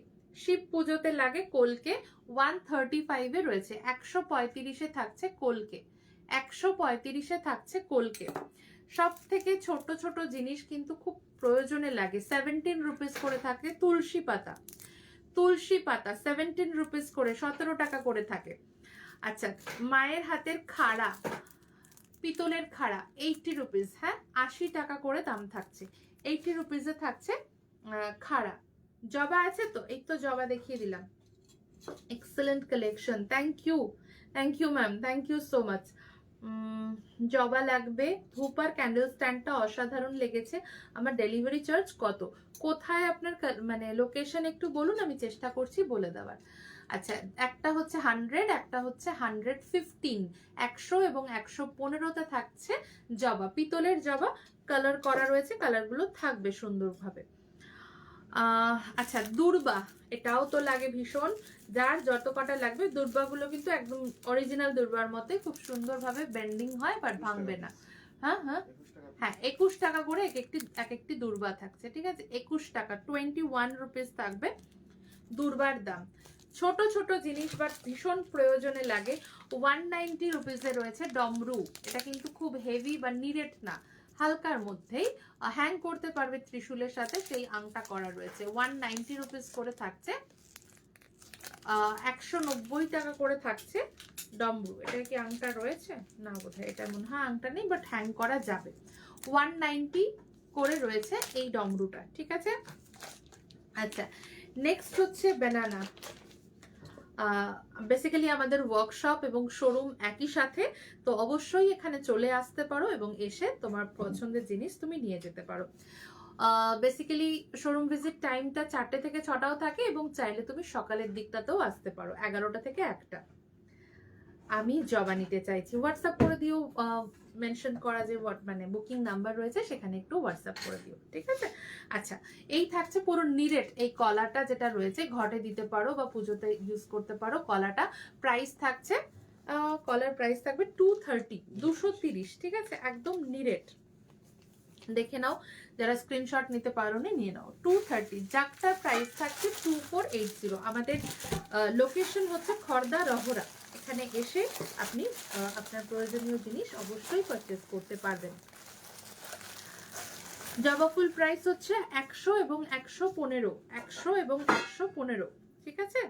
শিব পুজোতে লাগে, কলকে 135 এ রয়েছে, 135-এ থাকছে কলকে, 135-এ থাকছে কলকে। সব থেকে ছোট ছোট জিনিস কিন্তু খুব প্রয়োজনে লাগে, 17 রুপিস করে থাকে তুলসী পাতা, তুলসী পাতা 17 রুপিস করে, 17 টাকা করে থাকে। আচ্ছা মায়ের হাতের খাড়া, পিতলের খাড়া 80 রুপিস, হ্যাঁ 80 টাকা করে দাম থাকছে, 80 রুপিসে থাকছে খাড়া। জবা আছে তো, এই তো জবা দেখিয়ে দিলাম, excellent collection, thank you ma'am, thank you so much. জবা লাগবে, ধূপ আর ক্যান্ডেল স্ট্যান্ডটা অসাধারণ লেগেছে। আমার ডেলিভারি চার্জ কত, কোথায় আপনার মানে লোকেশন একটু বলুন, আমি চেষ্টা করছি বলে দেওয়ার। আচ্ছা, একটা হচ্ছে 100, একটা হচ্ছে 115, 100 এবং 115তে থাকছে জবা, পিতলের জবা, কালার করা রয়েছে, কালারগুলো থাকবে সুন্দরভাবে। আচ্ছা, দূর্বা, এটাও তো লাগে ভীষণ, যার যত কটা লাগবে। দূর্বাগুলো কিন্তু একদম অরিজিনাল দূর্বার মতোই খুব সুন্দরভাবে বেন্ডিং হয়, বাট ভাঙবে না। হ্যাঁ হ্যাঁ হ্যাঁ, 21 টাকা করে এক একটি দূর্বা থাকছে, ঠিক আছে? 21 টাকা, 21 রুপিস থাকবে দূর্বার দাম। ছোট ছোট জিনিস বাট ভীষণ প্রয়োজনে লাগে। 190 রুপিসে রয়েছে ডমরু। এটা কিন্তু খুব হেভি বা নিরেট না, হালকার মধ্যেই হ্যাং করতে পারবে ত্রিশূলের সাথে, সেই আংটা করা রয়েছে। 190 রুপিস করে থাকছে। 190 টাকা করে থাকছে ডমরু। এটা কি আংটা রয়েছে? না বোধহয়, এটা মনে হয় আংটা নেই, বাট হ্যাং করা যাবে। 190 করে রয়েছে এই ডমরুটা, ঠিক আছে? আচ্ছা, নেক্সট হচ্ছে ব্যানানা। বেসিক্যালি আমাদের ওয়ার্কশপ এবং শোরুম একই সাথে, তো অবশ্যই এখানে চলে আসতে পারো এবং এসে তোমার পছন্দের জিনিস তুমি নিয়ে যেতে পারো। বেসিক্যালি শোরুম ভিজিট টাইমটা 4টে থেকে 6টাও থাকে, এবং চাইলে তুমি সকালের দিকটাতেও আসতে পারো, 11টা থেকে 1টা। আমি জবা নিতে চাইছি, হোয়াটসঅ্যাপ করে দিও, মেনশন করা যে মানে বুকিং নাম্বার রয়েছে সেখানে একটু হোয়াটসঅ্যাপ করে দিও, ঠিক আছে? আচ্ছা, এই থাকছে পুরো নিরেট। এই কলাটা যেটা রয়েছে ঘটে দিতে পারো বা পুজোতে ইউজ করতে পারো। কলাটা প্রাইস থাকছে, কলার প্রাইস থাকবে 230, 230, ঠিক আছে? একদম নিরেট, দেখে নাও, যারা স্ক্রিনশট নিতে পারো নিয়ে নাও। 230, জাকটার প্রাইস থাকছে 2480। আমাদের লোকেশন হচ্ছে খর্দা রহরা। এখানে এসে আপনি আপনার প্রয়োজনীয় জিনিস অবশ্যই পারচেজ করতে পারবেন। জবা ফুল প্রাইস হচ্ছে 100 এবং 115, 100 এবং 115, ঠিক আছে?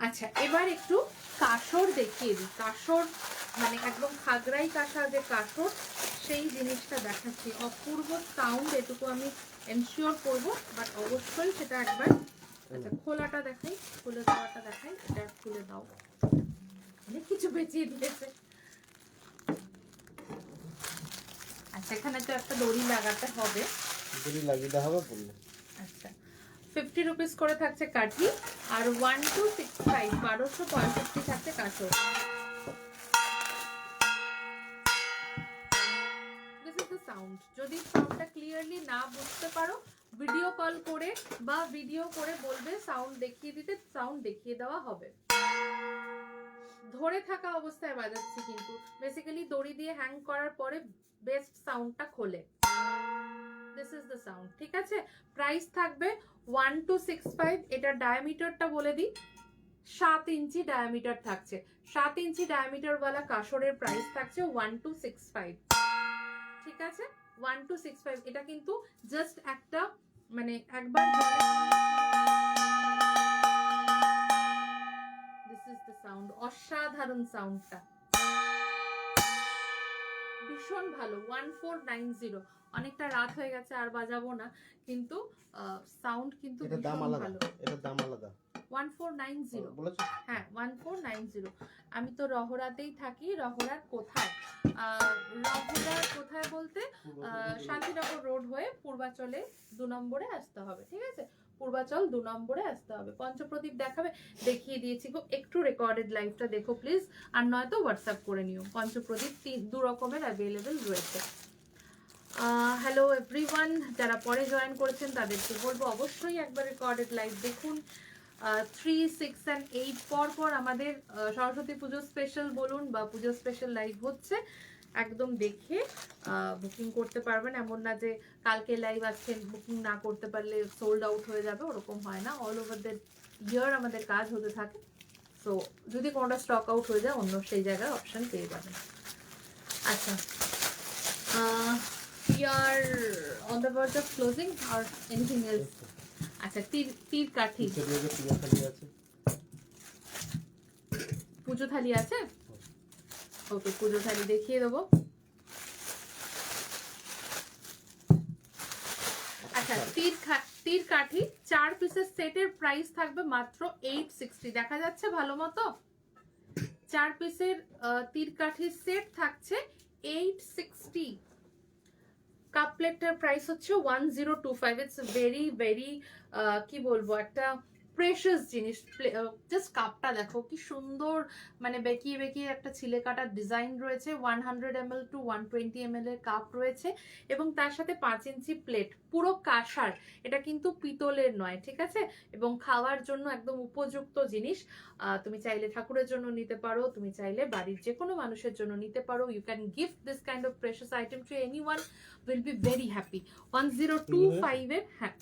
আচ্ছা, এবার একটু কাসর দেখিয়ে দিই। কাসর মানে একদম খাগড়াই কাঁসা যে কাসর, সেই জিনিসটা দেখাচ্ছি। অপূর্ব সাউন্ড, এটুকু আমি এনশিওর করবো, বাট অবশ্যই সেটা একবার। আচ্ছা, খোলাটা দেখাই, খুলে দেওয়াটা দেখাই। এটা খুলে দাও, অনেক কিছু বেঁচিয়ে দিয়েছে। আচ্ছা, এখানে তো একটা দড়ি লাগাতে হবে, দড়ি লাগিয়ে দেওয়া হবে বললে। আচ্ছা, 50 রুপিস করে থাকছে কাঠি, আর 1265, 1265 থাকছে কাঠর। This is the sound. যদি সাউন্ডটা ক্লিয়ারলি না বুঝতে পারো, ভিডিও কল করে বা ভিডিও করে বলবে সাউন্ড দেখিয়ে দিতে, সাউন্ড দেখিয়ে দেওয়া হবে। ধরে থাকা অবস্থায় বাজাচ্ছি, কিন্তু বেসিক্যালি দড়ি দিয়ে হ্যাং করার পরে বেস্ট সাউন্ডটা খোলে। দিস ইজ দ্য সাউন্ড, ঠিক আছে? প্রাইস থাকবে 1265। এটার ডায়ামিটারটা বলে দিই, 7 ইঞ্চি ডায়ামিটার থাকছে। 7 ইঞ্চি ডায়ামিটার ওয়ালা কাসরের প্রাইস থাকছে 1265, ঠিক আছে? 1265। এটা কিন্তু জাস্ট একটা মানে একবার, দিস ইজ দ্য সাউন্ড, অসাধারণ সাউন্ডটা, ভীষণ ভালো। 1490। অনেকটা রাত হয়ে গেছে, আর বাজাবো না, কিন্তু সাউন্ড কিন্তু এটা দাম ভীষণ আলাদা, ভালো। এটা দাম আলাদা। 1490 বলেছো? হ্যাঁ, 1490। আমি তো রহরাতেই থাকি। রহরার কোথায়? রহরার কোথায় বলতে শান্তিনগর রোড হয়ে পূর্বাচলে 2 নম্বরে আসতে হবে, ঠিক আছে? পূর্বাচল 2 নম্বরে আসতে হবে। পঞ্চপ্রদীপ দেখাবে, দেখিয়ে দিয়েছি গো। একটু রেকর্ডেড লাইভটা দেখো প্লিজ, আর নয়তো হোয়াটসঅ্যাপ করে নিও। পঞ্চপ্রদীপ 2 রকমের অ্যাভেলেবেল রয়েছে। হ্যালো এভরিওয়ান, যারা পরে জয়েন করেছেন তাদেরকে বলবো অবশ্যই একবার রেকর্ডেড লাইভ দেখুন। 3, 6 and 8 পর পর আমাদের সরস্বতী পুজো স্পেশাল বলুন বা পুজো স্পেশাল লাইভ হচ্ছে, একদম দেখে বুকিং করতে পারবেন। এমন না যে কালকে লাইভ আছে, বুকিং না করতে পারলে সোল্ড আউট হয়ে যাবে, ওরকম হয় না। অল ওভার দ্য ইয়ার আমাদের কাজ হতে থাকে। সো যদি কোনোটা স্টক আউট হয়ে যায়, অন্য সেই জায়গায় অপশন পেয়ে যাবেন। আচ্ছা, we are on the verge of closing or anything else? আচ্ছা, তীর কাঠি, পুজো থালি আছে, ওকে, পুজো থালি দেখিয়ে দেবো। আচ্ছা, তীর কাঠি 4 পিসের সেটের প্রাইস থাকবে মাত্র 860। দেখা যাচ্ছে ভালো মতো? 4 পিসের তীরকাঠির সেট থাকছে 860। কাপ প্লেটটার প্রাইস হচ্ছে 1025। ইটস ভেরি ভেরি কি বলবো, একটা প্রেশাস জিনিস। জাস্ট কাপটা দেখো কি সুন্দর, মানে বেঁকিয়ে বেঁকিয়ে একটা ছিলে কাটার ডিজাইন রয়েছে। 100 ml টু 120 ml এর কাপ রয়েছে এবং তার সাথে 5 ইঞ্চি প্লেট, পুরো কাঁসার। এটা কিন্তু পিতলের নয়, ঠিক আছে? এবং খাওয়ার জন্য একদম উপযুক্ত জিনিস। তুমি চাইলে ঠাকুরের জন্য নিতে পারো, তুমি চাইলে বাড়ির যে কোনো মানুষের জন্য নিতে পারো। You can gift this kind of precious item to anyone, will be very happy. 1025 এর, হ্যাঁ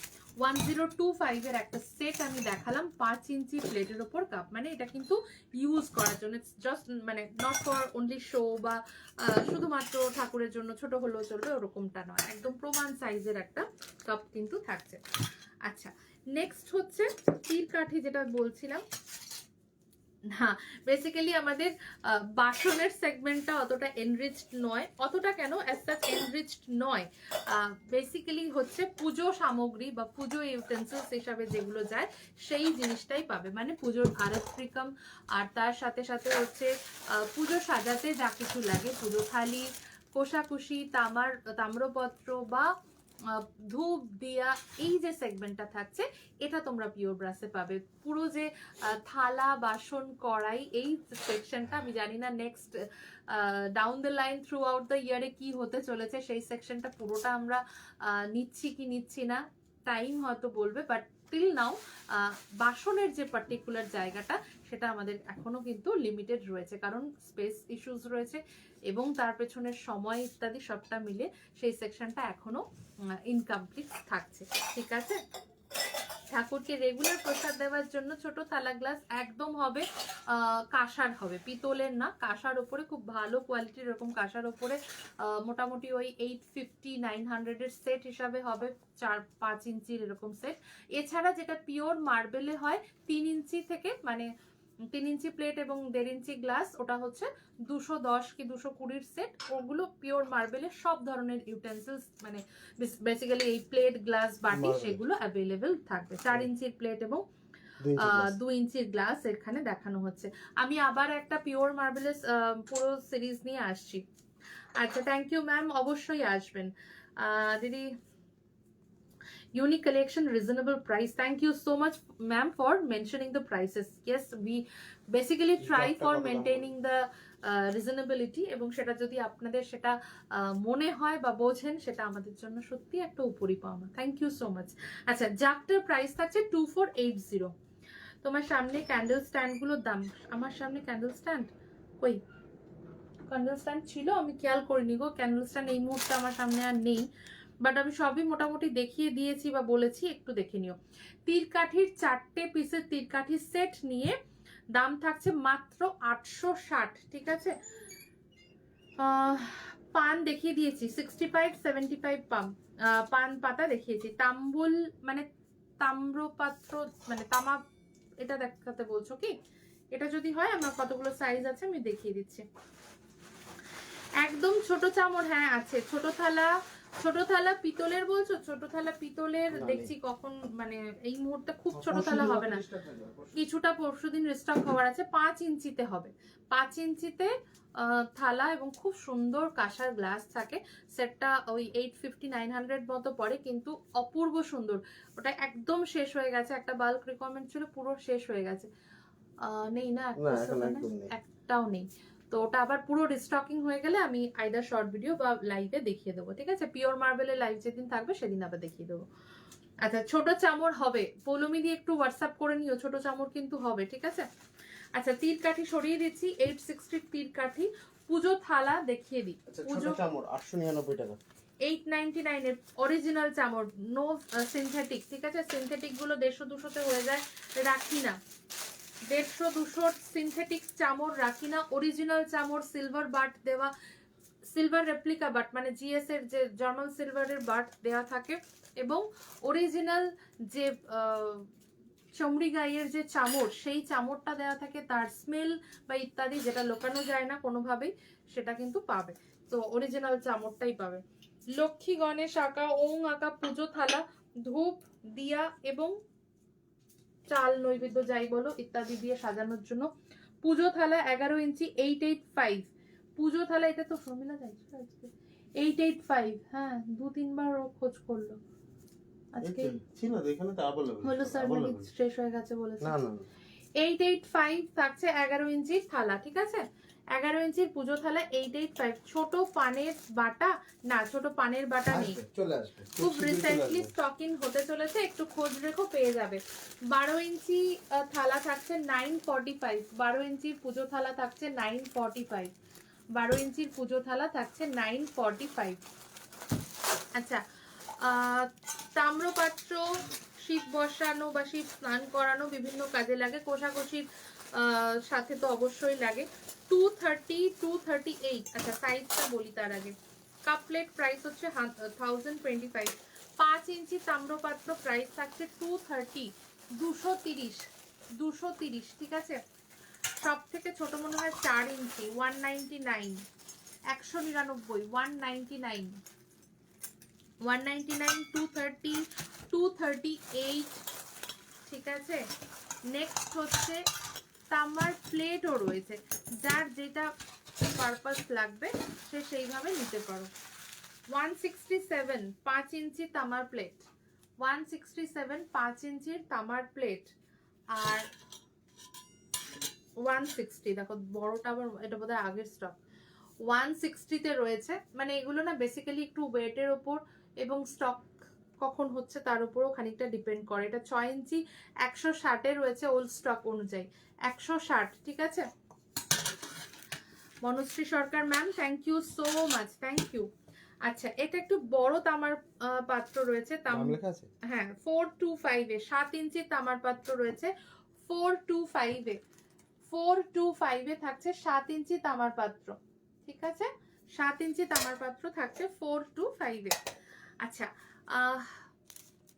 1025 এর একটা সেট আমি দেখালাম 5 ইঞ্চি প্লেটের ওপর কাপ। মানে এটা কিন্তু ইউজ করার জন্য, ইটস জাস্ট মানে নট ফর অনলি শো বা শুধুমাত্র ঠাকুরের জন্য ছোট হলেও চলবে ওরকমটা নয়, একদম প্রমাণ সাইজের একটা কাপ কিন্তু থাকছে। আচ্ছা, নেক্সট হচ্ছে তীরকাঠি, যেটা বলছিলাম। না, বেসিক্যালি আমাদের বাসনের সেগমেন্টটা অতটা এনরিচড নয়, অতটা কেন অ্যাজ সাচ এনরিচড নয়। বেসিক্যালি হচ্ছে পুজো সামগ্রী বা পুজো ইউটেন্সিলস হিসাবে যেগুলো যায় সেই জিনিসটাই পাবে। মানে পুজোর আরত্রিকম, আর তার সাথে সাথে হচ্ছে পুজো সাজাতে যা কিছু লাগে, পুজো থালি, কোষাকুষি, তাম্রপত্র বা ধূপ দিয়া, এই যে সেগমেন্টটা থাকছে এটা তোমরা পিওর ব্রাসে পাবে। পুরো যে থালা বাসন কড়াই এই সেকশনটা আমি জানি না next down the line through out the ইয়ারে কি হতে চলেছে, সেই সেকশনটা পুরোটা আমরা নিচ্ছি কি নিচ্ছি না টাইম হয়তো বলবে, বাট টিল নাও বাসনের যে পার্টিকুলার জায়গাটা সেটা আমাদের এখনো কিন্তু লিমিটেড রয়েছে, কারণ স্পেস ইস্যুস রয়েছে এবং তার পেছনের সময় ইত্যাদি সবটা মিলে সেই সেকশনটা এখনো ইনকমপ্লিট থাকছে, ঠিক আছে? ঠাকুরকে রেগুলার প্রসাদ দেওয়ার জন্য ছোট থালা গ্লাস একদম হবে কাঁসার, হবে পিতলের না, কাঁসার ওপরে, খুব ভালো কোয়ালিটির এরকম কাঁসার ওপরে মোটামুটি ওই 850-900 এর সেট হিসাবে হবে, 4-5 ইঞ্চির এরকম সেট। এছাড়া যেটা পিওর মার্বেলে হয় 3 ইঞ্চি থেকে, মানে 3 ইঞ্চি প্লেট এবং 1.5 ইঞ্চি গ্লাস, ওটা হচ্ছে 210 কি 220 সেট। ওগুলো পিওর মার্বেলের সব ধরনের ইউটেন্সিলস, মানে বেসিক্যালি এই প্লেট গ্লাস বাটি সেগুলো অ্যাভেলেবেল থাকবে। 4 ইঞ্চির প্লেট এবং 2 ইঞ্চির গ্লাস এখানে দেখানো হচ্ছে। আমি আবার একটা পিওর মার্বেলের পুরো সিরিজ নিয়ে আসছি। আচ্ছা, থ্যাংক ইউ ম্যাম, অবশ্যই আসবেন দিদি। Unique collection, reasonable price. Thank you so much, ma'am, for mentioning the prices. Yes, we basically try for maintaining the reasonability, এবং সেটা যদি আপনাদের সেটা মনে হয় বা বোঝেন, সেটা আমাদের জন্য সত্যি একটা উপরি পাওনা। Thank you so much. আচ্ছা, জাগটার প্রাইস থাকছে 2480। তোমার সামনে ক্যান্ডেল স্ট্যান্ড গুলোর দাম, আমার সামনে ক্যান্ডেল স্ট্যান্ড কই? ক্যান্ডেল স্ট্যান্ড ছিল, আমি খেয়াল করিনি গো। ক্যান্ডেল স্ট্যান্ড এই মুহূর্তে আমার সামনে আর নেই, বাট আমি সবই মোটামুটি দেখিয়ে দিয়েছি বা বলেছি, একটু দেখে নিও। তীরকাঠির 4টে পিসের তীরকাঠির সেট নিয়ে দাম থাকছে মাত্র 860, ঠিক আছে? পান দেখিয়ে দিয়েছি 65-75 পান পাতা দেখিয়েছি। তাম্বুল মানে তাম্রপাত্র, মানে তামা, এটা দেখাতে বলছো কি? এটা যদি হয়, আমার কতগুলো সাইজ আছে আমি দেখিয়ে দিচ্ছি। একদম ছোট চামড়, হ্যাঁ আছে। ছোট থালা পিতলের বলছো? ছোট থালা পিতলের দেখছি কখন, মানে এই মুহূর্তে খুব ছোট থালা হবে না, কিছুটা পরশুদিন রিস্টক হওয়ার আছে। 5 ইঞ্চিতে হবে, 5 ইঞ্চিতে থালা এবং খুব সুন্দর কাঁসার গ্লাস থাকে। সেটটা ওই 850-900 মতো পড়ে, কিন্তু অপূর্ব সুন্দর। ওটা একদম শেষ হয়ে গেছে, একটা বাল্ক রিকোয়ারমেন্ট ছিল, পুরো শেষ হয়ে গেছে। নেই না, একটাও নেই। তো ওটা আবার পুরো রিস্টকিং হয়ে গেলে আমি আইদার শর্ট ভিডিও বা লাইভে দেখিয়ে দেবো, ঠিক আছে? পিওর মার্বেলের লাইভ যেদিন থাকবে সেদিন আবার দেখিয়ে দেবো। আচ্ছা, ছোট চামড় হবে, পৌলমি দিয়ে একটু হোয়াটসঅ্যাপ করে নিও, ছোট চামড় কিন্তু হবে, ঠিক আছে? আচ্ছা, তীরকাঠি সরিয়ে দিচ্ছি, 860 তীরকাঠি। পুজো থালা দেখিয়ে দিই। পুজো চামড় 899 টাকা, 899 এর অরিজিনাল চামড়, নো সিনথেটিক, ঠিক আছে? সিনথেটিক গুলো 150-200 হয়ে যায়, রাখি না। 150-200 সিনথেটিক চামড় রাখি না। অরিজিনাল চামড়, সিলভার বাট দেওয়া, সিলভার রেপ্লিকা বাট, মানে জিএস এর যে জার্মান সিলভারের বাট দেওয়া থাকে, এবং অরিজিনাল যে চমড়ি গাইয়ের যে চামড়, সেই চামড়টা দেওয়া থাকে। তার স্মেল বা ইত্যাদি যেটা লোকানো যায় না কোনোভাবেই, সেটা কিন্তু পাবে। তো অরিজিনাল চামড়টাই পাবে। লক্ষ্মী গণেশ আঁকা, ওং আঁকা পুজো থালা, ধূপ দিয়া এবং চাল নৈবেদ্য যাই বলো ইত্যাদি দিয়ে সাজানোর জন্য পুজো থালা 11 ইঞ্চি 885, পুজো থালা, এটা তো শর্মিলা যাইছিল আজকে, 885, হ্যাঁ 2-3 বার ও খোঁজ করলো আজকে, ছিল তো এখানে তো अवेलेबल হলো স্যার নাকি শেষ হয়ে গেছে বলেছে। না না 885 থাকছে 11 ইঞ্চির থালা, ঠিক আছে, 11 ইঞ্চির পুজো থালা 885। ছোট পানের বাটা, না ছোট পানের বাটা নেই, চলে আসবে, খুব রিসেন্টলি স্টকিং হতে চলেছে, একটু খোঁজ রেখো, পেয়ে যাবে। 12 ইঞ্চি থালা থাকছে 945, 12 ইঞ্চির পুজো থালা থাকছে 945, 12 ইঞ্চির পুজো থালা থাকছে 945। আচ্ছা, তাম্রপাত্র শীত বসানো বা শীত স্নান করানো বিভিন্ন কাজে লাগে, কোষাকুষির সাথে তো অবশ্যই লাগে। 230, 238, আচ্ছা সাইজটা বলি তার আগে। কাপ প্লেট প্রাইস হচ্ছে 1025, 5 ইঞ্চি তাম্রপাত্র প্রাইস থাকছে 230, 230, 230, ঠিক আছে। সব থেকে ছোট মনে হয় 4 ইঞ্চি 199, 199, 199, 199, 230, 238, ঠিক আছে। নেক্সট হচ্ছে তামার প্লেটও রয়েছে, যার যেটা পারপাস লাগবে সে সেইভাবে নিতে পারো। 167, 5 ইঞ্চি তামার প্লেট, 167, 5 ইঞ্চির তামার প্লেট। আর 160, দেখো বড়টা আবার, এটা বোধহয় আগের স্টক। 160 তে রয়েছে, মানে এগুলো না বেসিক্যালি একটু ওয়েটের ওপর এবং স্টক কখন হচ্ছে তার উপরও খানিকটা ডিপেন্ড করে। এটা 6 ইঞ্চি 160 এ রয়েছে ওল্ড স্টক অনুযায়ী, 160, ঠিক আছে। Monoshri Sarkar ma'am, thank you so much, thank you. আচ্ছা, এটা একটু বড় তামার পাত্র রয়েছে, নাম লেখা আছে, হ্যাঁ 425 এ 7 ইঞ্চি তামার পাত্র রয়েছে, 425 এ, 425 এ থাকছে 7 ইঞ্চি তামার পাত্র, ঠিক আছে, 7 ইঞ্চি তামার পাত্র থাকছে 425 এ। আচ্ছা,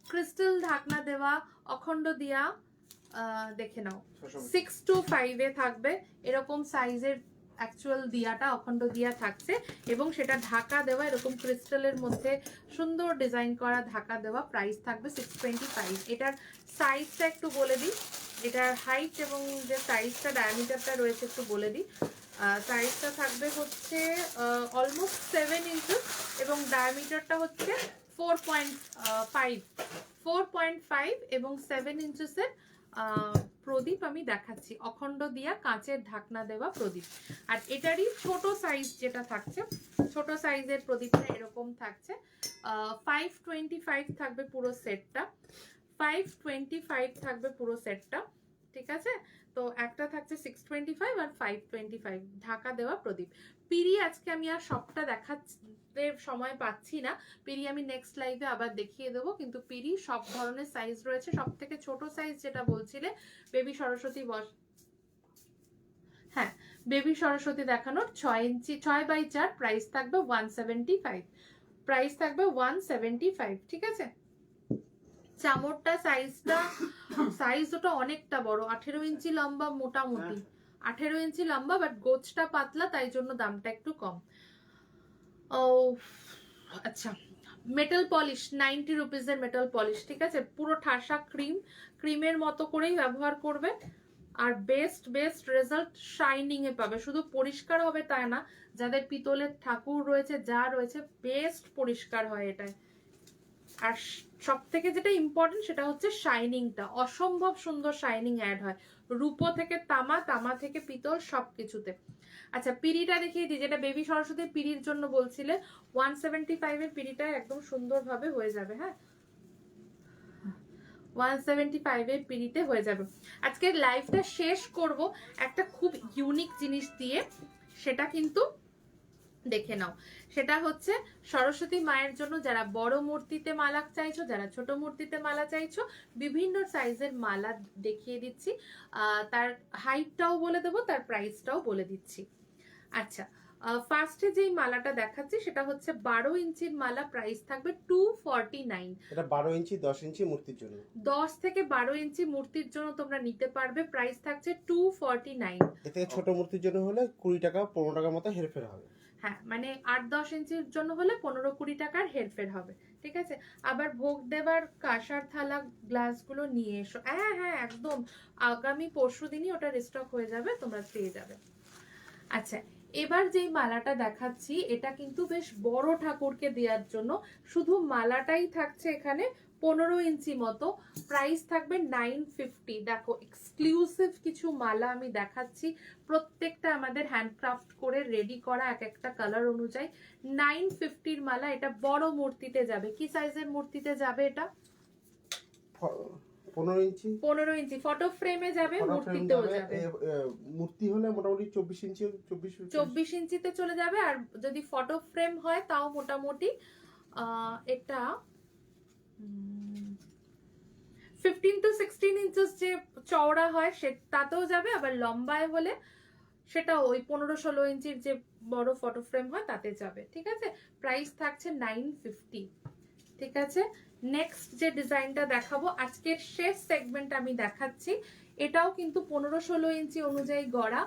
ক্রিস্টাল ঢাকনা দেওয়া অখণ্ড দিয়া, দেখে নাও 625 এ থাকবে, এরকম সাইজের অ্যাকচুয়াল দিয়াটা অখণ্ড দিয়া থাকছে, এবং সেটা ঢাকা দেওয়া, এরকম ক্রিস্টালের মধ্যে সুন্দর ডিজাইন করা ঢাকা দেওয়া, প্রাইস থাকবে 625। এটার সাইজটা একটু বলে দিই, এটার হাইট এবং যে সাইজটা ডায়ামিটারটা রয়েছে একটু বলে দিই। সাইজটা থাকবে হচ্ছে অলমোস্ট 7 ইঞ্চি এবং ডায়ামিটারটা হচ্ছে 4.5, 4.5 এবং 7 ইঞ্চেসের প্রদীপ আমি দেখাচ্ছি, অখণ্ড দিয়া কাঁচের ঢাকনা দেওয়া প্রদীপ। আর এটারই ছোট সাইজ যেটা থাকছে, ছোট সাইজের প্রদীপটা এরকম থাকছে, 525 থাকবে পুরো সেটটা, 525 থাকবে পুরো সেটটা, ঠিক আছে। তো একটা থাকছে 625 আর 525 ঢাকা দেওয়া প্রদীপ। পিড়ি আজকে আমি আর সবটা দেখাতে সময় পাচ্ছি না, পিড়ি আমি নেক্সট লাইভে আবার দেখিয়ে দেবো, কিন্তু পিড়ি সব ধরনের সাইজ রয়েছে। সব থেকে ছোট সাইজ যেটা বলছিলে বেবি সরস্বতী হ্যাঁ বেবি সরস্বতী দেখানোর 6 ইঞ্চি 6x4, প্রাইস থাকবে 175, প্রাইস থাকবে 175, ঠিক আছে। চামড়টা সাইজ ওটা অনেকটা বড়, 18 ইঞ্চি লম্বা মোটামুটি, 18 ইঞ্চি লম্বা, বাট গোছটা পাতলা, তাই জন্য দামটা একটু কম। ও আচ্ছা, মেটাল পলিশ 90 রুপিজের মেটাল পলিশ, ঠিক আছে, পুরো ঠাসা ক্রিমের মতো করেই ব্যবহার করবে, আর বেস্ট রেজাল্ট শাইনিং এ পাবে। শুধু পরিষ্কার হবে তা না, যাদের পিতলের ঠাকুর রয়েছে যা রয়েছে বেস্ট পরিষ্কার হয় এটায়। আর সব থেকে যেটা ইম্পর্টেন্ট সেটা হচ্ছে শাইনিংটা, অসম্ভব সুন্দর শাইনিং অ্যাড হয়, রূপো থেকে তামা, তামা থেকে পিতল, সবকিছুতে। আচ্ছা, পিড়িটা দেখিয়ে দিই, যেটা বেবি সরস্বতীর পিড়ির জন্য বলছিলে, 175 এর পিড়িটা একদম সুন্দরভাবে হয়ে যাবে, হ্যাঁ 175 এর পিড়িতে হয়ে যাবে। আজকের লাইভটা শেষ করব একটা খুব ইউনিক জিনিস দিয়ে, সেটা কিন্তু দেখে নাও। সেটা হচ্ছে সরস্বতী মায়ের জন্য যারা বড় মূর্তিতে মালা চাইছো, যারা ছোট মূর্তিতে মালা চাইছো, বিভিন্ন সাইজের মালা দেখিয়ে দিচ্ছি, তার হাইটটাও বলে দেবো, তার প্রাইসটাও বলে দিচ্ছি। আচ্ছা, ফার্স্টে যেই মালাটা দেখাচ্ছি সেটা হচ্ছে 12 ইঞ্চির মালা, প্রাইস থাকবে 249। এটা 12 ইঞ্চি 10 ইঞ্চি মূর্তির জন্য, 10 থেকে 12 ইঞ্চি মূর্তির জন্য তোমরা নিতে পারবে, প্রাইস থাকছে 249। এতে ছোট মূর্তির জন্য হলে 20 টাকা 15 টাকা মতো হেরফের হবে। হ্যাঁ মানে 8-10 ইঞ্চির জন্য হলে 15-20 টাকার হেরফের হবে, ঠিক আছে। আবার ভোগ দেবার কাঁসার থালা গ্লাসগুলো নিয়ে এসো। হ্যাঁ হ্যাঁ একদম, আগামী পরশু দিনই ওটা রিস্টক হয়ে যাবে, তোমরা পেয়ে যাবে। আচ্ছা, এবার যেই মালাটা দেখাচ্ছি এটা কিন্তু বেশ বড় ঠাকুরকে দেওয়ার জন্য, শুধু মালাটাই থাকছে এখানে 15 ইঞ্চি মতো, প্রাইস থাকবে 950। দেখো এক্সক্লুসিভ কিছু মালা আমি দেখাচ্ছি, প্রত্যেকটা আমাদের হ্যান্ডক্রাফট করে রেডি করা, এক একটা কালার অনুযায়ী। 950 মালা, এটা বড় মূর্তিতে যাবে। কি সাইজের মূর্তিতে যাবে এটা? 15 ইঞ্চি। 15 ইঞ্চি ফটো ফ্রেমে যাবে, মূর্তিতেও যাবে। মূর্তি হলে মোটামুটি 24 ইঞ্চি, 24 ইঞ্চিতে চলে যাবে। আর যদি ফটো ফ্রেম হয় তাও মোটামুটি এটা 15 to 16 ইঞ্চেস যে চওড়া হয় সে তাতেও যাবে। আবার লম্বায় হলে সেটা ওই 15-16 ইঞ্চির যে বড় ফটো ফ্রেম হয় তাতে যাবে, ঠিক আছে। প্রাইস থাকছে 950, ঠিক আছে। নেক্সট যে ডিজাইনটা দেখাবো, আজকের শেষ সেগমেন্ট আমি দেখাচ্ছি, এটাও কিন্তু 15-16 ইঞ্চি অনুযায়ী গড়া।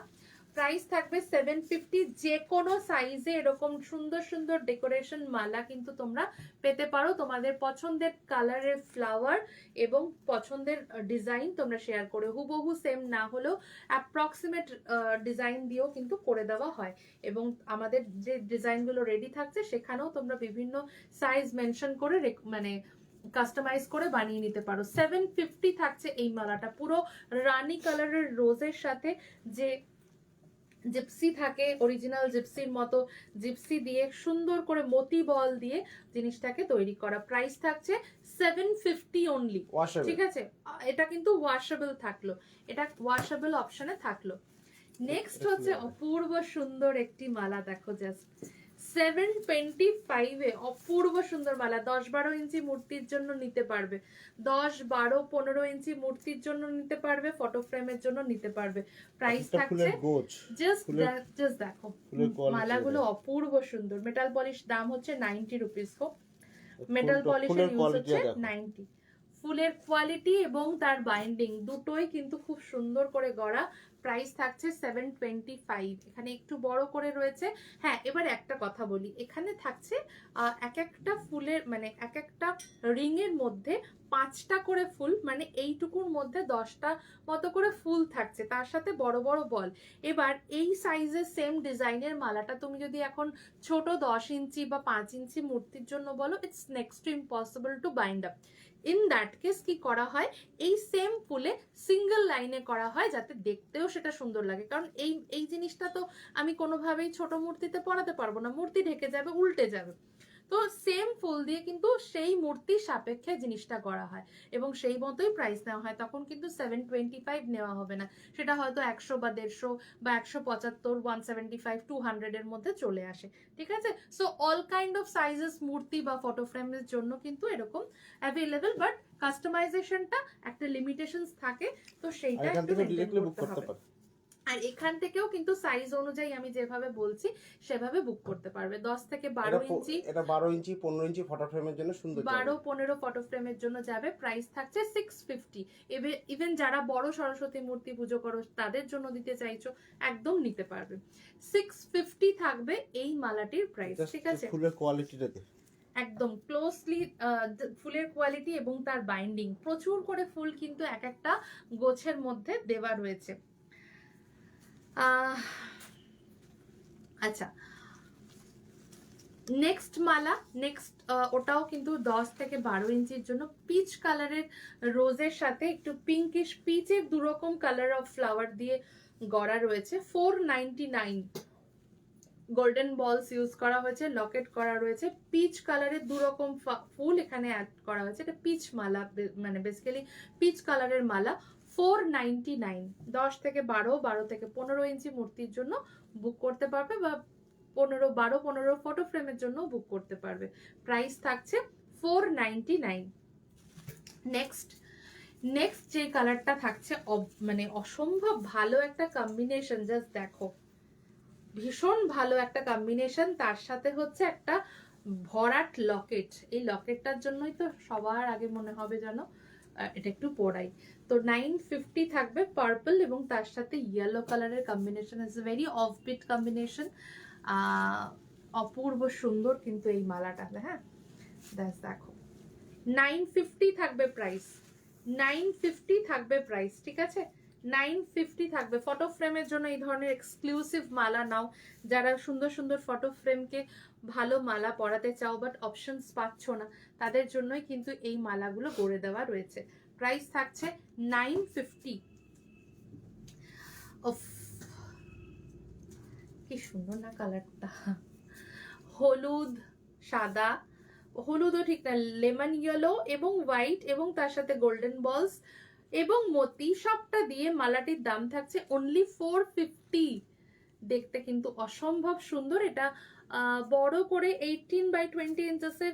প্রাইস থাকবে 750। যে কোনো সাইজে এরকম সুন্দর সুন্দর ডেকোরেশন মালা কিন্তু তোমরা পেতে পারো। তোমাদের পছন্দের কালারের ফ্লাওয়ার এবং পছন্দের ডিজাইন তোমরা শেয়ার করে, হুবহু সেম না হলেও অ্যাপ্রক্সিমেট ডিজাইন দিয়েও কিন্তু করে দেওয়া হয়। এবং আমাদের যে ডিজাইনগুলো রেডি থাকছে সেখানেও তোমরা বিভিন্ন সাইজ মেনশন করে মানে কাস্টমাইজ করে বানিয়ে নিতে পারো। 750 থাকছে এই মালাটা, পুরো রানী কালারের রোজের সাথে যে জিপসি থাকে, অরিজিনাল জিপসির মতো জিপসি দিয়ে সুন্দর করে মতি বল দিয়ে জিনিসটাকে তৈরি করা। প্রাইস থাকছে 750 অনলি, ঠিক আছে। এটা কিন্তু ওয়াশেবল থাকলো, এটা ওয়াশেবল অপশনে থাকলো। নেক্সট হচ্ছে অপূর্ব সুন্দর একটি মালা, দেখো জাস্ট 725 এ অপূর্ব সুন্দর মালা। 10-12 ইঞ্চি মূর্তির জন্য নিতে পারবে, 10-12-15 ইঞ্চি মূর্তির জন্য নিতে পারবে, ফটো ফ্রেমের জন্য নিতে পারবে। প্রাইস থাকছে জাস্ট দেখো মালাগুলো অপূর্ব সুন্দর। মেটাল পলিশ দাম হচ্ছে 90 রুপিস। মেটাল পলিশের ইউজ হচ্ছে 90। ফুলের কোয়ালিটি এবং তার বাইন্ডিং দুটোই কিন্তু খুব সুন্দর করে গড়া। প্রাইস থাকছে 725। এখানে একটু বড় করে রয়েছে। হ্যাঁ এবার একটা কথা বলি, এখানে থাকছে এক একটা ফুলের মানে এক একটা রিং এর মধ্যে 5টা করে ফুল, মানে এইটুকুর মধ্যে 10টা মতো করে ফুল থাকছে, তার সাথে বড় বড় বল। এবার এই সাইজের সেম ডিজাইনের মালাটা তুমি যদি এখন ছোট 10 ইঞ্চি বা 5 ইঞ্চি মূর্তির জন্য বলো, it's next to impossible to bind up. In that case কি করা হয়, এই সেম ফুলে সিঙ্গেল লাইনে করা হয় যাতে দেখতেও সেটা সুন্দর লাগে। কারণ এই জিনিসটা তো আমি কোনোভাবেই ছোট মূর্তিতে পরাতে পারবো না, মূর্তি ঢেকে যাবে, উল্টে যাবে। তো সেম ফুল দিয়ে কিন্তু সেই মূর্তির সাপেক্ষে জিনিসটা করা হয় এবং সেই মতোই প্রাইস নেওয়া হয়। তখন কিন্তু 725 নেওয়া হবে না, সেটা হয়তো 100 বা 150 বা 175, 175, 200 এর মধ্যে চলে আসে, ঠিক আছে। So all kind of sizes মূর্তি বা ফটো ফ্রেমের জন্য কিন্তু এরকম অ্যাভেলেবল, বাট কাস্টমাইজেশনটা একটা লিমিটেশনস থাকে, তো সেইটা একটু মেইনটেইন করতে হবে। আর এখান থেকেও কিন্তু সাইজ অনুযায়ী আমি যেভাবে বলছি সেভাবে বুক করতে পারবে। 10 থেকে 12 ইঞ্চি, এটা 12 ইঞ্চি 15 ইঞ্চি ফটো ফ্রেমের জন্য সুন্দর, 12-15 ফটো ফ্রেমের জন্য যাবে। প্রাইস থাকছে 650। ইভেন যারা বড় সরস্বতী মূর্তি পুজো করো তাদের জন্য দিতে চাইছো, একদম নিতে পারবে। 650 থাকবে এই মালাটির প্রাইস, ঠিক আছে। ফুলের কোয়ালিটিটাতে একদম ক্লোজলি ফুলের কোয়ালিটি এবং তার বাইন্ডিং, প্রচুর করে ফুল কিন্তু এক একটা গোছের মধ্যে দেওয়া রয়েছে। আচ্ছা নেক্সট মালা, নেক্সট ওটাও কিন্তু 10 থেকে 12 ইঞ্চির জন্য, পিচ কালারের রোজের সাথে একটু পিঙ্কিশ পিচের দুরকম কালার অফ ফ্লাওয়ার দিয়ে গড়া রয়েছে। 499। গোল্ডেন বলস ইউজ করা হয়েছে, লকেট করা রয়েছে, পিচ কালারের দুরকম ফুল এখানে অ্যাড করা হয়েছে। এটা পিচ মালা, মানে বেসিক্যালি পিচ কালারের মালা। 499। 10 থেকে 12 থেকে 15 ইঞ্চি মূর্তির জন্য বুক করতে পারবে, বা 12-15 ফটো ফ্রেমের জন্য বুক করতে পারবে। প্রাইস থাকছে 499। নেক্সট যে কালারটা থাকছে মানে অসম্ভব ভালো একটা কম্বিনেশন, জাস্ট দেখো ভীষণ ভালো একটা কম্বিনেশন। তার সাথে হচ্ছে একটা ভরাট লকেট, এই লকেটটার জন্যই তো সবার আগে মনে হবে যেন এটা একটু পড়াই। তো 950 থাকবে, পার্পল এবং তার সাথে ইয়েলো কালারের combination, is very offbeat combination. অপূর্ব সুন্দর কিন্তু এই মালাটা, হ্যাঁ দেখো 950 থাকবে প্রাইস, 950 থাকবে প্রাইস, ঠিক আছে 950 থাকবে। ফটো ফ্রেমের জন্য এই ধরনের এক্সক্লুসিভ মালা নাও, যারা সুন্দর সুন্দর ফটো ফ্রেমকে ভালো মালা পরাতে চাও বাট অপশনস পাচ্ছ না, তাদের জন্যই কিন্তু এই মালাগুলো গড়ে দেওয়া রয়েছে। প্রাইস থাকছে 950। উফ কি সুন্দর না কালারটা, হলুদ সাদা, হলুদও ঠিক না, লেমন ইয়েলো এবং হোয়াইট এবং তার সাথে গোল্ডেন বলস এবং মতি সবটা দিয়ে মালাটির দাম থাকছে অনলি 450। দেখতে কিন্তু অসম্ভব সুন্দর। এটা বড় করে 18x20 ইঞ্চেসের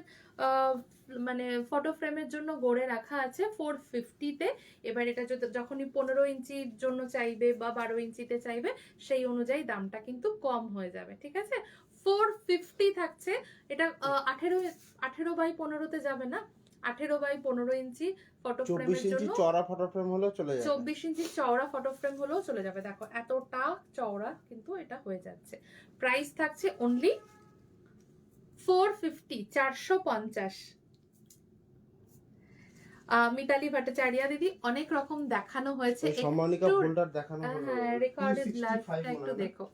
মানে ফটো ফ্রেমের জন্য গড়ে রাখা আছে 450-তে। এবার এটা যখনই 15 ইঞ্চির জন্য চাইবে বা 12 ইঞ্চিতে চাইবে সেই অনুযায়ী দামটা কিন্তু কম হয়ে যাবে, ঠিক আছে। 450 থাকছে। এটা 18x15-তে যাবে না, 18x15 ইঞ্চি ফটো 24 ফ্রেমের ইঞ্চি জন্য, চওড়া ফটো ফ্রেম হলেও চলে যাবে, 24 ইঞ্চি চওড়া ফটো ফ্রেম হলেও চলে যাবে। দেখো এতটা চওড়া কিন্তু এটা হয়ে যাচ্ছে। প্রাইস থাকছে অনলি 450, 450। মিতালি ভট্টাচার্য দিদি, অনেক রকম দেখানো হয়েছে, সম্মানিকা ফোল্ডার দেখানো হলো, হ্যাঁ রেকর্ডেড লাইভটা একটু দেখো।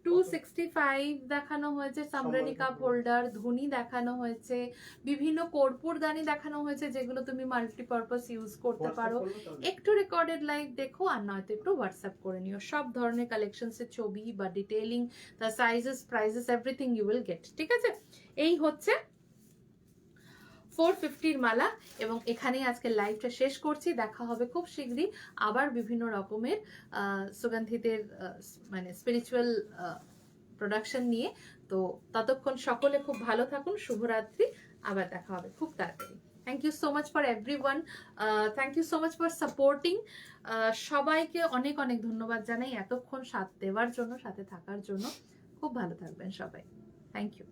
265 দেখানো হয়েছে, সামরানিকা ফোল্ডার, ধুনি দেখানো হয়েছে, বিভিন্ন কর্পূরদানি দেখানো হয়েছে যেগুলো তুমি মাল্টিপারপাস ইউজ করতে পারো। একটু রেকর্ডেড লাইভ দেখো আর নয়তো একটু হোয়াটসঅ্যাপ করে নিও। সব ধরনের কালেকশনস এর ছবি বা detailing, the sizes, prices, everything you will get, ঠিক আছে। এই হচ্ছে 450-র মালা এবং এখানেই আজকে লাইভটা শেষ করছি। দেখা হবে খুব শীঘ্রই আবার বিভিন্ন রকমের সুগন্ধিতের মানে স্পিরিচুয়াল প্রোডাকশন নিয়ে। তো ততক্ষণ সকলে খুব ভালো থাকুন, শুভরাত্রি, আবার দেখা হবে খুব তাড়াতাড়ি। Thank you so much for everyone, thank you so much for supporting. সবাইকে অনেক অনেক ধন্যবাদ জানাই এতক্ষণ সাথ দেওয়ার জন্য, সাথে থাকার জন্য। খুব ভালো থাকবেন সবাই, থ্যাংক ইউ।